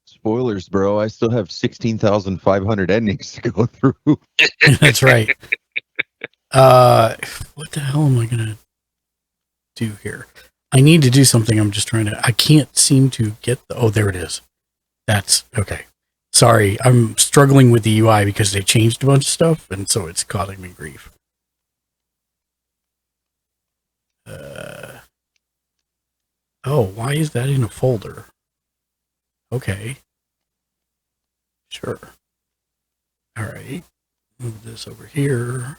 Spoilers, bro. I still have 16,500 endings to go through. That's right. What the hell am I going to do here? I need to do something. I'm just trying to, I can't seem to get oh, there it is. That's okay. Sorry. I'm struggling with the UI because they changed a bunch of stuff. And so it's causing me grief. Oh, why is that in a folder? Okay. Sure. All right. Move this over here.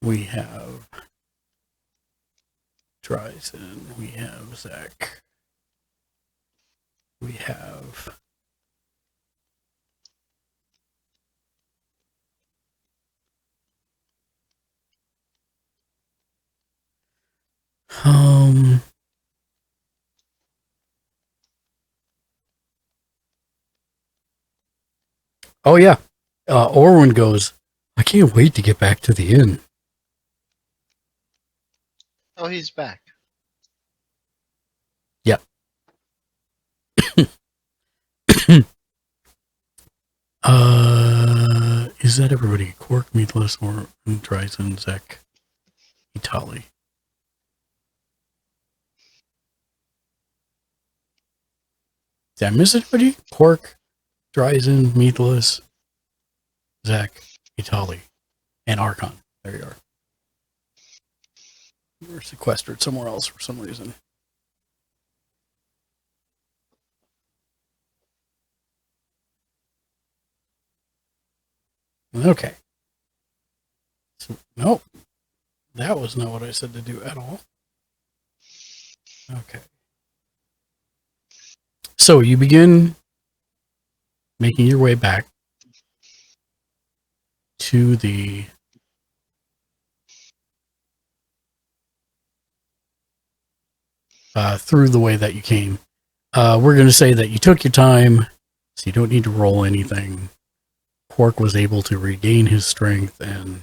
We have Dryson. We have Zach. We have oh yeah. Orwin goes, I can't wait to get back to the inn. Oh, he's back. Yep. Is that everybody? Quark, Meatless, or Dryson, Zach, Itali? Did I miss anybody? Quark, Dryson, Meatless, Zach, Itali, and Archon. There you are. We're sequestered somewhere else for some reason. Okay. So, nope. That was not what I said to do at all. Okay. So you begin making your way back to the through the way that you came. We're going to say that you took your time, so you don't need to roll anything. Quark was able to regain his strength and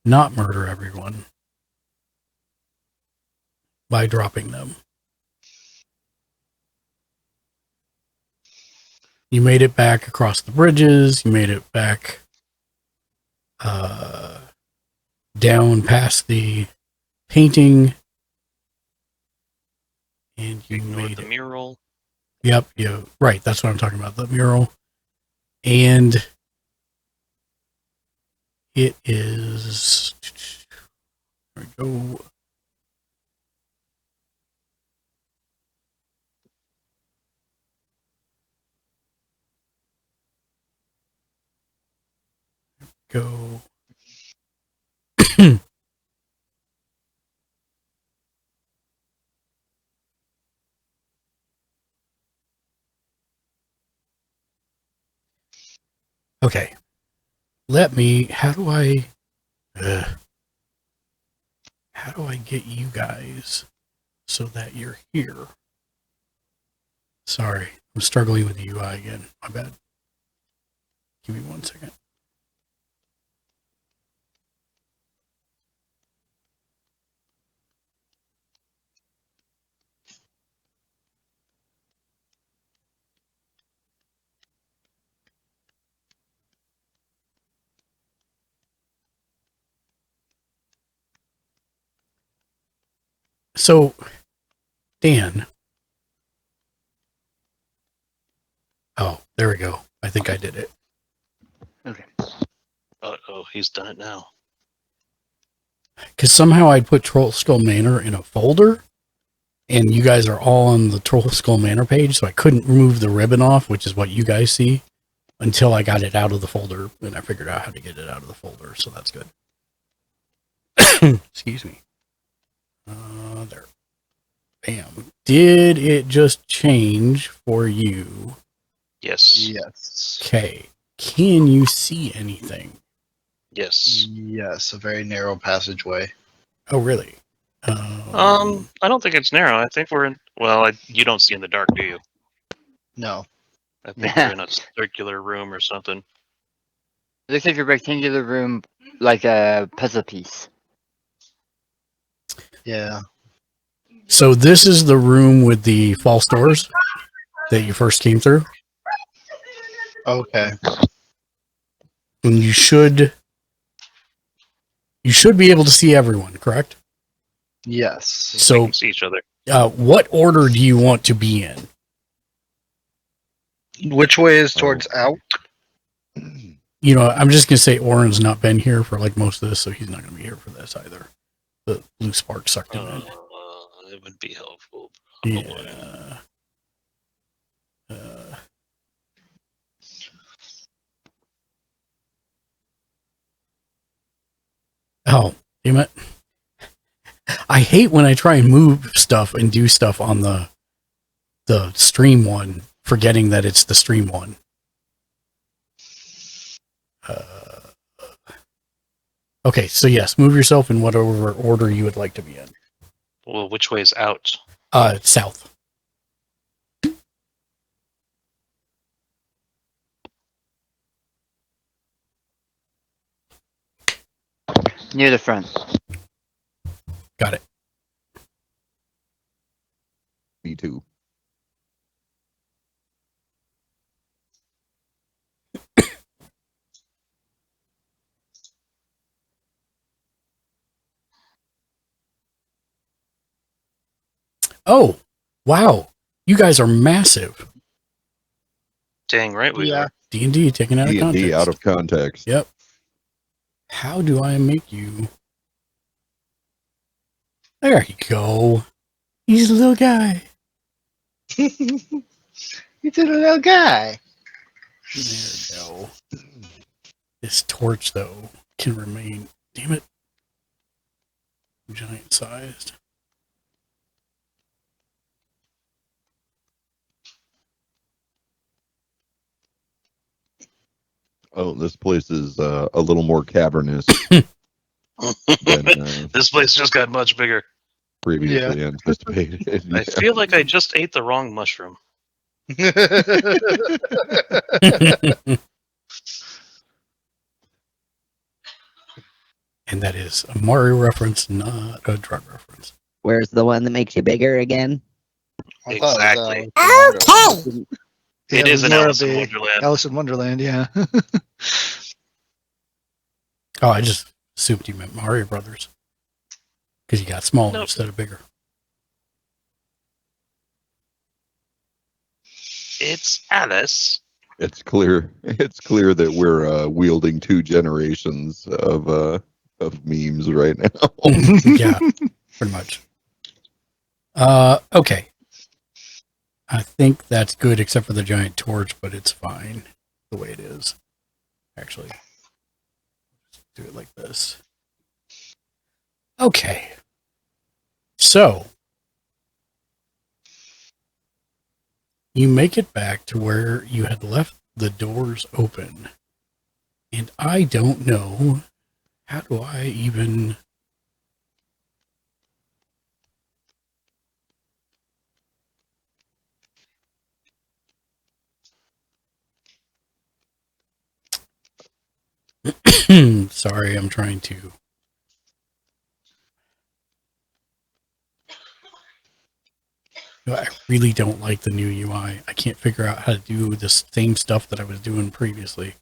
not murder everyone by dropping them. You made it back across the bridges. You made it back down past the painting. And you made the mural. Yep, yeah, right. That's what I'm talking about. The mural. And it is. There we go. Go. Okay. Let me. How how do I get you guys so that you're here? Sorry, I'm struggling with the UI again. My bad. Give me 1 second. So, Dan. Oh, there we go. I think I did it. Okay. Oh, he's done it now. Because somehow I'd put Troll Skull Manor in a folder, and you guys are all on the Troll Skull Manor page, so I couldn't remove the ribbon off, which is what you guys see, until I got it out of the folder, and I figured out how to get it out of the folder, so that's good. Excuse me. There. Bam. Did it just change for you? Yes. Yes. Okay. Can you see anything? Yes. Yes, a very narrow passageway. Oh, really? I don't think it's narrow. I think we're in. Well, you don't see in the dark, do you? No. I think we're in a circular room or something. It looks like a rectangular room, like a puzzle piece. Yeah. So this is the room with the false doors that you first came through? Okay. And you should be able to see everyone, correct? Yes. We So, can see each other. what order do you want to be in? Which way is towards out? You know, I'm just going to say Oren's not been here for like most of this, so he's not going to be here for this either. The blue spark sucked him in. It would be helpful. Yeah. Oh, damn it. I hate when I try and move stuff and do stuff on the stream one, forgetting that it's the stream one. Okay, so yes, move yourself in whatever order you would like to be in. Well, which way is out? South. Near the front. Got it. Me too. Oh, wow. You guys are massive. Dang right we Yeah. are. D&D taken out of context. D&D out of context. Yep. How do I make you? There you go. He's a little guy. He's a little guy. There we go. This torch, though, can remain. Damn it. Giant sized. Oh, this place is a little more cavernous than This place just got much bigger. previously anticipated. I feel like I just ate the wrong mushroom. And that is a Mario reference, not a drug reference. Where's the one that makes you bigger again? I thought Exactly. it was, Okay. It Yeah, is an more of Alice in a Wonderland. Alice in Wonderland, yeah. Oh, I just assumed you meant Mario Brothers. Because you got smaller Nope. instead of bigger. It's Alice. It's clear that we're wielding two generations of memes right now. Yeah, pretty much. Okay. I think that's good except for the giant torch, but it's fine the way it is. Actually, do it like this. Okay. So, you make it back to where you had left the doors open. And I don't know, how do I even Sorry, I'm trying to. I really don't like the new UI. I can't figure out how to do the same stuff that I was doing previously.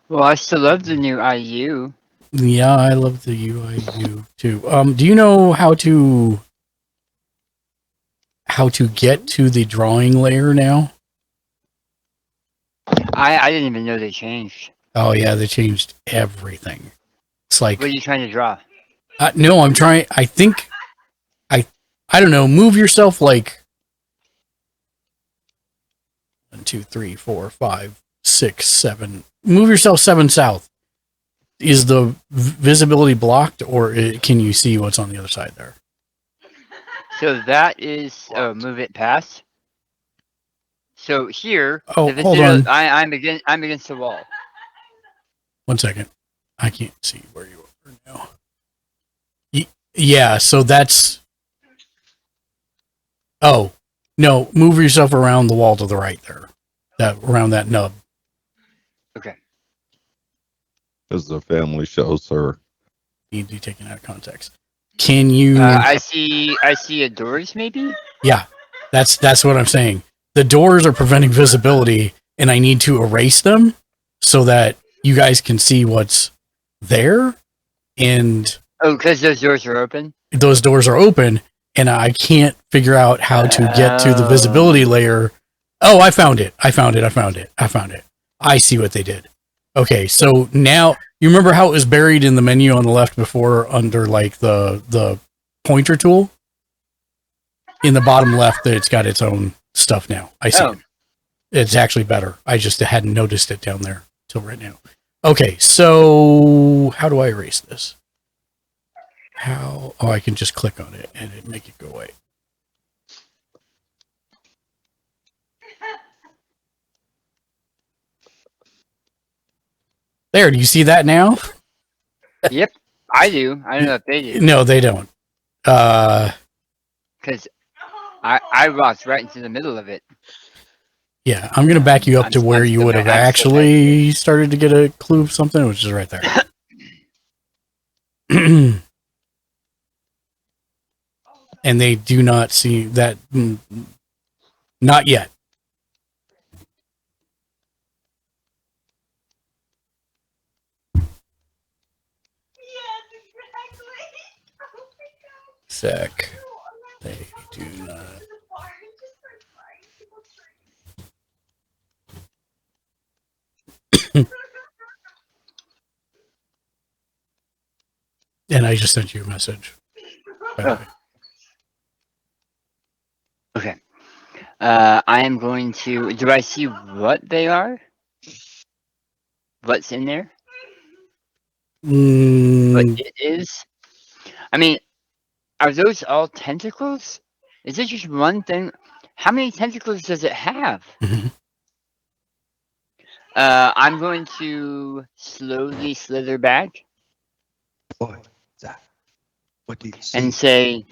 Well, I still love the new IU. Yeah, I love the UI too. Do you know how to get to the drawing layer now? I didn't even know they changed. Oh yeah, they changed everything. It's like What are you trying to draw? no, I'm trying. I think I don't know. Move yourself like 1, 2, 3, 4, 5, 6, 7. Move yourself 7 south. Is the visibility blocked, or can you see what's on the other side there? So that is move it past. So here, Oh, hold on. I'm against the wall. 1 second. I can't see where you are now. Yeah, so that's. Oh, no, move yourself around the wall to the right there. Around that nub. Okay. As the family show, sir. Need to be taken out of context. Can you? I see a doors maybe. Yeah, that's what I'm saying. The doors are preventing visibility, and I need to erase them so that you guys can see what's there. And because those doors are open. Those doors are open, and I can't figure out how to get to the visibility layer. Oh, I found it. I found it. I see what they did. Okay, so now you remember how it was buried in the menu on the left before under like the pointer tool? In the bottom left, it's got its own stuff now. I see it. It's actually better. I just hadn't noticed it down there till right now. Okay, so how do I erase this? How? Oh, I can just click on it and it make it go away. There, do you see that now? Yep, I do. I don't know if they do. No, they don't. Because I walked right into the middle of it. Yeah, I'm going to back you up to where you would have actually started to get a clue of something, which is right there. And they do not see that. Not yet. Sec. They do not. And I just sent you a message. Okay. I am going to. Do I see what they are? What's in there? What it is? I mean, are those all tentacles? Is it just one thing? How many tentacles does it have? Mm-hmm. I'm going to slowly slither back. What do you see? And say,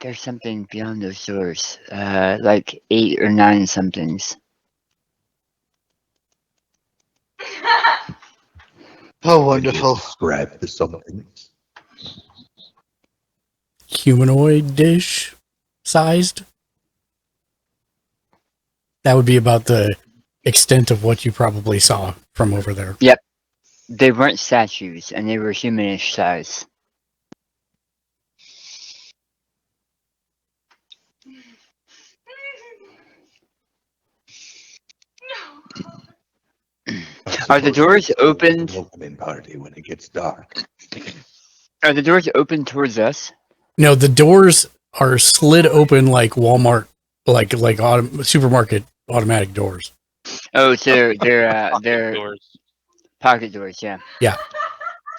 there's something beyond those doors. Like 8 or 9 somethings. Oh, wonderful. Describe the something. Humanoid-ish sized. That would be about the extent of what you probably saw from over there. Yep. They weren't statues, and they were humanish size. Are the doors opened? Welcoming party when it gets dark. Are the doors open towards us? No, the doors are slid open like Walmart, like supermarket automatic doors. Oh, so they're Doors. pocket doors. Yeah. Yeah,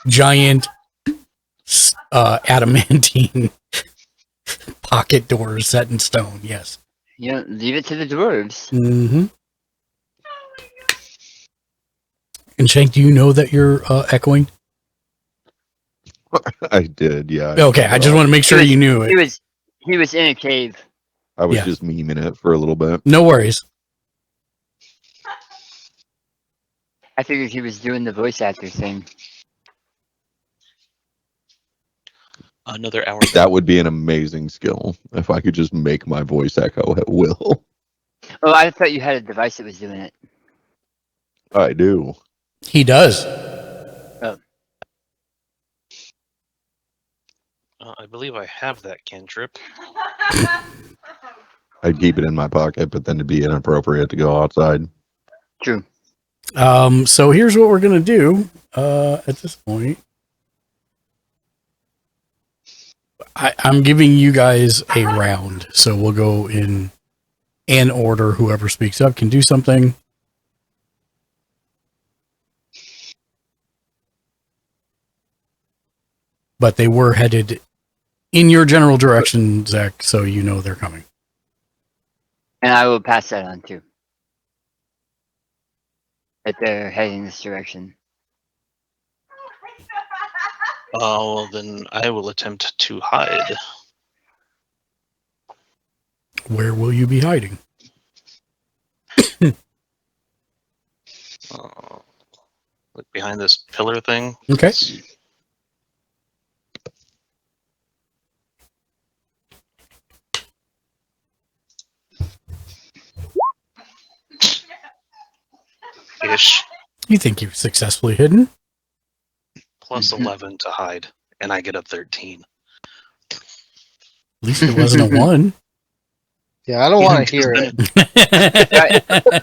giant adamantine pocket doors set in stone. Yes. You know, leave it to the dwarves. Mm-hmm. And Shank, do you know that you're echoing? I did, yeah. Okay, I just want to make sure you knew it. He was in a cave. I was just memeing it for a little bit. No worries. I figured he was doing the voice actor thing. Another hour. That would be an amazing skill if I could just make my voice echo at will. Oh, I thought you had a device that was doing it. I do. He does. I believe I have that cantrip. I'd keep it in my pocket, but then it'd be inappropriate to go outside. True. So here's what we're gonna do. At this point, I'm giving you guys a round, so we'll go in order. Whoever speaks up can do something. But they were headed in your general direction, Zach, so you know they're coming. And I will pass that on too. That they're heading this direction. Well, then I will attempt to hide. Where will you be hiding? Like behind this pillar thing. Okay. Ish. You think you've successfully hidden? Plus 11 to hide, and I get a 13. At least it wasn't a 1. Yeah, I don't want to hear it.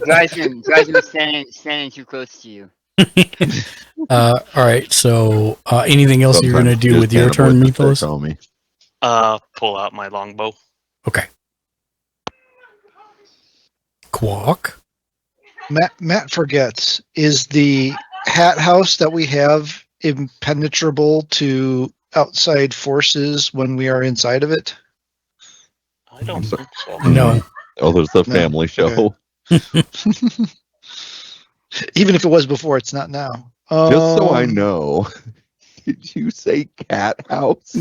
Drives standing too close to you. All right. So, anything else you're going to do with your turn, Meatballs? Pull out my longbow. Okay. Quack. Matt forgets, is the hat house that we have impenetrable to outside forces when we are inside of it? I don't think so. No. Oh, there's the family show. Okay. Even if it was before, it's not now. Just so I know, did you say cat house?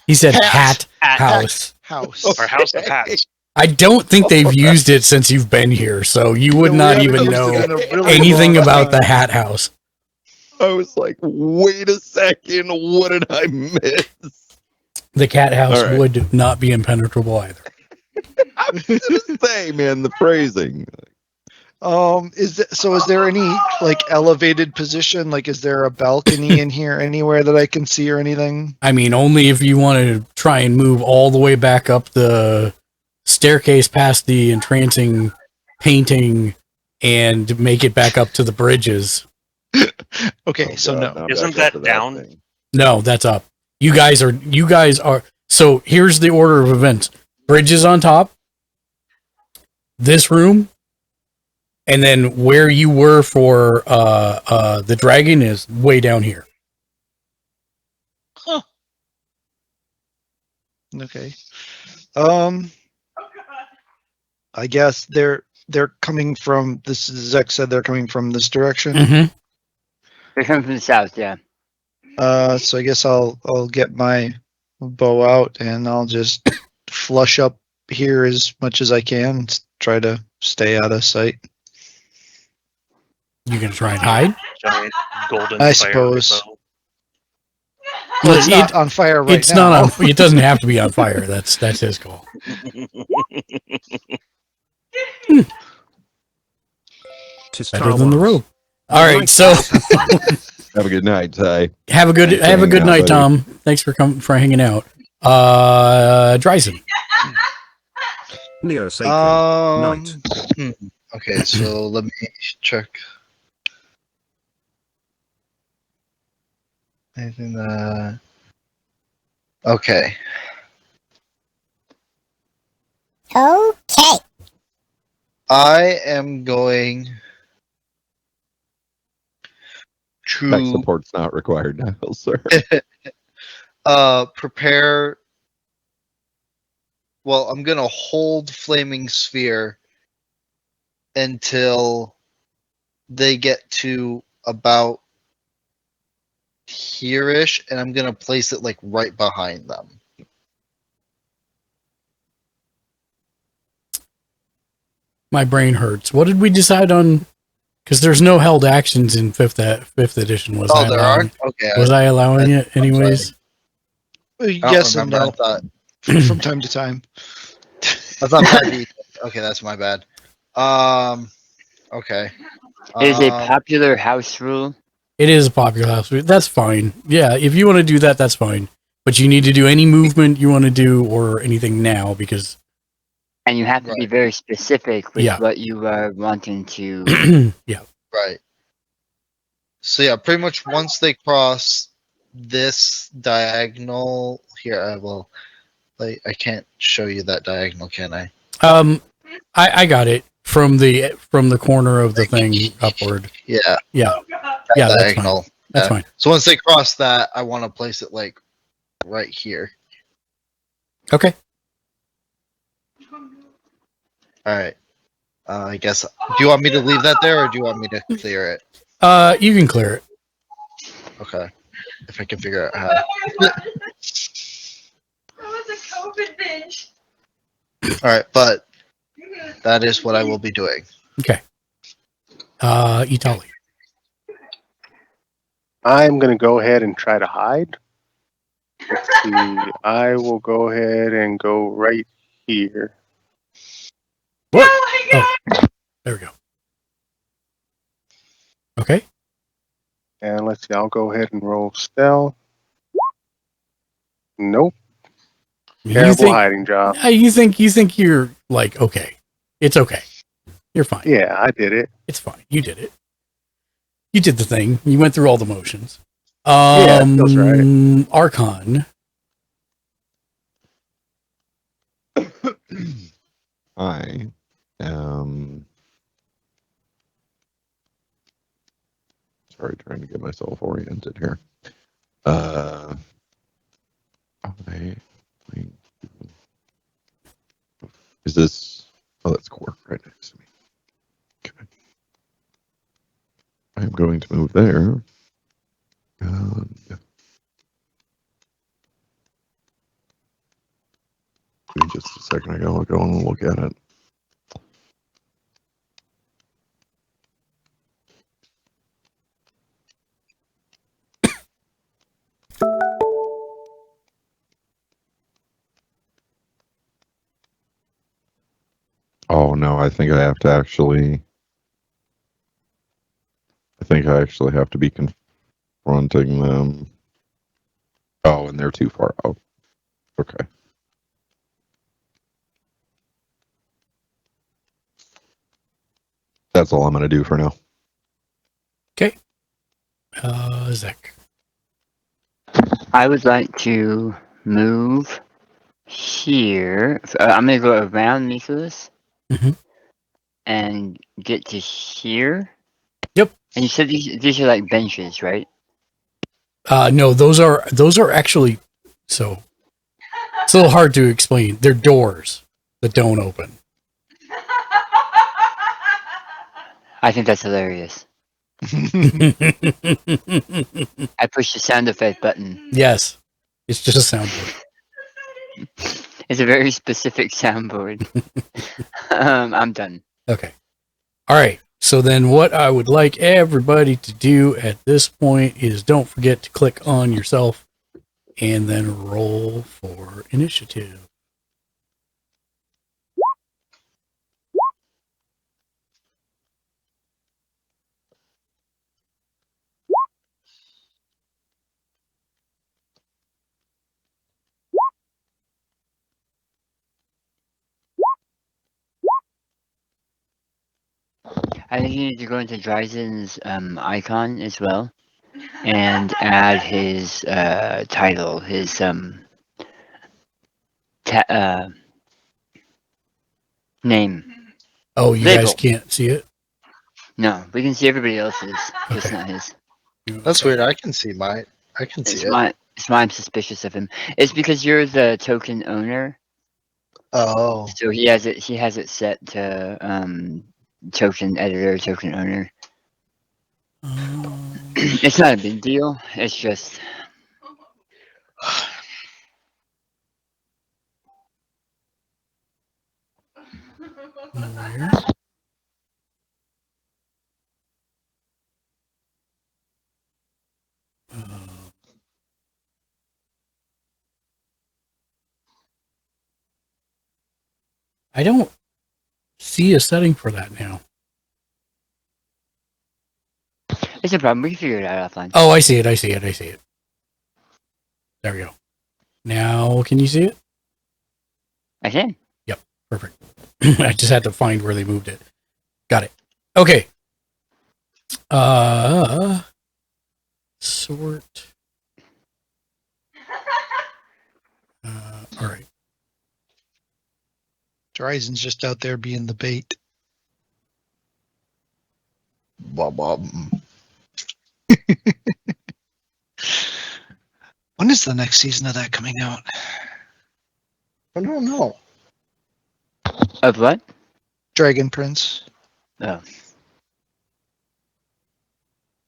He said hat house. House. Or house of hats. I don't think they've used it since you've been here, so you would not even know anything about the hat house. I was like, wait a second, what did I miss? The cat house Right. would not be impenetrable either. I was gonna say, man, the phrasing. Is there any like elevated position? Like, is there a balcony in here anywhere that I can see or anything? I mean, only if you want to try and move all the way back up the staircase past the entrancing painting and make it back up to the bridges. Okay, so no. Isn't that down? thing. No, that's up. You guys are. So here's the order of events. Bridges on top. This room. And then where you were for the dragon is way down here. Huh. Okay. I guess they're coming from this. Zek said they're coming from this direction. Mm-hmm. They're coming from the south, yeah. So I guess I'll get my bow out and I'll just flush up here as much as I can. Try to stay out of sight. You gonna try and hide? Giant golden I fire suppose. bow. Well, it's not on fire right It's now. not on. It doesn't have to be on fire. That's his call. Better than the rope. All right, so Have a good night, Ty. have a good Thanks for hanging night, out, buddy. Tom. Thanks for hanging out. Dryson. Neo Sapien. Night. Okay, so let me check. Anything okay. Okay. I am going Tech to support's not required now, sir. prepare. Well, I'm gonna hold Flaming Sphere until they get to about here-ish, and I'm gonna place it like right behind them. My brain hurts. What did we decide on? Because there's no held actions in fifth edition. Was I There allowing, are. Okay. Was I allowing it anyways? Yes and remember. no. I thought From time to time. I thought 5e. Okay, that's my bad. Okay. It is a popular house rule. It is a popular house. That's fine. Yeah, if you want to do that, that's fine. But you need to do any movement you want to do or anything now because. And you have to be very specific with Yeah. what you are wanting to. Yeah. Right. So yeah, pretty much once they cross this diagonal here, well, like I can't show you that diagonal, can I? I got it from the corner of the thing upward. Yeah. Yeah. That Yeah, that's diagonal. fine. That's Yeah. fine. So once they cross that, I want to place it like right here. Okay. All right. I guess. Do you want me to leave that there, or do you want me to clear it? You can clear it. Okay. If I can figure out how. That was a COVID binge. All right, but that is what I will be doing. Okay. Itali. I'm going to go ahead and try to hide. Let's see. I will go ahead and go right here. What? Oh, there we go. Okay. And let's see. I'll go ahead and roll stealth. Nope. Terrible hiding job. You think you're like okay. It's okay. You're fine. Yeah, I did it. It's fine. You did it. You did the thing. You went through all the motions. Yeah, it feels right. Archon. I am. Sorry, trying to get myself oriented here. Is this? Oh, that's Quark right next to me. Okay. I'm going to move there. Give me just a second. I gotta go and look at it. Oh no, I think I have to actually. I think I actually have to be confronting them. Oh, and they're too far out. Okay. That's all I'm going to do for now. Okay. Zach. I would like to move here. I'm going to go around Nicholas and get to here. Yep. And you said these are like benches, right? No, those are actually so. It's a little hard to explain. They're doors that don't open. I think that's hilarious. I pushed the sound effect button. Yes, it's just a soundboard. It's a very specific soundboard. I'm done. Okay. All right. So then what I would like everybody to do at this point is don't forget to click on yourself and then roll for initiative. I think you need to go into Dryzen's icon as well and add his title, his name. Oh, you Label. guys can't see it? No, we can see everybody else's, just not his. That's weird. I can see mine. I can see it. It's why I'm suspicious of him. It's because you're the token owner. Oh. So he has it set to token editor, token owner. It's not a big deal. It's just I don't see a setting for that now. It's no problem. We can figure it out offline. Oh, I see it. There we go. Now, can you see it? I can. Yep, perfect. I just had to find where they moved it. Got it. Okay. Sort. All right. Dryzen's just out there being the bait. Bob, Bob. When is the next season of that coming out? I don't know. Of what? Dragon Prince. Oh.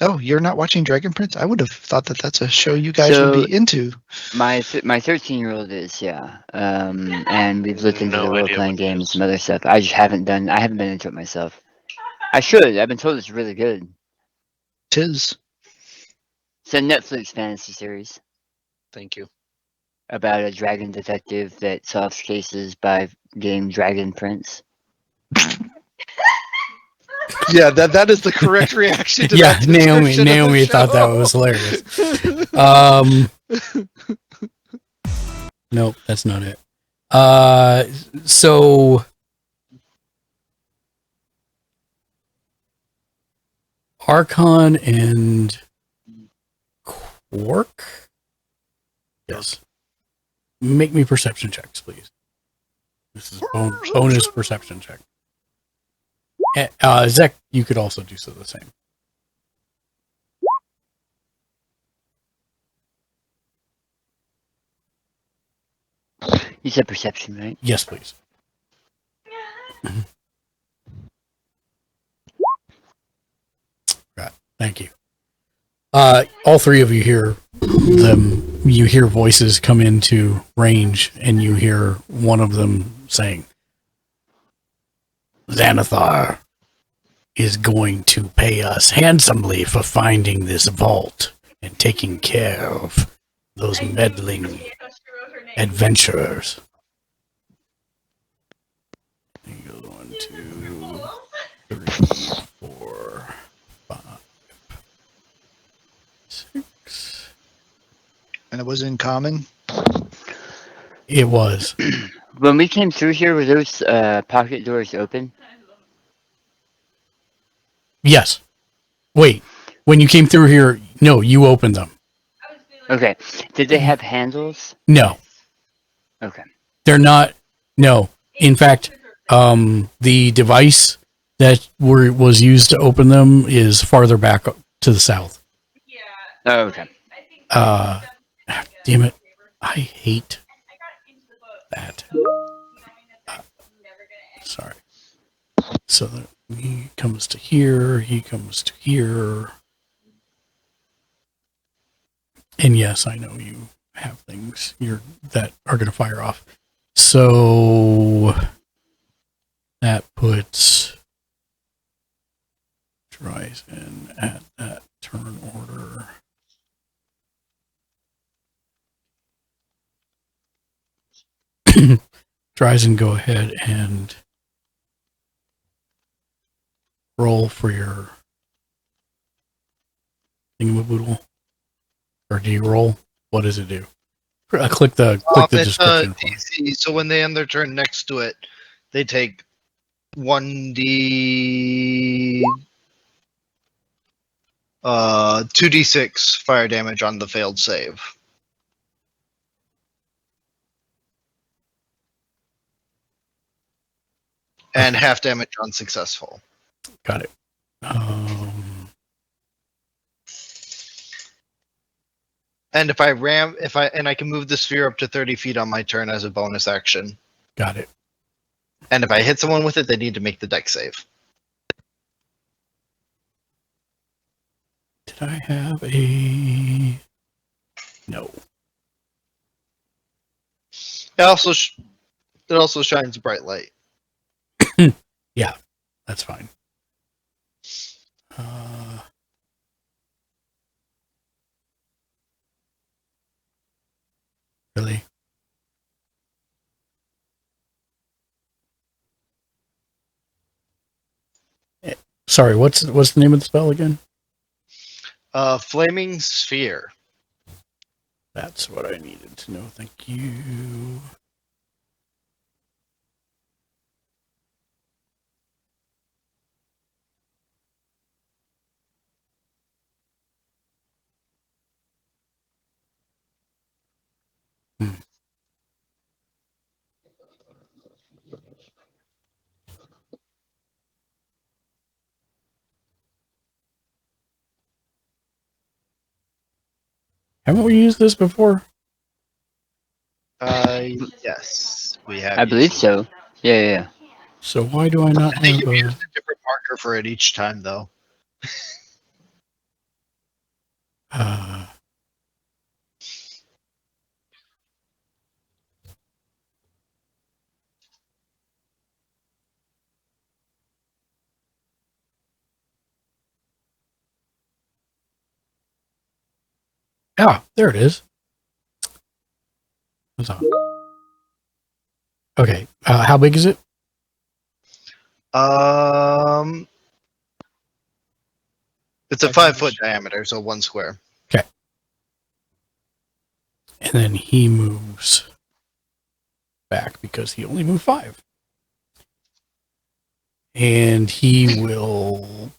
Oh, you're not watching Dragon Prince? I would have thought that that's a show you guys would be into. My 13-year-old is, yeah. And we've looked into No the idea role-playing what it game and is. some other stuff. I haven't been into it myself. I should. I've been told it's really good. Tis. It's a Netflix fantasy series Thank you. about a dragon detective that solves cases by getting dragon prints. Yeah, that is the correct reaction to Yeah, that description of the Naomi thought that show. was hilarious. Nope, that's not it. So Archon and Quark? Yes. Make me perception checks, please. This is bonus perception check. Zek, you could also do so the same. You said perception, right? Yes, please. Right. Thank you. All three of you hear them. You hear voices come into range, and you hear one of them saying, Xanathar is going to pay us handsomely for finding this vault and taking care of those meddling adventurers. 1, 2, 3, 4, 5, 6. And it was in common? It was. When we came through here, were those pocket doors open? Yes. Wait. When you came through here, no, you opened them. Okay. Did they have handles? No. Okay. They're not. No. In fact, the device that was used to open them is farther back to the south. Oh, okay. Damn it. I hate that. Sorry. So he comes to here, he comes to here. And yes, I know you have things that are going to fire off. So that puts Dryzen at that turn order. Dryzen, go ahead and roll for your thingamaboodle. Or do you roll? What does it do? Click the It's description. DC, so when they end their turn next to it, they take 1d 2d6 fire damage on the failed save. And half damage on successful. Got it. And if I can move the sphere up to 30 feet on my turn as a bonus action. Got it. And if I hit someone with it, they need to make the deck save. Did I have a... No. It also shines bright light. Yeah, that's fine. Really? Sorry, what's the name of the spell again? Flaming Sphere. That's what I needed to know. Thank you. Haven't we used this before? Yes, we have. I believe so. Yeah. So why do I not I think have you've a... used a different marker for it each time, though. There it is. What's up? Okay, how big is it? It's a 5-foot diameter, so 1 square. Okay. And then he moves back because he only moved 5. And he will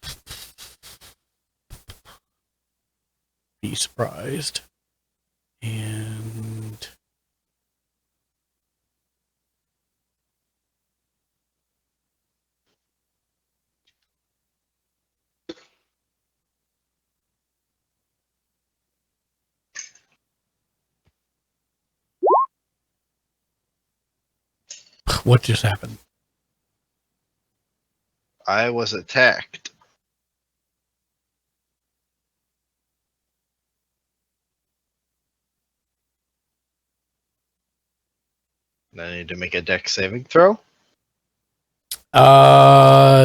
be surprised. And what just happened? I was attacked. I need to make a dex saving throw.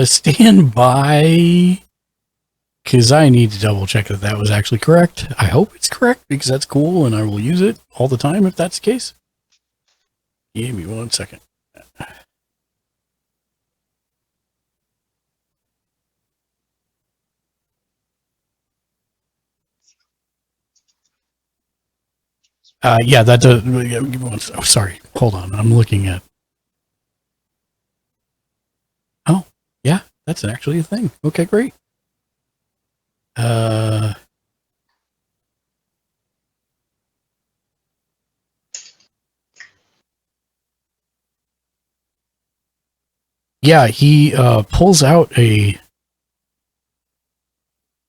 Stand by, because I need to double check that that was actually correct. I hope it's correct because that's cool, and I will use it all the time if that's the case. Give me 1 second. Yeah, that does. Oh, sorry. Hold on. I'm looking at. Oh, yeah, that's actually a thing. Okay, great. Yeah, he pulls out a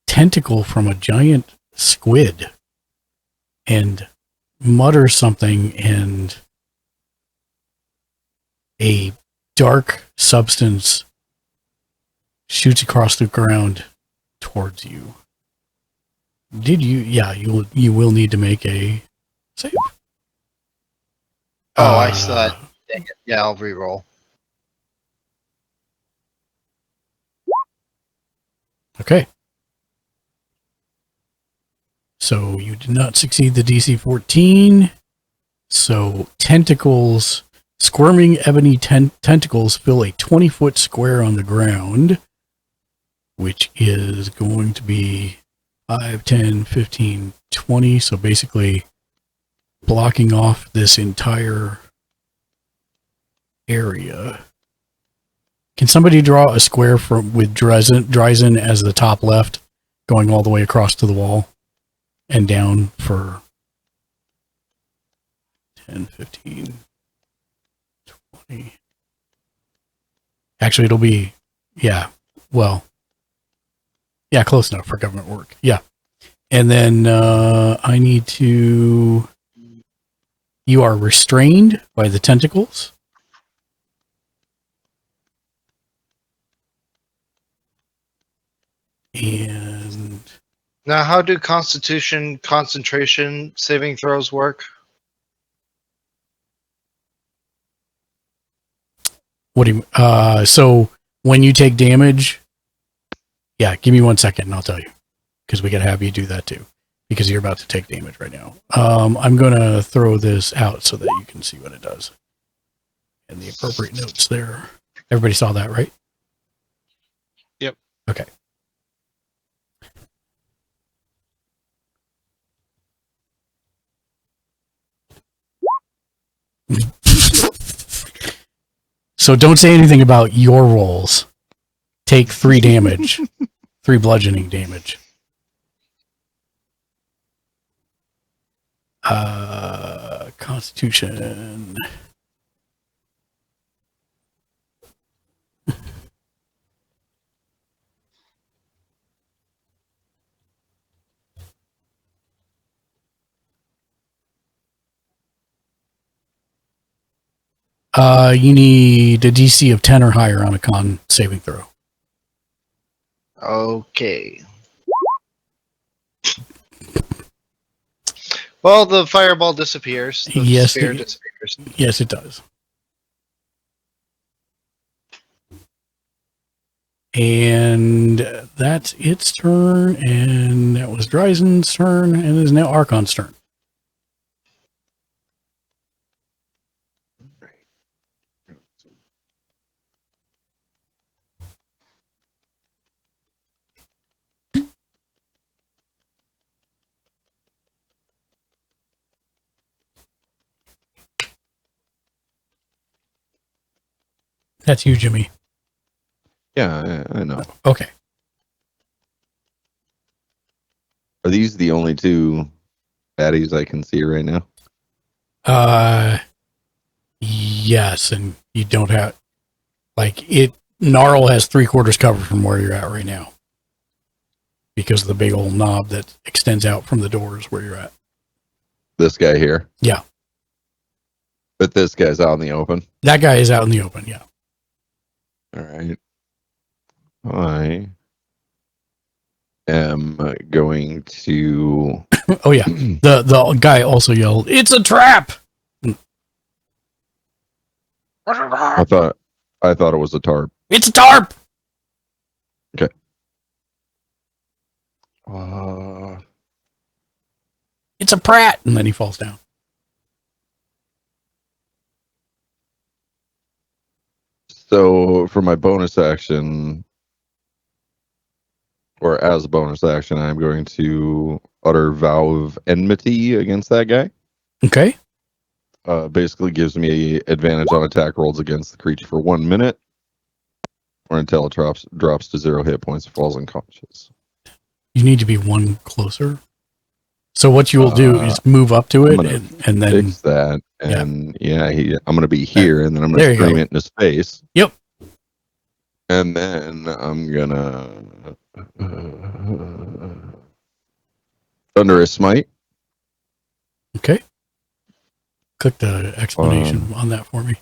tentacle from a giant squid and mutters something, and a dark substance shoots across the ground towards you. Did you? Yeah, you will need to make a save. Oh, I saw it. Dang it. Yeah, I'll re-roll. Okay. So you did not succeed the DC 14. So tentacles, squirming ebony tentacles fill a 20-foot square on the ground, which is going to be 5, 10, 15, 20. So basically blocking off this entire area. Can somebody draw a square with Dryzen as the top left, going all the way across to the wall and down for 10, 15, 20. Actually, it'll be, yeah, well, yeah, close enough for government work. Yeah. And then I need to, you are restrained by the tentacles. And now, how do Constitution concentration saving throws work? what do you, so when you take damage, yeah, give me 1 second and I'll tell you, because we got to have you do that too, because you're about to take damage right now. I'm going to throw this out so that you can see what it does. And the appropriate notes there. Everybody saw that, right? Yep. Okay. So don't say anything about your rolls. Take 3 damage. 3 bludgeoning damage. Constitution. You need a DC of 10 or higher on a con saving throw. Okay. Well, the fireball disappears. The Yes, sphere it- disappears. Yes, it does. And that's its turn, and that was Dryzen's turn, and it is now Archon's turn. That's you, Jimmy. Yeah, I know. Okay. Are these the only 2 baddies I can see right now? Yes, and you don't have Gnarl has 3/4 cover from where you're at right now because of the big old knob that extends out from the doors where you're at. This guy here? Yeah. But this guy's out in the open? That guy is out in the open, yeah. All right. I am going to... Oh, yeah. The guy also yelled, "It's a trap!" I thought it was a tarp. It's a tarp! Okay. It's a prat! And then he falls down. So for my bonus action, or as a bonus action, I'm going to utter vow of enmity against that guy. Okay. Basically gives me advantage on attack rolls against the creature for 1 minute, or until it drops to 0 hit points and falls unconscious. You need to be 1 closer. So what you will do is move up to it and then fix that. And I'm going to be here, and then I'm going There to you scream go. it in his face. Yep. And then I'm going to Thunderous Smite. Okay. Click the explanation on that for me.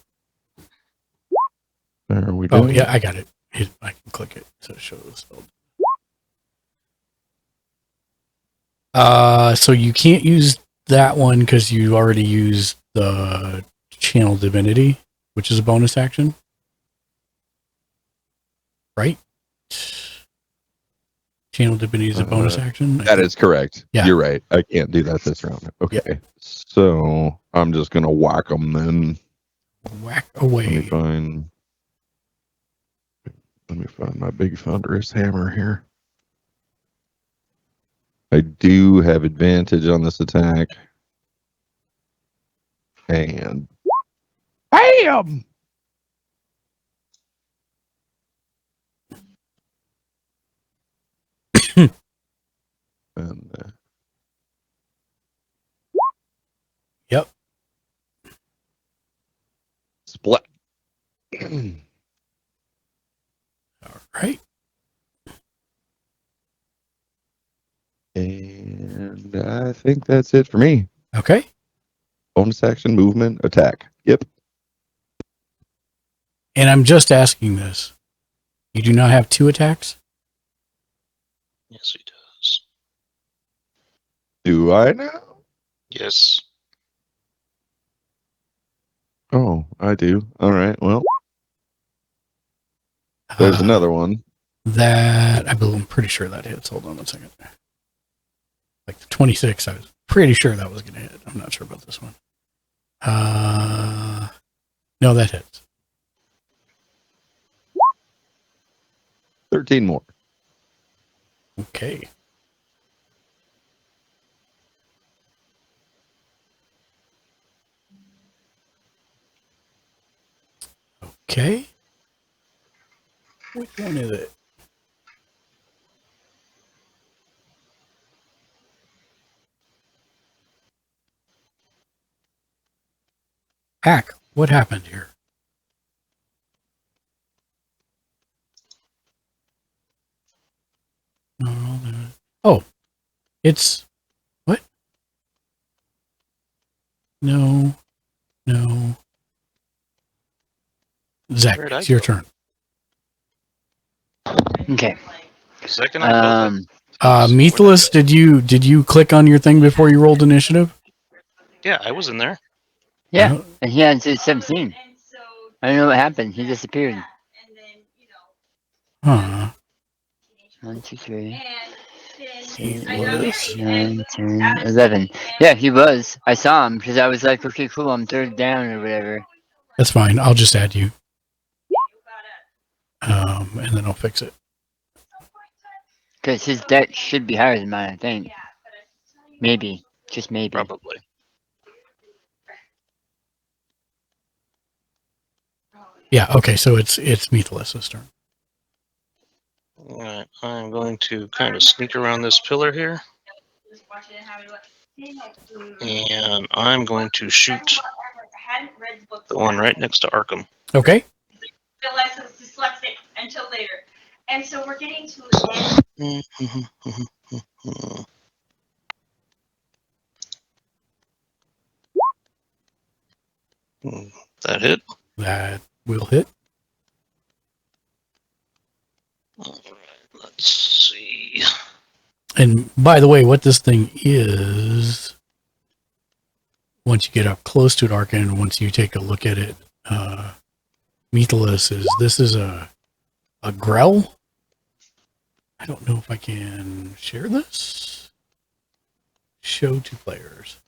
There we Oh, go. yeah, I got it. I can click it so it shows. So you can't use that one because you already used the Channel Divinity, which is a bonus action. Right? Channel Divinity is a bonus action. That is correct. Yeah. You're right. I can't do that this round. Okay. Yep. So I'm just going to whack them then. Whack away. Let me find my big thunderous hammer here. I do have advantage on this attack. And bam! And, Yep. Split. All right. And I think that's it for me. Okay. Bonus action, movement, attack. Yep. And I'm just asking this. You do not have 2 attacks? Yes, he does. Do I now? Yes. Oh, I do. All right. Well, there's another one. I'm pretty sure that hits. Hold on 1 second. Like the 26, I was pretty sure that was going to hit. I'm not sure about this one. No, that hits. 13 more. Okay. Okay. Which one is it? Hack, what happened here? Oh, it's what? No. Zach, Where'd I it's your go? turn. Okay. Second, I Methless, did you click on your thing before you rolled initiative? Yeah, I was in there. Yeah, and he had 17. I don't know what happened. He disappeared. Huh. 1, 2, 3, Methless. 9, 10, 11. Yeah, he was. I saw him because I was like, okay, cool, I'm third down or whatever. That's fine. I'll just add you. And then I'll fix it. Because his deck should be higher than mine, I think. Maybe. Just maybe. Probably. Yeah, okay, so it's Methless's turn. Alright, I'm going to kind of sneak around this pillar here. And I'm going to shoot the one right next to Arkham. Okay. Realized I was dyslexic until later. And so we're getting to the end. That hit. That will hit. Let's see. And by the way, what this thing is, once you get up close to it, Arkin, once you take a look at it, Methless is a Grell. I don't know if I can share this. Show to players.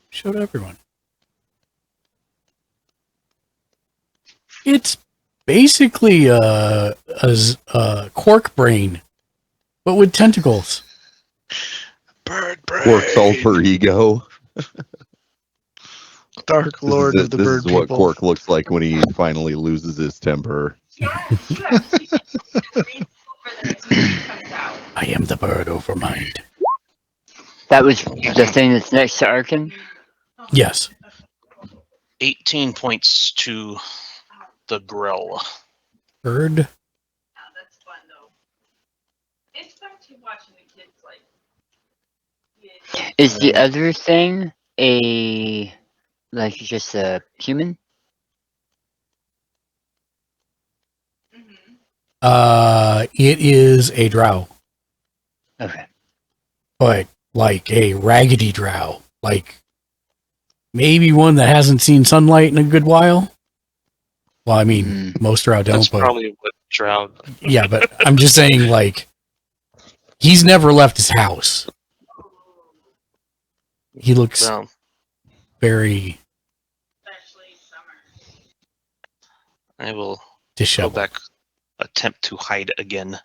Show to everyone. It's basically a quark brain, but with tentacles. Bird brain. Quark's alter ego. Dark Lord of the Bird This is what People. Quark looks like when he finally loses his temper. I am the bird overmind. That was the thing that's next to Arkin? Yes. 18 points to the Grell. Bird. Is the other thing just a human? It is a drow. Okay. But like a raggedy drow. Like maybe one that hasn't seen sunlight in a good while. Well, I mean, most drow don't, That's but probably what drow. yeah, but I'm just saying, like, he's never left his house. He looks very. I will disheveled. go back, attempt to hide again.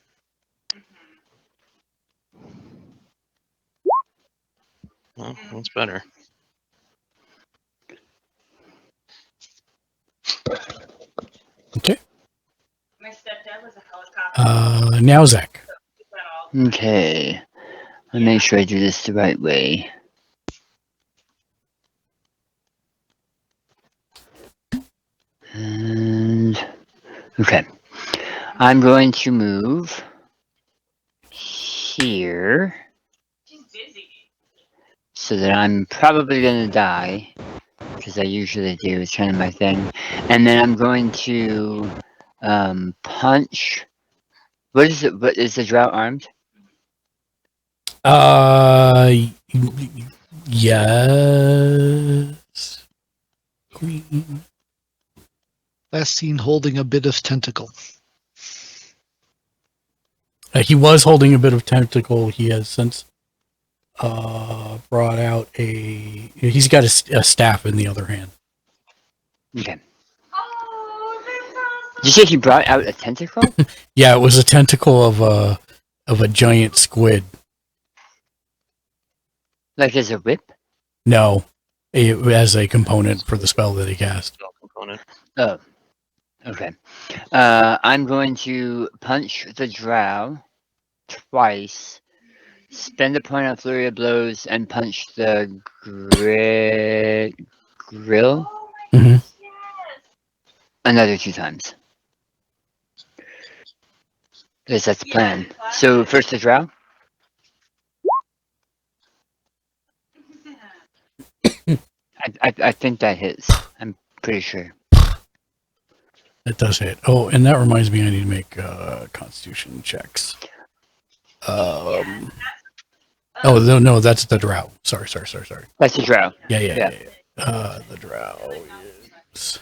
Well, that's better. Okay. My stepdad was a helicopter. Now Zach. Okay. I'll make sure I do this the right way. And okay. I'm going to move here so that I'm probably going to die, because I usually do. It's kind of my thing. And then I'm going to punch. What is it? What is the drought armed? Yes. Queen. Last seen holding a bit of tentacle. He was holding a bit of tentacle. He has since brought out he's got a staff in the other hand. Okay. Did you say he brought out a tentacle? Yeah, it was a tentacle of of a giant squid. Like as a whip? No, as a component for the spell that he cast. Spell component. Oh, okay. I'm going to punch the drow twice, spend a point on flurry of blows, and punch the grill Mhm. another 2 times. Because that's the plan. So first the drow. I think that hits. I'm pretty sure. That does hit. Oh, and that reminds me, I need to make Constitution checks. Oh no, that's the drow. Sorry. That's the drow. Yeah. The drow is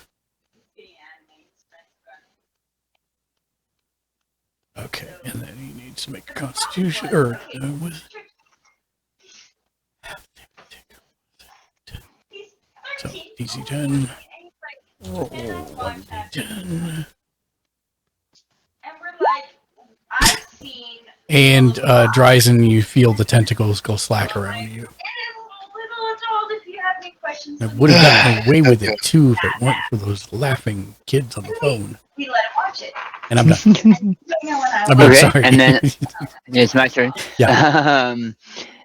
okay, and then he needs to make a Constitution so DC 10. Roll 1d10. And Dryzen, you feel the tentacles go slack around you. I would have gotten away with it too if it weren't for those laughing kids on the phone. We let him watch it. And I'm done. I'm Okay, sorry. and then it's my turn. Yeah.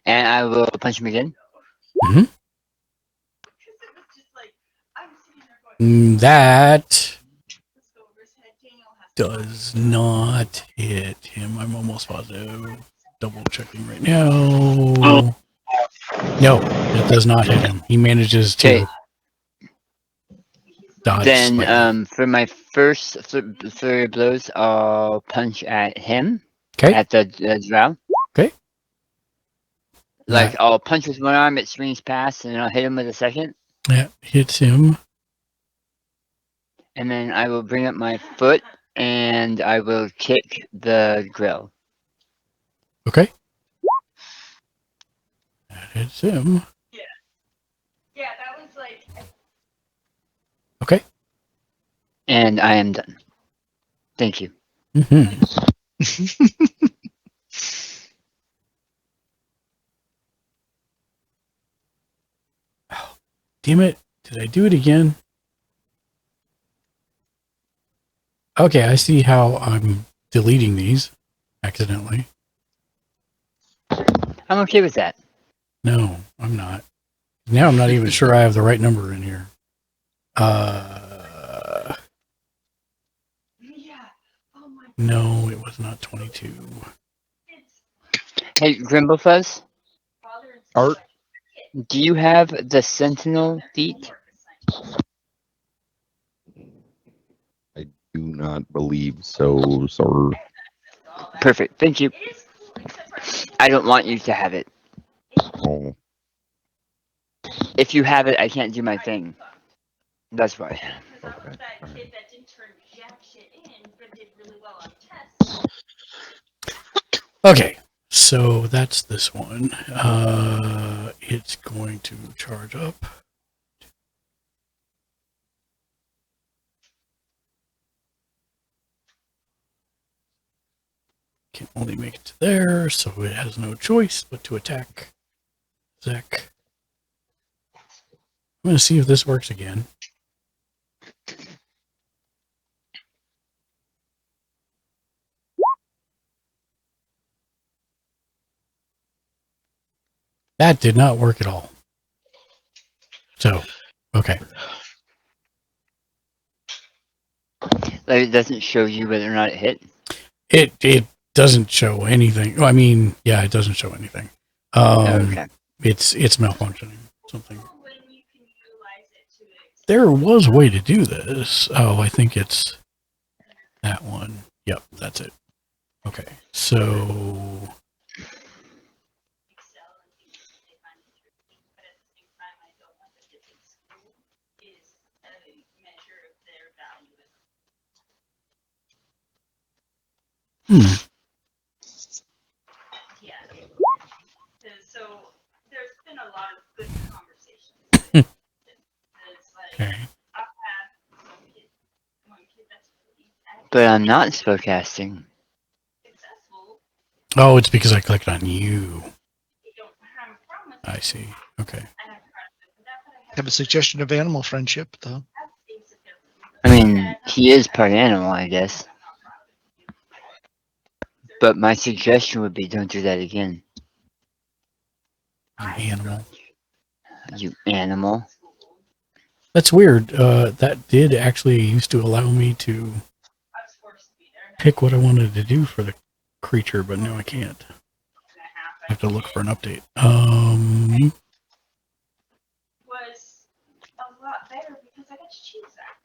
And I will punch him again. That does not hit him. I'm almost positive. Double checking right now. No, it does not hit him. He manages to dodge. Then for my first flurry of blows, I'll punch at him. Okay. At the drow. Okay. Like I'll punch with one arm, it swings past, and then I'll hit him with a second. That hits him. And then I will bring up my foot and I will kick the grill. Okay. That hits him. Yeah, that was like. Okay. And I am done. Thank you. Oh, damn it. Did I do it again? Okay, I see how I'm deleting these accidentally. I'm okay with that. No, I'm not. Now I'm not even sure I have the right number in here. No, it was not 22. Hey, Grimblefuzz? Art? Do you have the Sentinel feat? I do not believe so, sir. Perfect. Thank you. I don't want you to have it. Oh. If you have it, I can't do my thing. That's why. Okay. Okay, so that's this one. It's going to charge up. Can only make it to there, so it has no choice but to attack Zek. I'm going to see if this works again. That did not work at all. So, okay. Like it doesn't show you whether or not it hit? It doesn't show anything. I mean, yeah, it doesn't show anything. Okay. It's malfunctioning. Something. There was a way to do this. Oh, I think it's that one. Yep, that's it. Okay, so So there's been a lot of good conversations. okay. But I'm not spellcasting. Oh, it's because I clicked on you. I see. Okay. I have a suggestion of animal friendship, though. I mean, he is part animal, I guess. But my suggestion would be don't do that again. You animal. You animal. That's weird. That did actually used to allow me to pick what I wanted to do for the creature, but now I can't. I have to look for an update. Was a lot better because I got to choose that.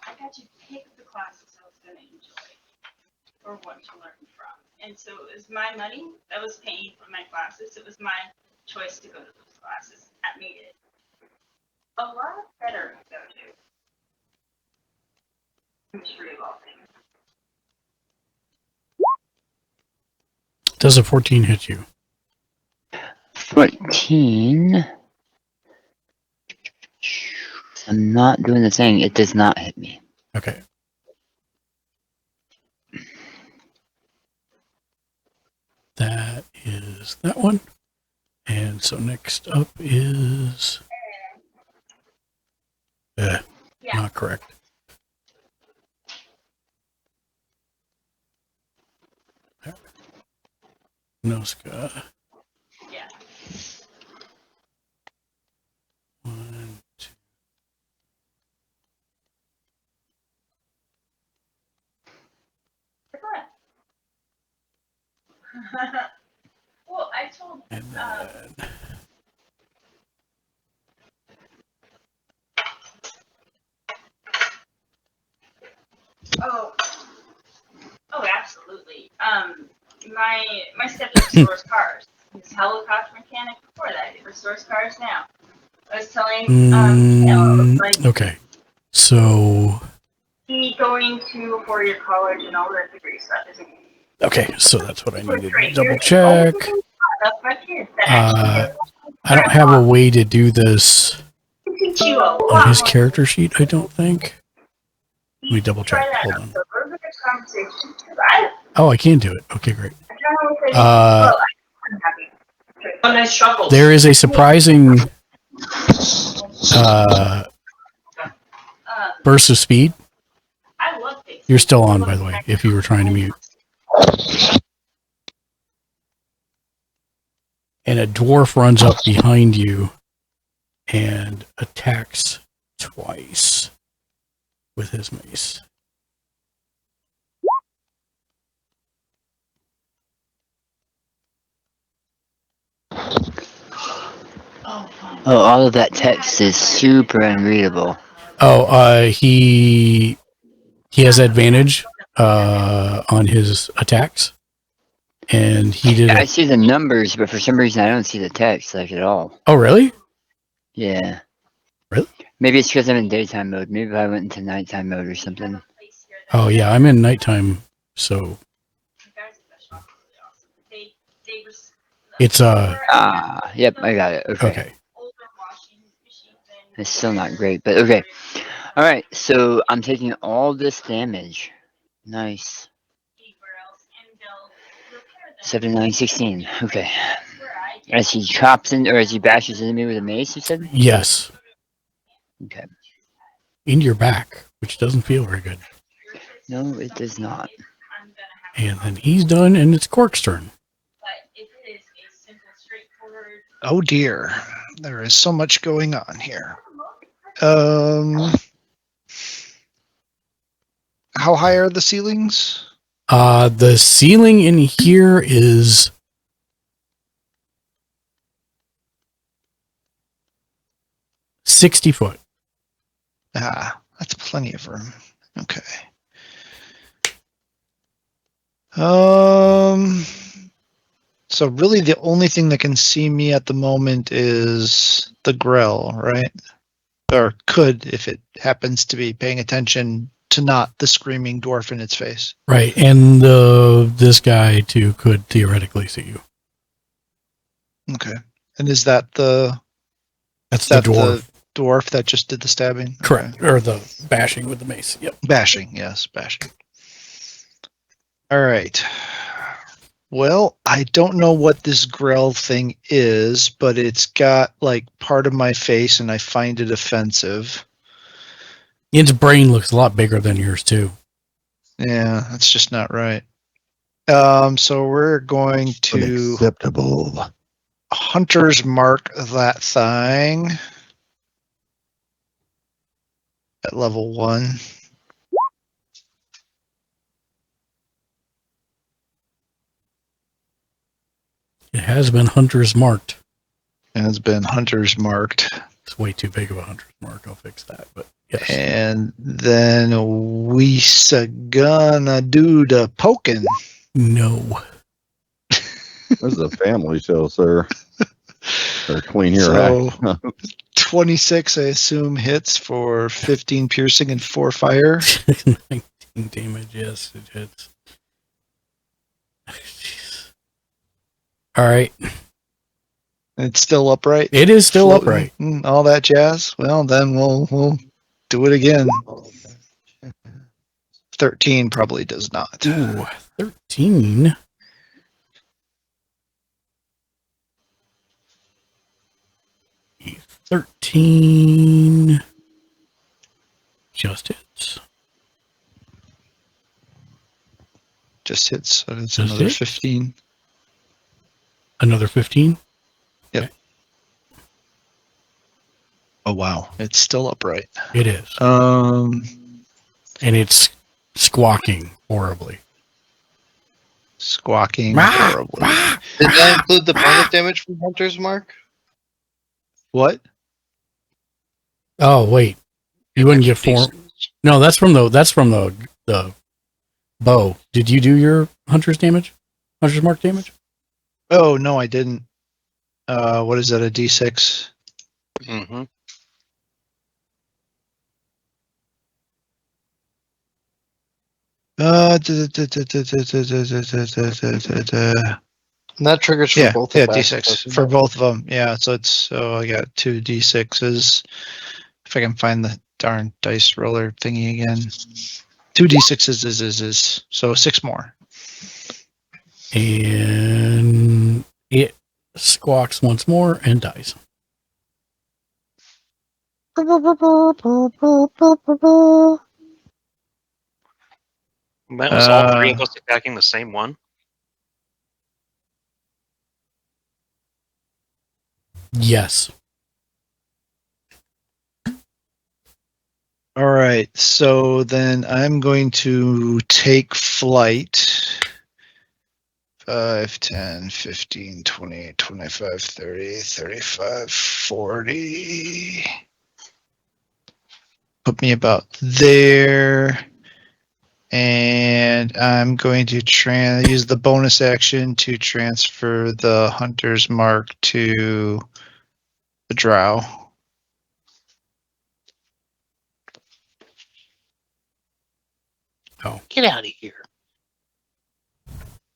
I got to pick the classes I was going to enjoy or want to learn from. And so it was my money that was paying for my classes. It was my choice to go to those classes. That made it a lot better to go to. Mystery of all things. Does a 14 hit you? 14. I'm not doing the thing. It does not hit me. Okay. That is that one. And so next up is... not correct. Noska. Yeah. 1, 2. Well, I told And then... oh, absolutely. My stepdad restores cars. He's a helicopter mechanic before that. He restores cars now. I was telling, okay. So... he going to a 4-year college and all that degree stuff isn't. Okay, so that's what I needed to double check. I don't have a way to do this on his character sheet, I don't think. Let me double check. Hold on. Oh, I can do it. Okay, great. There is a surprising burst of speed. You're still on, by the way, if you were trying to mute. And a dwarf runs up behind you and attacks twice with his mace. Oh, all of that text is super unreadable. Oh, he has advantage on his attacks. And he did. I see the numbers, but for some reason I don't see the text like at all. Oh, really? Yeah. Really? Maybe it's because I'm in daytime mode. Maybe I went into nighttime mode or something. Oh yeah, I'm in nighttime, so it's Yep, I got it. Okay. It's still not great, but okay. All right, so I'm taking all this damage. Nice. 7, 9, 16. Okay. As he chops in, or as he bashes into me with a mace, you said? Yes. Okay. Into your back, which doesn't feel very good. No, it does not. And then he's done, and it's Cork's turn. Oh dear, there is so much going on here. How high are the ceilings? The ceiling in here is 60 foot. That's plenty of room. Okay. So really the only thing that can see me at the moment is the Grell, right? Or could, if it happens to be paying attention to not the screaming dwarf in its face. Right, and this guy too could theoretically see you. Okay. And is that the... That's the dwarf. The dwarf that just did the stabbing? Correct, okay. Or the bashing with the mace, yep. Bashing, yes, bashing. All right. Well, I don't know what this Grell thing is, but it's got like part of my face, and I find it offensive. Its brain looks a lot bigger than yours too. Yeah, that's just not right. So we're going to Unacceptable. Hunter's Mark that thing at level 1. It has been Hunter's marked. And it's been Hunter's marked. It's way too big of a Hunter's mark. I'll fix that. But yes. And then we gonna do the poking. No. This is a family show, sir. Or clean your So act. 26, I assume, hits for 15 piercing and 4 fire. 19 damage. Yes, it hits. Jeez. All right. It's still upright. It is still Floating, upright. all that jazz. Well, then we'll do it again. 13 probably does not. Ooh, 13. A 13 just hits. Just hits. So it's Just another hits? 15. Another 15. Yep. Oh wow, it's still upright. It is. Um, And it's squawking horribly. Squawking Rah, horribly. rah. Did that include the bonus damage from Hunter's Mark? What? Oh wait, you wouldn't get 4. No, that's from the bow. Did you do your hunter's damage? Hunter's mark damage? Oh no, I didn't. What is that? A D6? Mm-hmm. And that triggers for Yeah, both yeah, attacks, D6 doesn't for it? both of them. Yeah, so I got 2 D6s. If I can find the darn dice roller thingy again. 2 D6s is so 6 more. And it squawks once more and dies. That was all 3 of us attacking the same one. Yes. All right, so then I'm going to take flight. 5, 10, 15, 20, 25, 30, 35, 40. Put me about there. And I'm going to use the bonus action to transfer the Hunter's Mark to the Drow. Oh. Get out of here.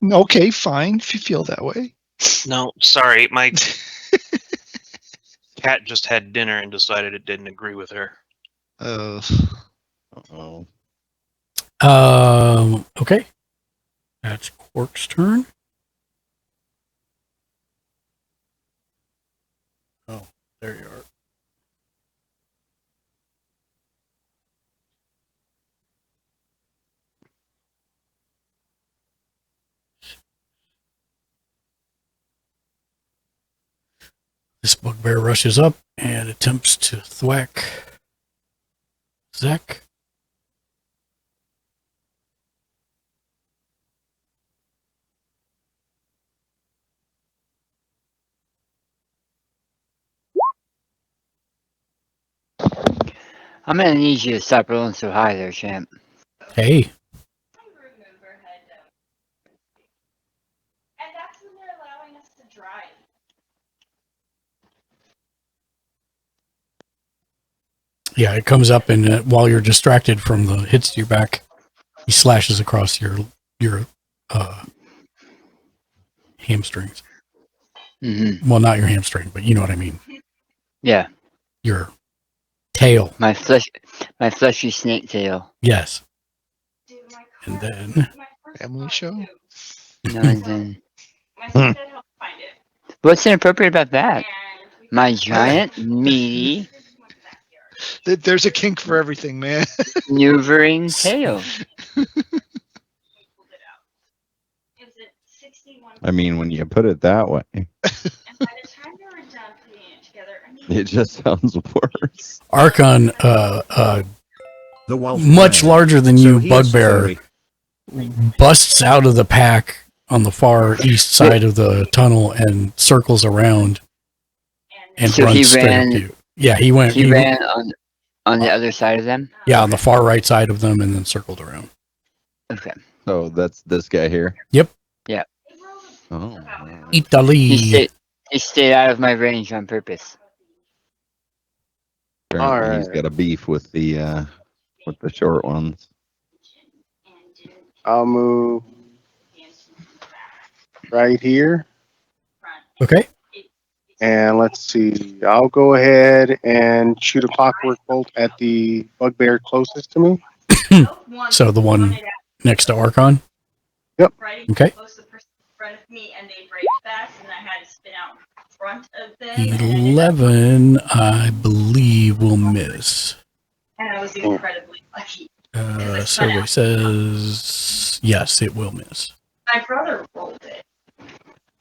Okay, fine, if you feel that way. No, sorry, my cat just had dinner and decided it didn't agree with her. Oh. Uh-oh. Okay. That's Quark's turn. Oh, there you are. This bugbear rushes up and attempts to thwack Zach. I'm gonna need you to stop rolling so high there, champ. Hey. And that's when they're allowing us to drive. Yeah, it comes up and while you're distracted from the hits to your back, he slashes across your hamstrings. Mm-hmm. Well, not your hamstring, but you know what I mean. Yeah. Your tail. My fleshy snake tail. Yes. And then Family show? No, and then My stepdad helped find it. What's inappropriate about that? And we My giant, meaty, There's a kink for everything, man. maneuvering tail. pulled it out. It was at 61. I mean, when you put it that way, And by the time we were done putting it together, I mean, it just sounds worse. Archon, The wolf much bear. larger than So you, he is bugbear, furry. busts out of the pack on the far east side of the tunnel and circles around and So runs he straight ran- up to you. Yeah, he went. He ran on the other side of them. Yeah, on the far right side of them and then circled around. Okay. So that's this guy here. Yep. Yeah. Oh. Italy. He stayed out of my range on purpose. Apparently he's Alright. got a beef with the short ones. I'll move right here. Okay. And let's see. I'll go ahead and shoot a clockwork bolt at the bugbear closest to me. So the one next to Archon. Yep. Okay. Close the person in front of me, and they break fast, and I had to spin out in front of them. And I ended up- 11, I believe, will miss. And I was incredibly lucky. Survey says yes, it will miss. My brother rolled it.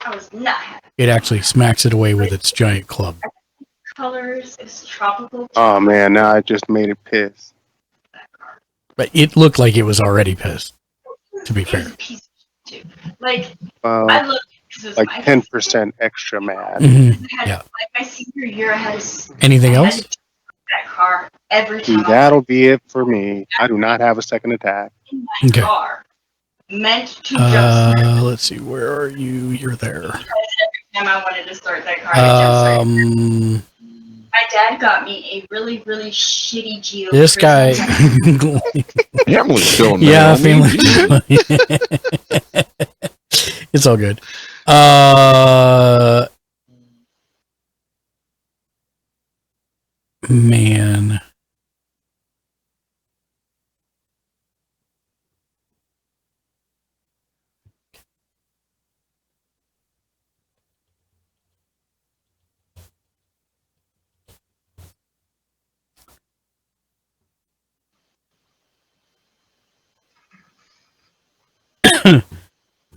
I was not happy. It actually smacks it away with its giant club. Colors is tropical. Oh man, now I just made it piss. But it looked like it was already pissed, to be fair. Like, Well, I looked because it was like my 10% extra mad. Mhm. I had, Yeah. like my senior year, I had to Anything I had else? to drive that car every See, time I that'll be it for me. I do not have a second attack. in my Okay. car. Meant to jump start. Let's see. Where are you? You're there. Every time I wanted to start that car, I jump start. My dad got me a really, really shitty Geo. This guy. Family's still Yeah, there. family. It's all good. Man.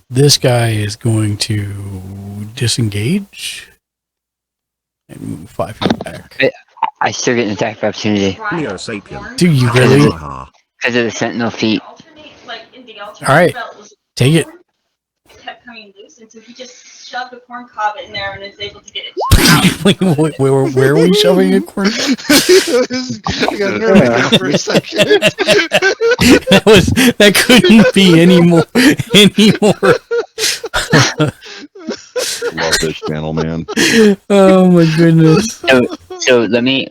This guy is going to disengage and move 5 feet back. I still get an attack of opportunity Neo Sapien. Do you really? because of the sentinel feet. All right, take it. Kept coming loose, and so he just shoved a corn cob in there and is able to get it. Where are we shoving a corn? I got nervous for a second. That couldn't be any more. Love this channel, man. Oh my goodness. So let me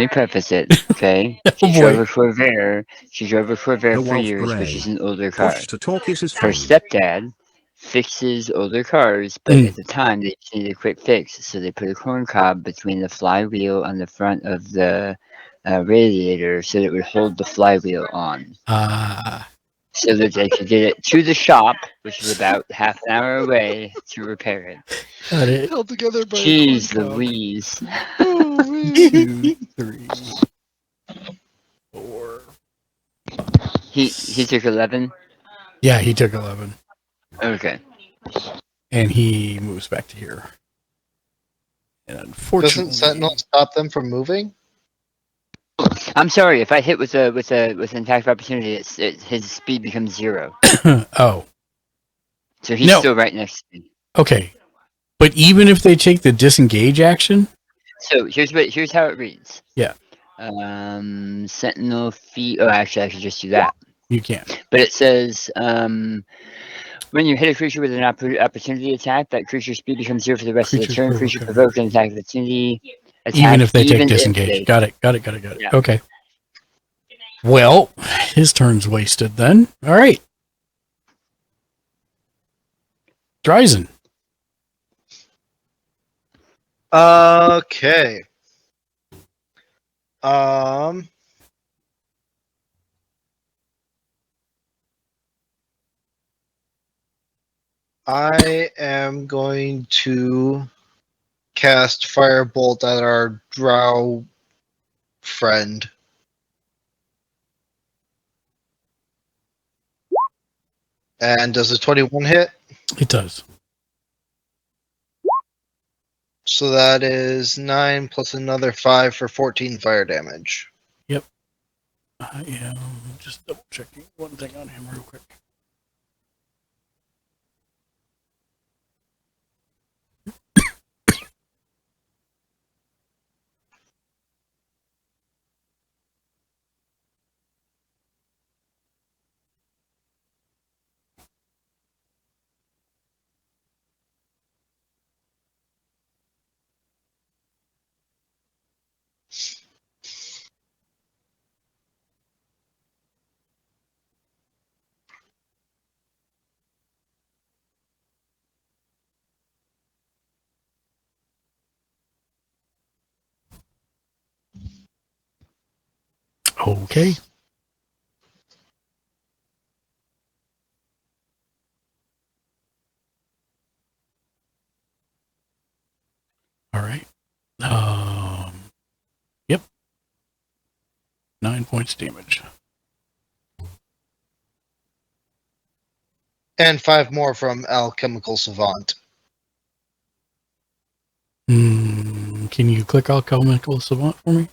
preface it, okay? She drove a Corvair. She drove a Corvair The for Wolf years, but Grey. she's an older car. Push to talk is his Her friend. stepdad fixes older cars, but at the time they just needed a quick fix, so they put a corn cob between the flywheel on the front of the radiator so that it would hold the flywheel on. So that they could get it to the shop, which is about half an hour away, to repair it. Got it. Held together by Jeez a corn cob. Louise. 2, 3, 4. He took 11? Yeah, he took 11. Okay. And he moves back to here. And unfortunately, Doesn't Sentinel stop them from moving? I'm sorry, if I hit with an attack of opportunity, his speed becomes 0. Oh, So he's No. still right next to me. okay. But even if they take the disengage action, So here's how it reads. Yeah. Sentinel feet. Oh, actually, I should just do that. you can't. But it says, when you hit a creature with an opportunity attack, that creature's speed becomes 0 for the rest of the Creatures turn. provoke Creature an provoked an attack of opportunity. Even if they take if disengage. they- Got it. Yeah. Okay. Well, his turn's wasted then. All right. Dryzen. Okay. I am going to cast Firebolt at our drow friend. And does a 21 hit? It does. So that is 9 plus another 5 for 14 fire damage. Yep. I am just double checking one thing on him real quick. Okay. All right. Yep. 9 points damage. And 5 more from Alchemical Savant. Can you click Alchemical Savant for me?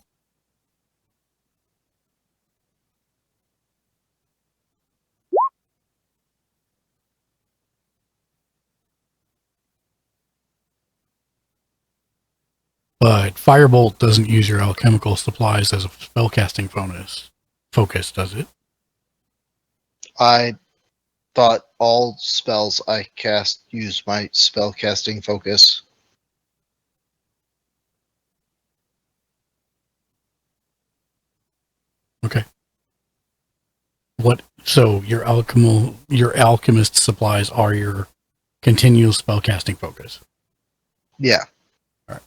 But Firebolt doesn't use your alchemical supplies as a spellcasting focus, does it? I thought all spells I cast use my spellcasting focus. Okay. So your alchemist supplies are your continual spellcasting focus. Yeah. All right.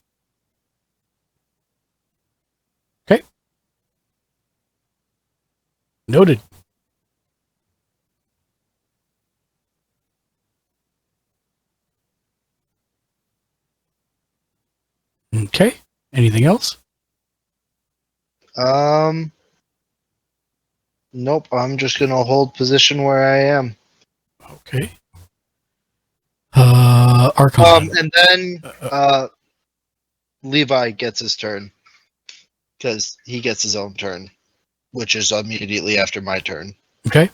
Okay. Noted. Okay. Anything else? Nope, I'm just gonna hold position where I am. Okay. Archon. And then Levi gets his turn. Because he gets his own turn, which is immediately after my turn. Okay.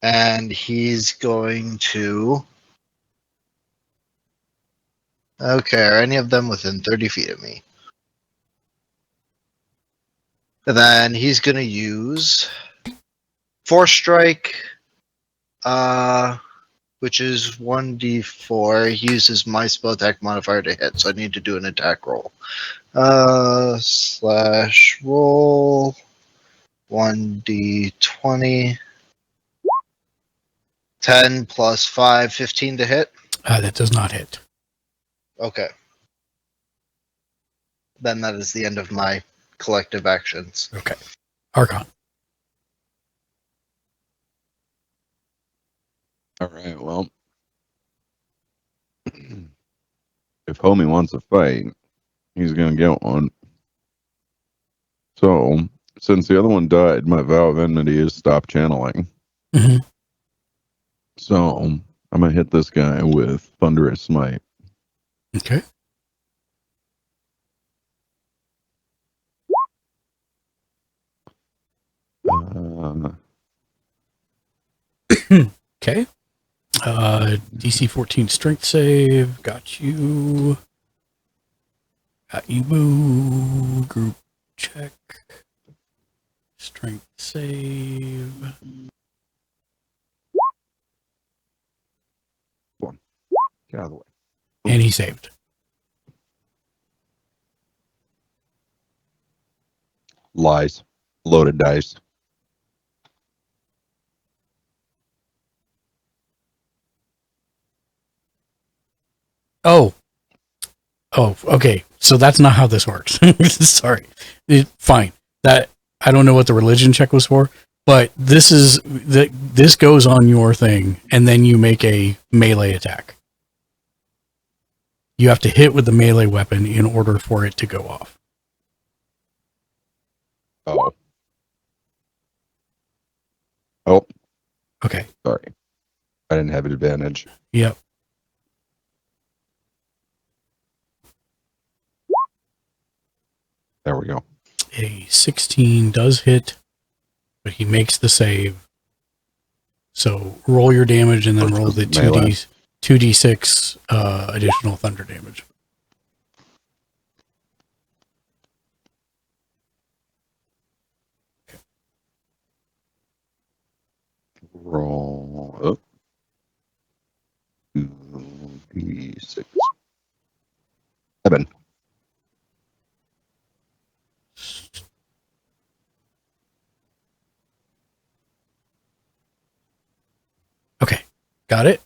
And he's going to... Okay, are any of them within 30 feet of me? And then he's going to use Force Strike, which is 1d4. He uses my spell attack modifier to hit, so I need to do an attack roll. Slash roll 1d20. 10 plus 5, 15 to hit? That does not hit. Okay. Then that is the end of my collective actions. Okay. Archon. All right, well, if homie wants a fight, he's going to get one. So, since the other one died, my vow of enmity is stop channeling. Mm-hmm. So, I'm going to hit this guy with Thunderous Smite. Okay. Okay. DC 14 strength save. Got you. Got you. Boo. Group check. Strength save. Get out of the way. And he saved. Lies. Loaded dice. Oh, okay. So that's not how this works. Sorry. Fine. That I don't know what the religion check was for, But this goes on your thing, and then you make a melee attack. You have to hit with the melee weapon in order for it to go off. Oh. Oh. Okay. Sorry. I didn't have an advantage. Yep. There we go. A 16 does hit, but he makes the save. So roll your damage and then roll the Melee. 2d6 additional thunder damage. Roll up. 2d6. 7. Okay. Got it?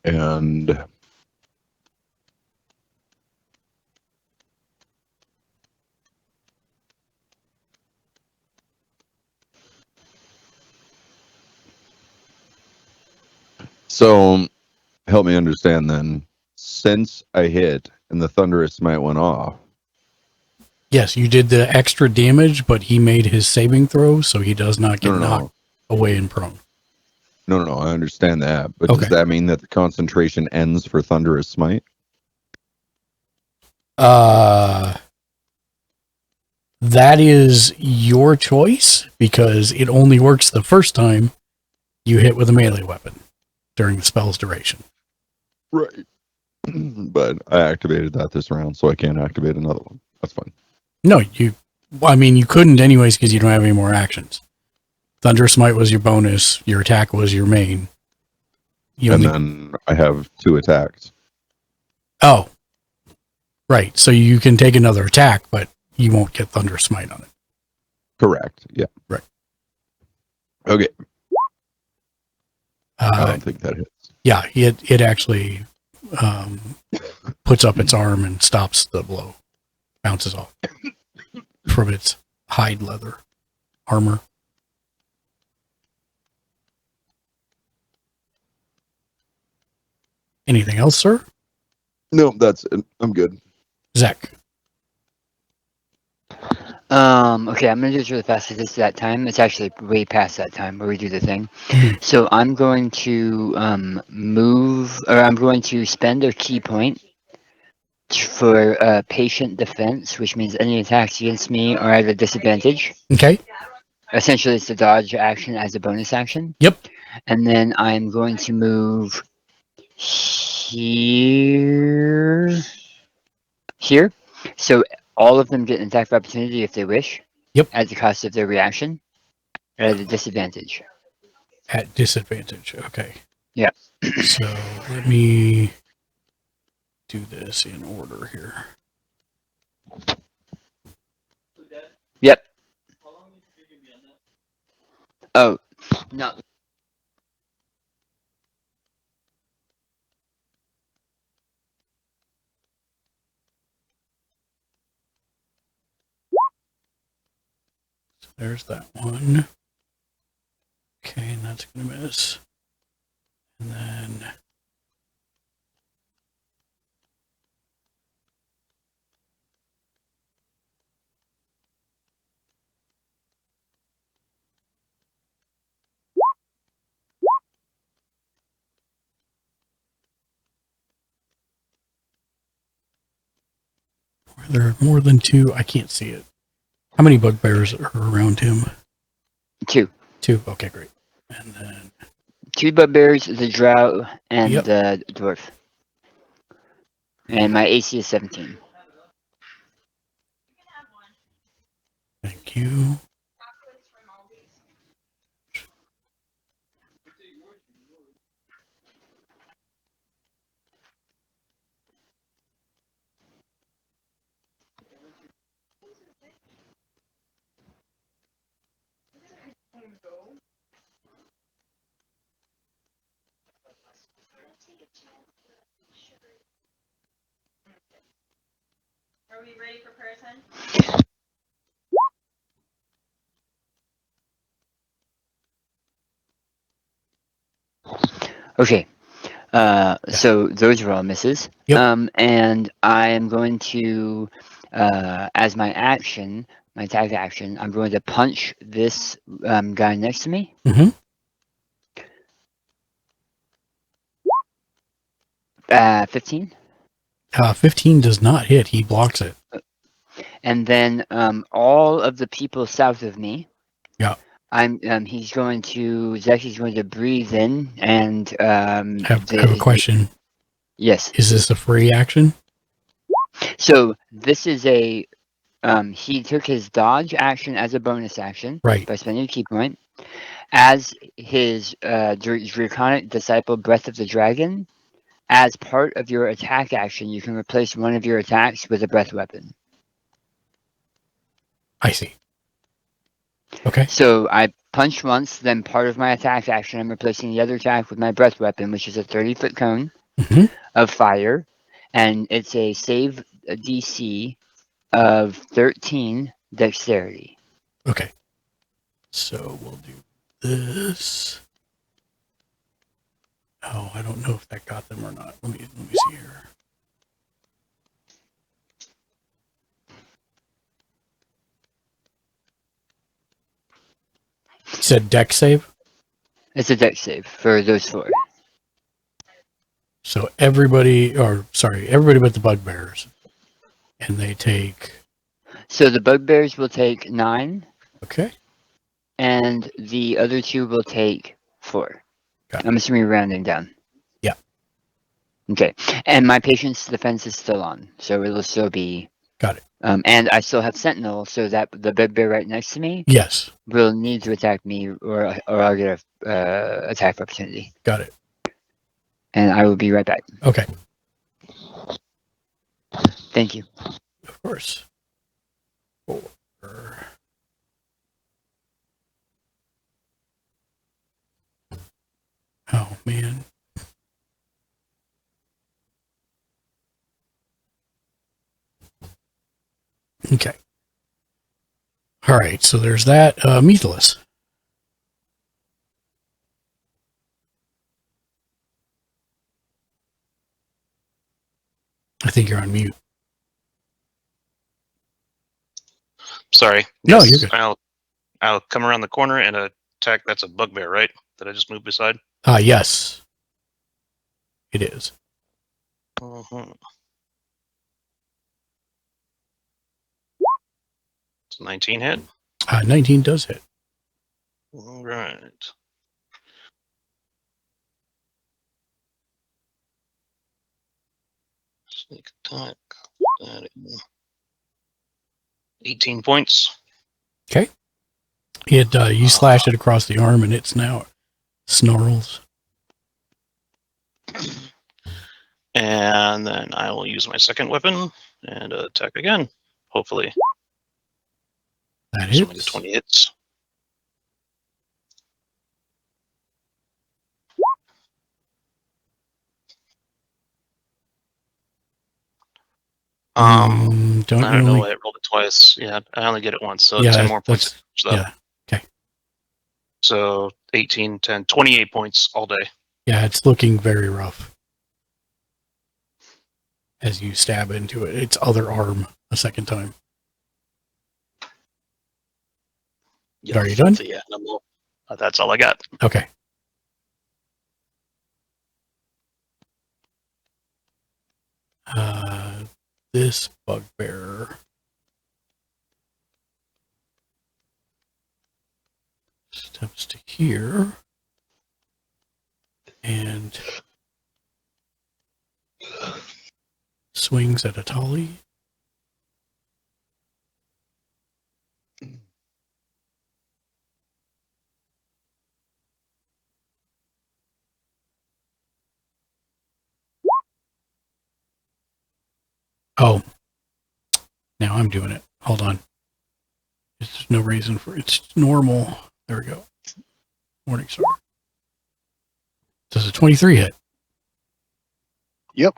And so help me understand then. Since I hit and the thunderous smite went off. Yes, you did the extra damage, but he made his saving throw, so he does not get knocked away and prone. No, I understand that. But Okay. does that mean that the concentration ends for thunderous smite? That is your choice because it only works the first time you hit with a melee weapon during the spell's duration. Right. But I activated that this round, so I can't activate another one. That's fine. No, you couldn't anyways because you don't have any more actions. Thunder Smite was your bonus, your attack was your main. Then I have 2 attacks. Oh. Right. So you can take another attack, but you won't get Thunder Smite on it. Correct. Yeah. Right. Okay. I don't think that hits. Yeah, it actually puts up its arm and stops the blow. Bounces off from its hide leather armor. Anything else, sir? No, that's it. I'm good. Zach. Okay, I'm gonna do this really fast because it's that time. It's actually way past that time where we do the thing. So I'm going to I'm going to spend a key point for patient defense, which means any attacks against me are at a disadvantage. Okay. Essentially, it's a dodge action as a bonus action. Yep. And then I'm going to move here. So all of them get an attack of opportunity if they wish. Yep. At the cost of their reaction. At a disadvantage. At disadvantage. Okay. Yeah. So let me do this in order here. Yep. Oh, no. So there's that one. Okay, and that's going to miss. And then are there more than 2? I can't see it. How many bugbears are around him? 2. 2. Okay, great. And then 2 bugbears, the drow, and Yep. the dwarf. And my AC is 17. Thank you. Are we ready for prayer time? Okay. So those are all misses. Yep. And I am going to, as my action, my attack action, I'm going to punch this guy next to me. Mm-hmm. 15. 15 does not hit. He blocks it. And then all of the people south of me. Yeah. He's going to, Zeki's going to breathe in and I have a question. Yes. Is this a free action? So this is a he took his dodge action as a bonus action Right. by spending a key point. As his Draconic Disciple Breath of the Dragon, as part of your attack action, you can replace one of your attacks with a breath weapon. I see. Okay. So I punch once, then part of my attack action, I'm replacing the other attack with my breath weapon, which is a 30-foot cone of fire, and it's a save DC of 13 dexterity. Okay. So we'll do this. Oh, I don't know if that got them or not. Let me see here. You said dex save? It's a dex save for those four. So everybody but the bugbears. And they take... So the bugbears will take 9. Okay. And the other two will take 4. Got it. I'm assuming you're rounding down. Yeah. Okay. And my patient's defense is still on, so it'll still be... Got it. And I still have Sentinel, so that the bugbear right next to me Yes. will need to attack me, or I'll get a attack opportunity. Got it. And I will be right back. Okay. Thank you. Of course. 4. Oh, man. Okay. All right, so there's that. Methalus. I think you're on mute. Sorry. No, you're good. I'll come around the corner and attack. That's a bugbear, right? That I just moved beside? Yes. It is. Mm-hmm. It's 19 hit. 19 does hit. All right. Sneak attack. 18 points. Okay. You slashed it across the arm, and it's now snarls. And then I will use my second weapon and attack again. Hopefully. That Assuming hits. 20 hits. I don't know why I rolled it twice. Yeah, I only get it once, so 10 more points. Yeah. Okay. So 18, 10, 28 points all day. Yeah, it's looking very rough. As you stab into it, its other arm a second time. Yeah, Are you done? Yeah, that's all I got. Okay. This bugbear steps to here and swings at Atali. Oh, now I'm doing it. Hold on. There's no reason for it's normal. There we go. Morning star. Does a 23 hit? Yep.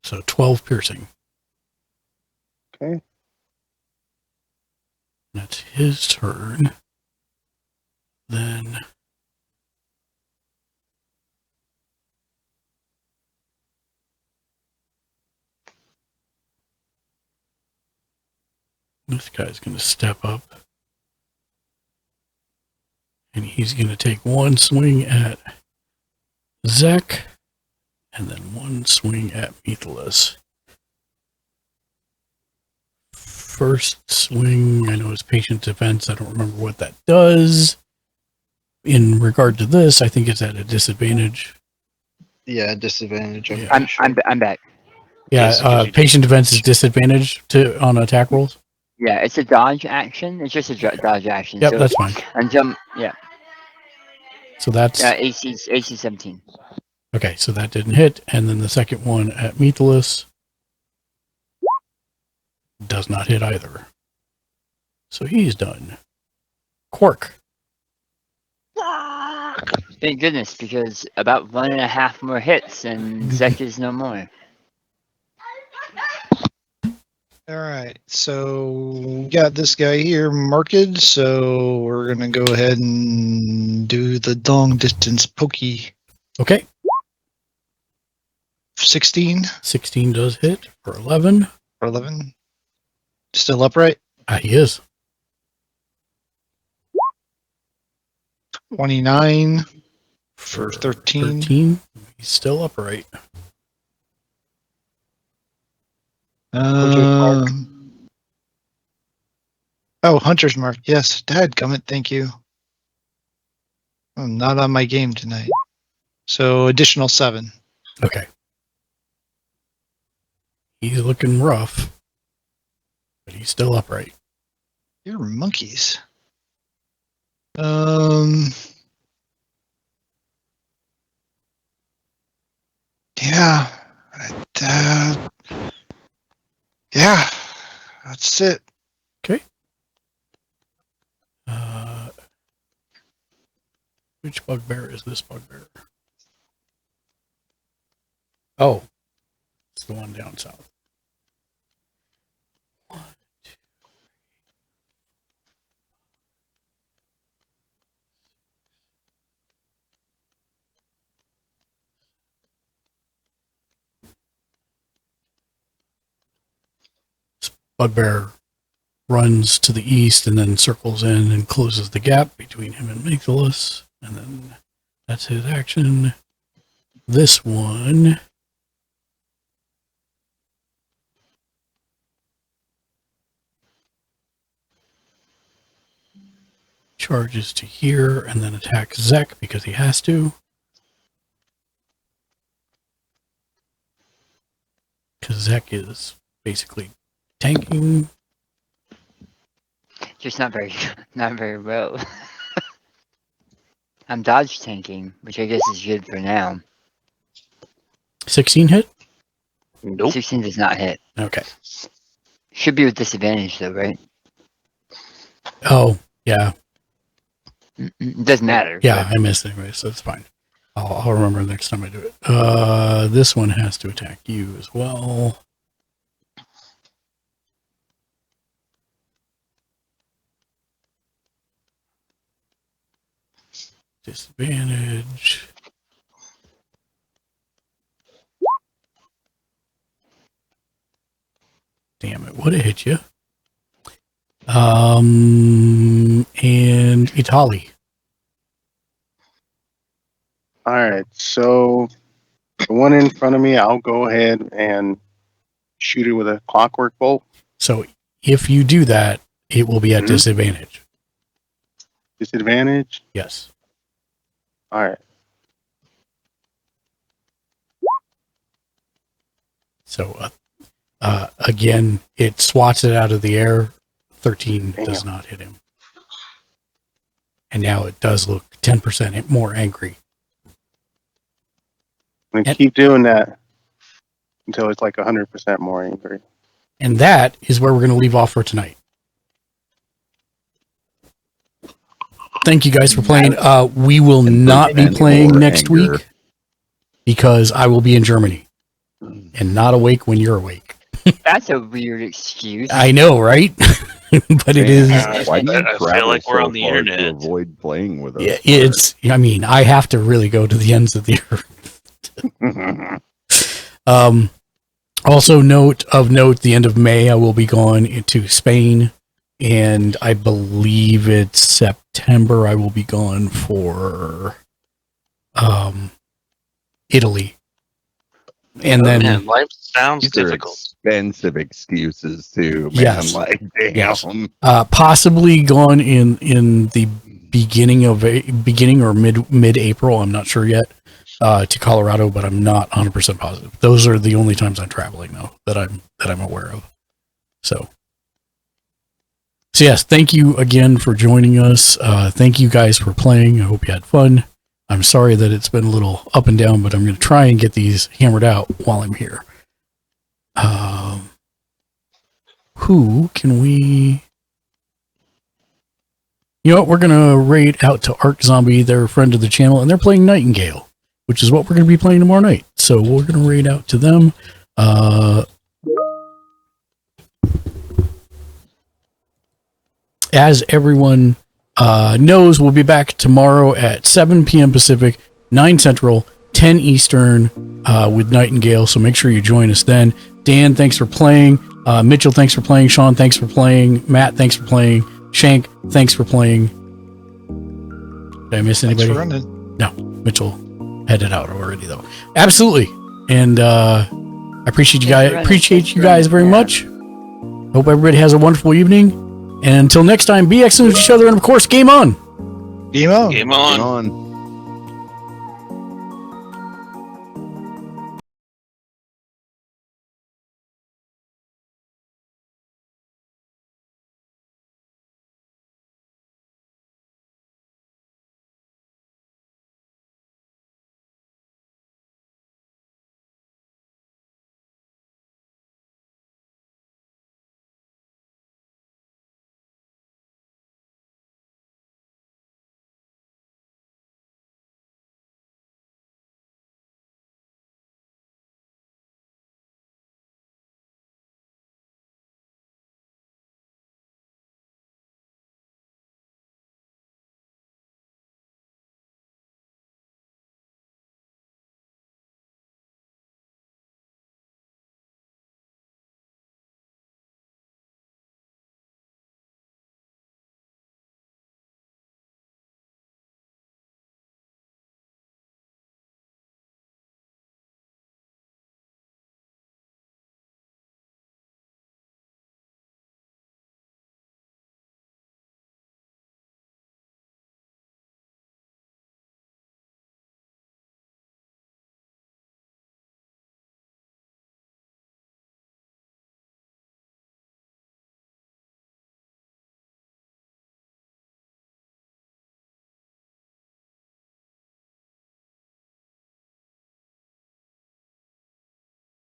So 12 piercing. Okay. That's his turn. Then this guy's going to step up. And he's going to take one swing at Zek. And then one swing at Methelus. First swing, I know it's patient defense. I don't remember what that does. In regard to this, I think it's at a disadvantage. Yeah, disadvantage. Yeah. I'm back. Yeah, Yes, 'cause you patient defense is disadvantage on attack rolls. Yeah, it's a dodge action. It's just a dodge action. Yep, so that's fine. Until So that's AC 17. okay. So that didn't hit, and then the second one at Methelus does not hit either. So he's done. Quark. Thank goodness, because about 1.5 more hits and Zek is no more. All right, so we got this guy here marked, so we're gonna go ahead and do the long distance pokey. Okay. 16 16 does hit for 11. or 11. Still upright. He is. 29 for 13. 13. He's still upright. Oh, Hunter's Mark. Yes, dadgummit, thank you. I'm not on my game tonight. So additional 7. Okay. He's looking rough, but he's still upright. You're monkeys. Yeah. Yeah. That's it. Okay. Which bugbear is this bugbear? Oh, it's the one down south. 1, 2, 3. Bugbear runs to the east and then circles in and closes the gap between him and Meghalus. And then that's his action. This one charges to here and then attacks Zek because he has to. Because Zek is basically tanking. Just not very well. I'm dodge tanking, which I guess is good for now. 16 hit? Nope. 16 does not hit. Okay. Should be with disadvantage though, right? Oh, yeah. It doesn't matter. Yeah, I missed it anyway, so it's fine. I'll remember next time I do it. This one has to attack you as well. Disadvantage. Damn it, would have hit you. And Itali. All right. So the one in front of me, I'll go ahead and shoot it with a clockwork bolt. So if you do that, it will be at disadvantage. Disadvantage? Yes. All right. So again, it swats it out of the air. 13 does not hit him. And now it does look 10% more angry. I'm going to keep doing that until it's like 100% more angry. And that is where we're going to leave off for tonight. Thank you guys for playing. We will not be playing next week. because I will be in Germany and not awake when you're awake. That's a weird excuse. I know, right? But it is. Why do you I feel travel like we're so on the far internet. to avoid playing with us? Yeah, it's. I mean, I have to really go to the ends of the earth. Also, the end of May, I will be going into Spain, and I believe it's September. I will be gone for Italy, and then Man, life sounds These are difficult. expensive excuses too, man. Yes. Like, damn. Yes. possibly gone in the beginning or mid April. I'm not sure yet. To Colorado, but I'm not 100% positive. Those are the only times I'm traveling, though, that I'm aware of. So yes, thank you again for joining us. Thank you guys for playing. I hope you had fun. I'm sorry that it's been a little up and down, but I'm going to try and get these hammered out while I'm here. Who can we? You know what? We're going to raid out to Arc Zombie. They're a friend of the channel, and they're playing Nightingale, which is what we're going to be playing tomorrow night. So we're going to raid out to them. As everyone knows, we'll be back tomorrow at 7 p.m. Pacific, 9 Central, 10 Eastern with Nightingale. So make sure you join us then. Dan, thanks for playing. Mitchell, thanks for playing. Sean, thanks for playing. Matt, thanks for playing. Shank, thanks for playing. Did I miss anybody? Thanks for running. No, Mitchell headed out already though. Absolutely. And I appreciate you guys very much. Hope everybody has a wonderful evening. And until next time, be excellent to each other, and of course, game on. Game on. Game on. On.